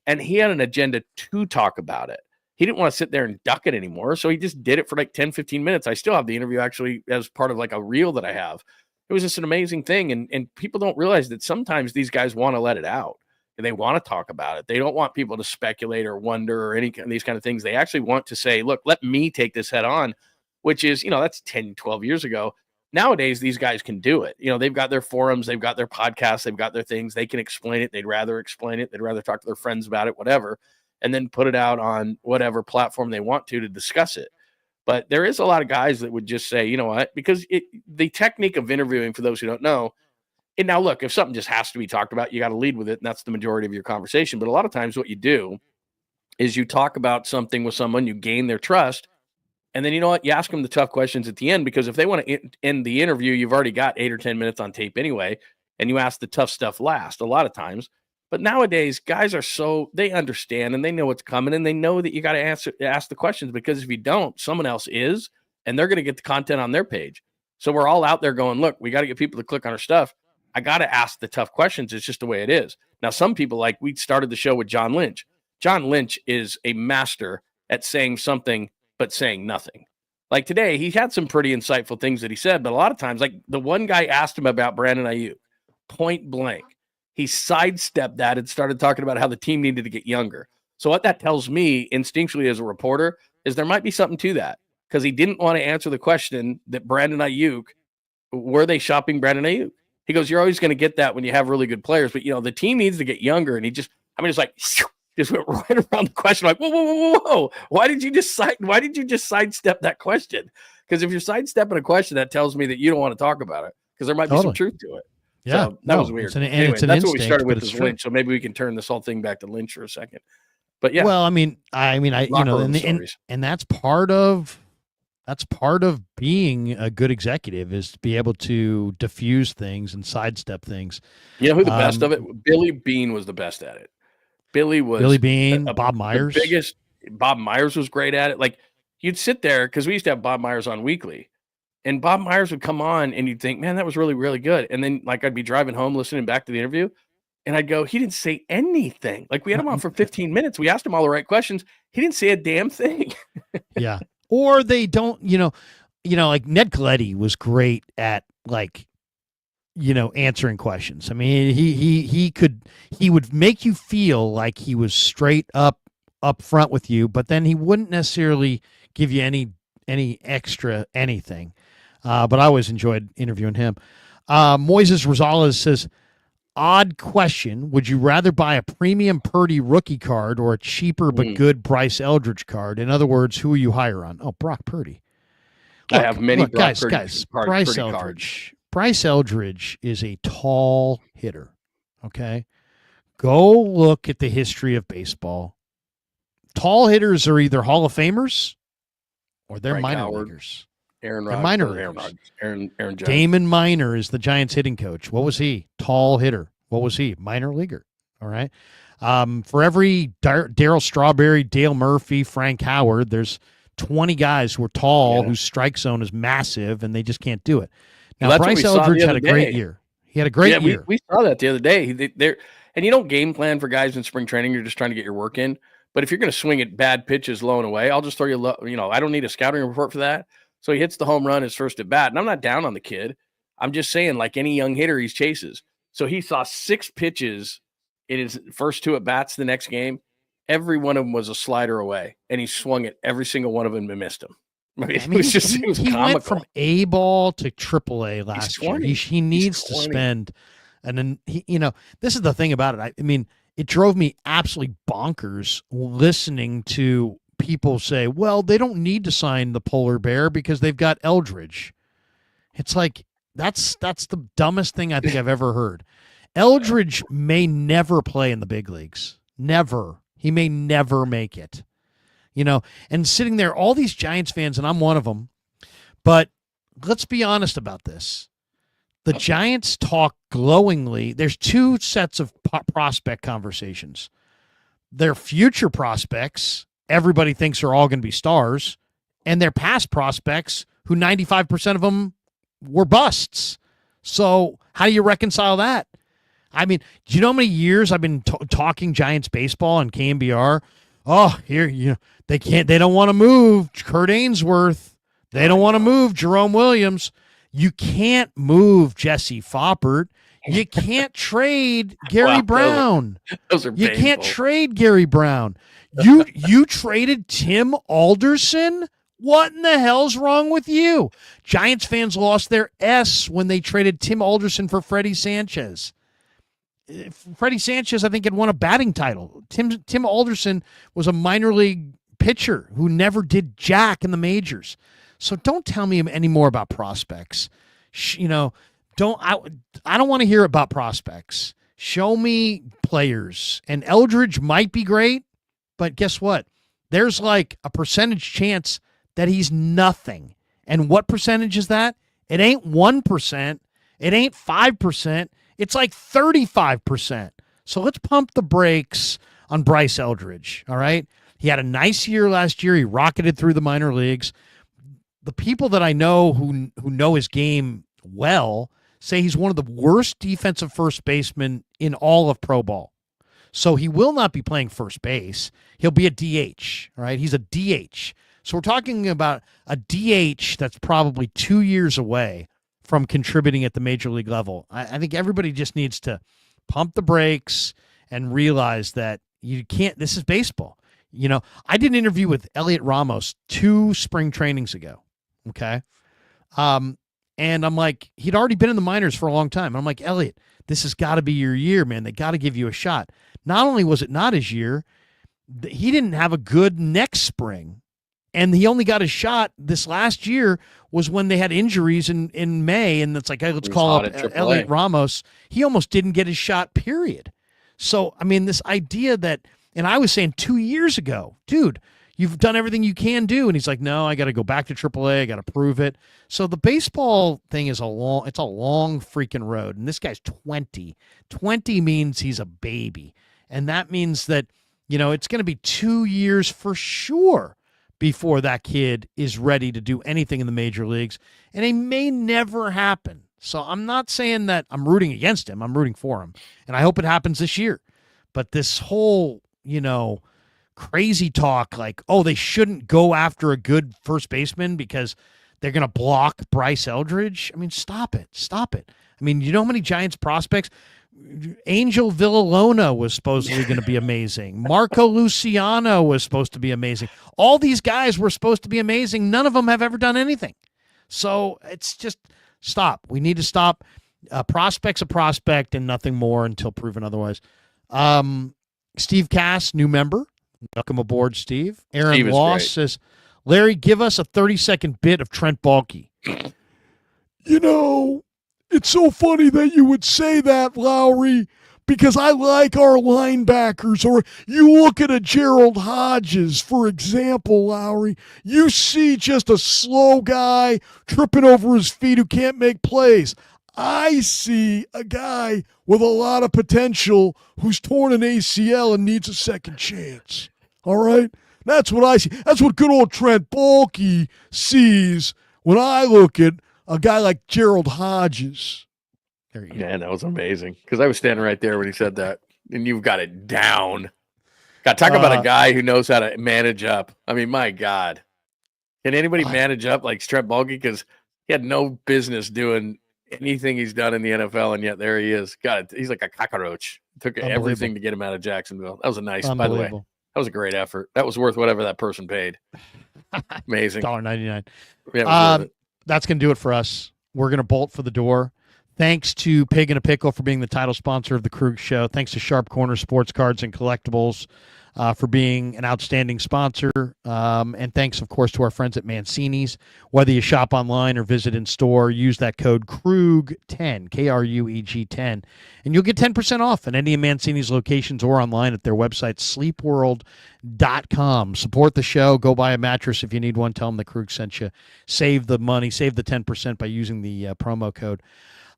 And he had an agenda to talk about it. He didn't want to sit there and duck it anymore. So he just did it for like 10, 15 minutes. I still have the interview actually as part of like a reel that I have. It was just an amazing thing. And people don't realize that sometimes these guys want to let it out. And they want to talk about it. They don't want people to speculate or wonder or these kind of things. They actually want to say, look, let me take this head on. Which is, that's 10, 12 years ago. Nowadays, these guys can do it. They've got their forums, they've got their podcasts, they've got their things. They can explain it. They'd rather explain it. They'd rather talk to their friends about it, whatever, and then put it out on whatever platform they want to discuss it. But there is a lot of guys that would just say, you know what, because the technique of interviewing, for those who don't know, and now look, if something just has to be talked about, you got to lead with it, and that's the majority of your conversation. But a lot of times what you do is you talk about something with someone, you gain their trust, and then you know what? You ask them the tough questions at the end, because if they want to end the interview, you've already got 8 or 10 minutes on tape anyway, and you ask the tough stuff last a lot of times. But nowadays, guys they understand and they know what's coming, and they know that you got to ask the questions, because if you don't, someone else is, and they're going to get the content on their page. So we're all out there going, look, we got to get people to click on our stuff. I got to ask the tough questions. It's just the way it is. Now, some people, like we started the show with John Lynch. John Lynch is a master at saying something but saying nothing. Like today, he had some pretty insightful things that he said, but a lot of times, like the one guy asked him about Brandon Ayuk, point blank. He sidestepped that and started talking about how the team needed to get younger. So what that tells me instinctually as a reporter is there might be something to that, because he didn't want to answer the question that Brandon Ayuk, were they shopping Brandon Ayuk? He goes, you're always going to get that when you have really good players, but the team needs to get younger. And it's like, just went right around the question. Like, whoa. Why did you just sidestep that question? Because if you're sidestepping a question, that tells me that you don't want to talk about it, because there might be some truth to it. Yeah, so that was weird. Anyway, that's what we started with is Lynch. So maybe we can turn this whole thing back to Lynch for a second. But yeah, well, and that's part of being a good executive, is to be able to diffuse things and sidestep things. You know who the best of it? Billy Beane was the best at it. Billy Beane, Bob Myers. Bob Myers was great at it. Like, you'd sit there, because we used to have Bob Myers on weekly, and Bob Myers would come on and you'd think, man, that was really, really good. And then like I'd be driving home listening back to the interview, and I'd go, he didn't say anything. Like, we had him on for 15 minutes. We asked him all the right questions. He didn't say a damn thing. Yeah. Or they don't, like Ned Colletti was great at like answering questions. I mean, he would make you feel like he was straight up front with you, but then he wouldn't necessarily give you any extra anything. But I always enjoyed interviewing him. Moises Rosales says, odd question. Would you rather buy a premium Purdy rookie card or a cheaper but good Bryce Eldridge card? In other words, who are you higher on? Oh, Brock Purdy. I have many guys. Bryce Eldridge. Cards. Bryce Eldridge is a tall hitter. Okay, go look at the history of baseball. Tall hitters are either Hall of Famers or they're minor leaguers. Aaron Jones. Damon Minor is the Giants hitting coach. What was he? Tall hitter. What was he? Minor leaguer. All right. For every Darryl Strawberry, Dale Murphy, Frank Howard, there's 20 guys who are tall whose strike zone is massive and they just can't do it. Now, Bryce Eldridge had a great year. He had a great year. We saw that the other day. And you don't game plan for guys in spring training. You're just trying to get your work in. But if you're going to swing at bad pitches low and away, I'll just throw you, I don't need a scouting report for that. So he hits the home run his first at bat. And I'm not down on the kid. I'm just saying, like any young hitter, he chases. So he saw 6 pitches in his first 2 at bats the next game. Every one of them was a slider away. And he swung at every single one of them and missed him. It was he went from A ball to AAA last year. He needs to spend. And then, this is the thing about it. I mean, it drove me absolutely bonkers listening to people say, well, they don't need to sign the polar bear because they've got Eldridge. It's like, that's the dumbest thing I think I've ever heard. Eldridge may never play in the big leagues. Never. He may never make it. And sitting there, all these Giants fans, and I'm one of them, but let's be honest about this. The Giants talk glowingly. There's 2 sets of prospect conversations. Their future prospects, everybody thinks are all going to be stars, and their past prospects, who 95% of them were busts. So how do you reconcile that? I mean, do you know how many years I've been talking Giants baseball on KNBR? Oh, here, they don't want to move Kurt Ainsworth. They don't want to move Jerome Williams. You can't move Jesse Foppert. You can't trade Gary Brown. Those are painful. You can't trade Gary Brown. You traded Tim Alderson? What in the hell's wrong with you? Giants fans lost their S when they traded Tim Alderson for Freddie Sanchez. Freddie Sanchez, I think, had won a batting title. Tim Alderson was a minor league pitcher who never did jack in the majors. So don't tell me any more about prospects. I don't want to hear about prospects. Show me players. And Eldridge might be great, but guess what? There's like a percentage chance that he's nothing. And what percentage is that? It ain't 1%. It ain't 5%. It's like 35%. So let's pump the brakes on Bryce Eldridge, all right? He had a nice year last year. He rocketed through the minor leagues. The people that I know who know his game well say he's one of the worst defensive first basemen in all of pro ball. So he will not be playing first base. He'll be a DH, all right? He's a DH. So we're talking about a DH that's probably 2 years away from contributing at the major league level. I think everybody just needs to pump the brakes and realize that you can't, this is baseball. I did an interview with Elliot Ramos 2 spring trainings ago. Okay. And I'm like, he'd already been in the minors for a long time. I'm like, Elliot, this has got to be your year, man. They got to give you a shot. Not only was it not his year, he didn't have a good next spring. And he only got a shot this last year was when they had injuries in May. And it's like, hey, let's call up Elliot Ramos. He almost didn't get his shot, period. So, I mean, this idea that, and I was saying 2 years ago, dude, you've done everything you can do. And he's like, no, I got to go back to AAA. I got to prove it. So the baseball thing is it's a long freaking road. And this guy's 20. 20 means he's a baby. And that means that, it's going to be 2 years for sure before that kid is ready to do anything in the major leagues. And it may never happen. So I'm not saying that I'm rooting against him. I'm rooting for him. And I hope it happens this year. But this whole, crazy talk like, oh, they shouldn't go after a good first baseman because They're going to block Bryce Eldridge. I mean, stop it. Stop it. I mean, you know how many Giants prospects? Angel Villalona was supposedly going to be amazing. Marco Luciano was supposed to be amazing. All these guys were supposed to be amazing. None of them have ever done anything. So it's just stop. We need to stop. Prospect's a prospect and nothing more until proven otherwise. Steve Cass, new member. Welcome aboard, Steve. Aaron Loss says, Larry, give us a 30-second bit of Trent Baalke. You know, it's so funny that you would say that, Lowry, because I like our linebackers. Or you look at a Gerald Hodges, for example, Lowry. You see just a slow guy tripping over his feet who can't make plays. I see a guy with a lot of potential who's torn an ACL and needs a second chance. All right? That's what I see. That's what good old Trent Baalke sees when I look at a guy like Gerald Hodges. Man, that was amazing. Because I was standing right there when he said that. And you've got it down. God, talk about a guy who knows how to manage up. I mean, my God. Can anybody manage up like Trent Baalke? Because he had no business doing anything he's done in the NFL, and yet there he is. God, he's like a cockroach. Took everything to get him out of Jacksonville. That was a nice, by the way. That was a great effort. That was worth whatever that person paid. Amazing. $1.99. Yeah, that's going to do it for us. We're going to bolt for the door. Thanks to Pig and a Pickle for being the title sponsor of the Krueg Show. Thanks to Sharp Corner Sports Cards and Collectibles for being an outstanding sponsor. And thanks, of course, to our friends at Mancini's. Whether you shop online or visit in store, use that code KRUEG10, KRUEG10, and you'll get 10% off at any of Mancini's locations or online at their website, sleepworld.com. Support the show. Go buy a mattress if you need one. Tell them the Krueg sent you. Save the money. Save the 10% by using the promo code.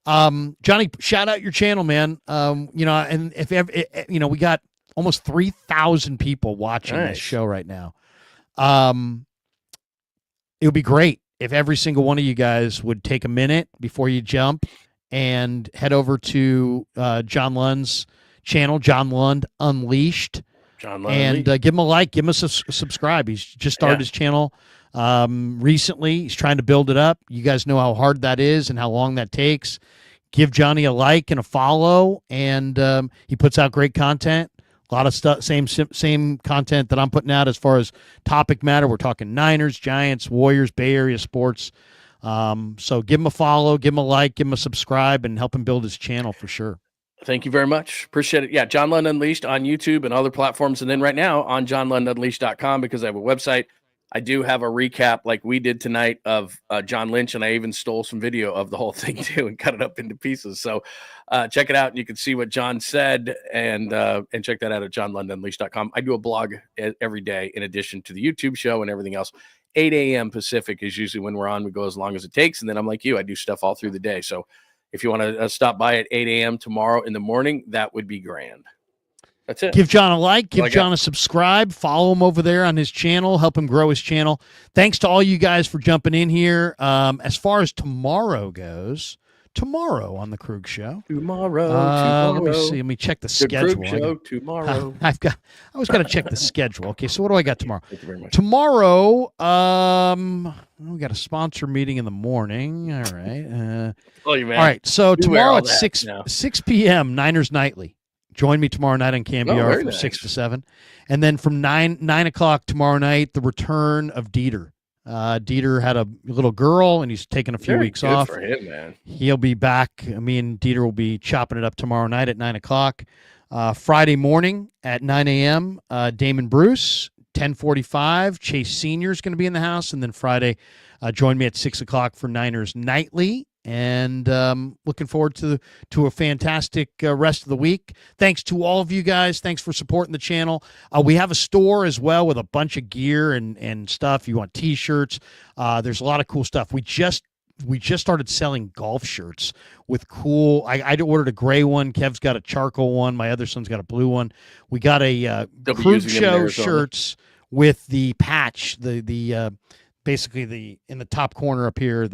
Johnny, shout out your channel, man. And if we got almost 3,000 people watching this show right now. It would be great if every single one of you guys would take a minute before you jump and head over to John Lund's channel, John Lund Unleashed, and give him a like, give him a subscribe. He's just started his channel recently. He's trying to build it up. You guys know how hard that is and how long that takes. Give Johnny a like and a follow, and he puts out great content. A lot of stuff, same content that I'm putting out as far as topic matter. We're talking Niners, Giants, Warriors, Bay Area sports. So give him a follow, give him a like, give him a subscribe, and help him build his channel for sure. Thank you very much. Appreciate it. Yeah, John Lund Unleashed on YouTube and other platforms. And then right now on johnlundunleashed.com, because I have a website, I do have a recap like we did tonight of John Lynch, and I even stole some video of the whole thing too and cut it up into pieces. So check it out, and you can see what John said, and check that out at johnlundunleashed.com. I do a blog every day in addition to the YouTube show and everything else. 8 a.m. Pacific is usually when we're on. We go as long as it takes, and then I'm like you. I do stuff all through the day. So if you want to stop by at 8 a.m. tomorrow in the morning, that would be grand. That's it. Give John a like. Give John a subscribe. Follow him over there on his channel. Help him grow his channel. Thanks to all you guys for jumping in here. As far as tomorrow goes, tomorrow on the Krueg Show. Tomorrow. Let me see. Let me check the schedule. Krueg Show tomorrow. I always got to check the schedule. Okay, so what do I got tomorrow? Thank you very much. Tomorrow, we got a sponsor meeting in the morning. All right. All right. So tomorrow at 6 p.m. Niners Nightly. Join me tomorrow night on KNBR from 6 to 7. And then from 9 o'clock tomorrow night, the return of Dieter. Dieter had a little girl, and he's taking a few weeks off. For him, man. He'll be back. Me and Dieter will be chopping it up tomorrow night at 9 o'clock. Friday morning at 9 a.m., Damon Bruce, 10:45. Chase Sr. is going to be in the house. And then Friday, join me at 6 o'clock for Niners Nightly. And looking forward to a fantastic rest of the week. Thanks to all of you guys. Thanks for supporting the channel. We have a store as well with a bunch of gear and stuff. You want T-shirts. There's a lot of cool stuff. We just started selling golf shirts with cool. I ordered a gray one. Kev's got a charcoal one. My other son's got a blue one. We got a Krueg Show shirts with the patch. The basically in the top corner up here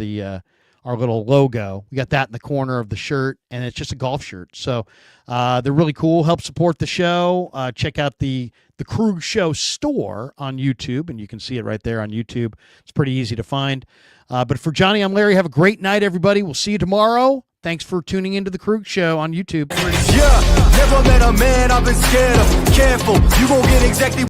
our little logo. We got that in the corner of the shirt, and it's just a golf shirt. So they're really cool. Help support the show. Check out the Krueg Show store on YouTube, and you can see it right there on YouTube. It's pretty easy to find. But for Johnny, I'm Larry. Have a great night, everybody. We'll see you tomorrow. Thanks for tuning into the Krueg Show on YouTube. Yeah, never met a man I've been scared of. Careful, you gon' get exactly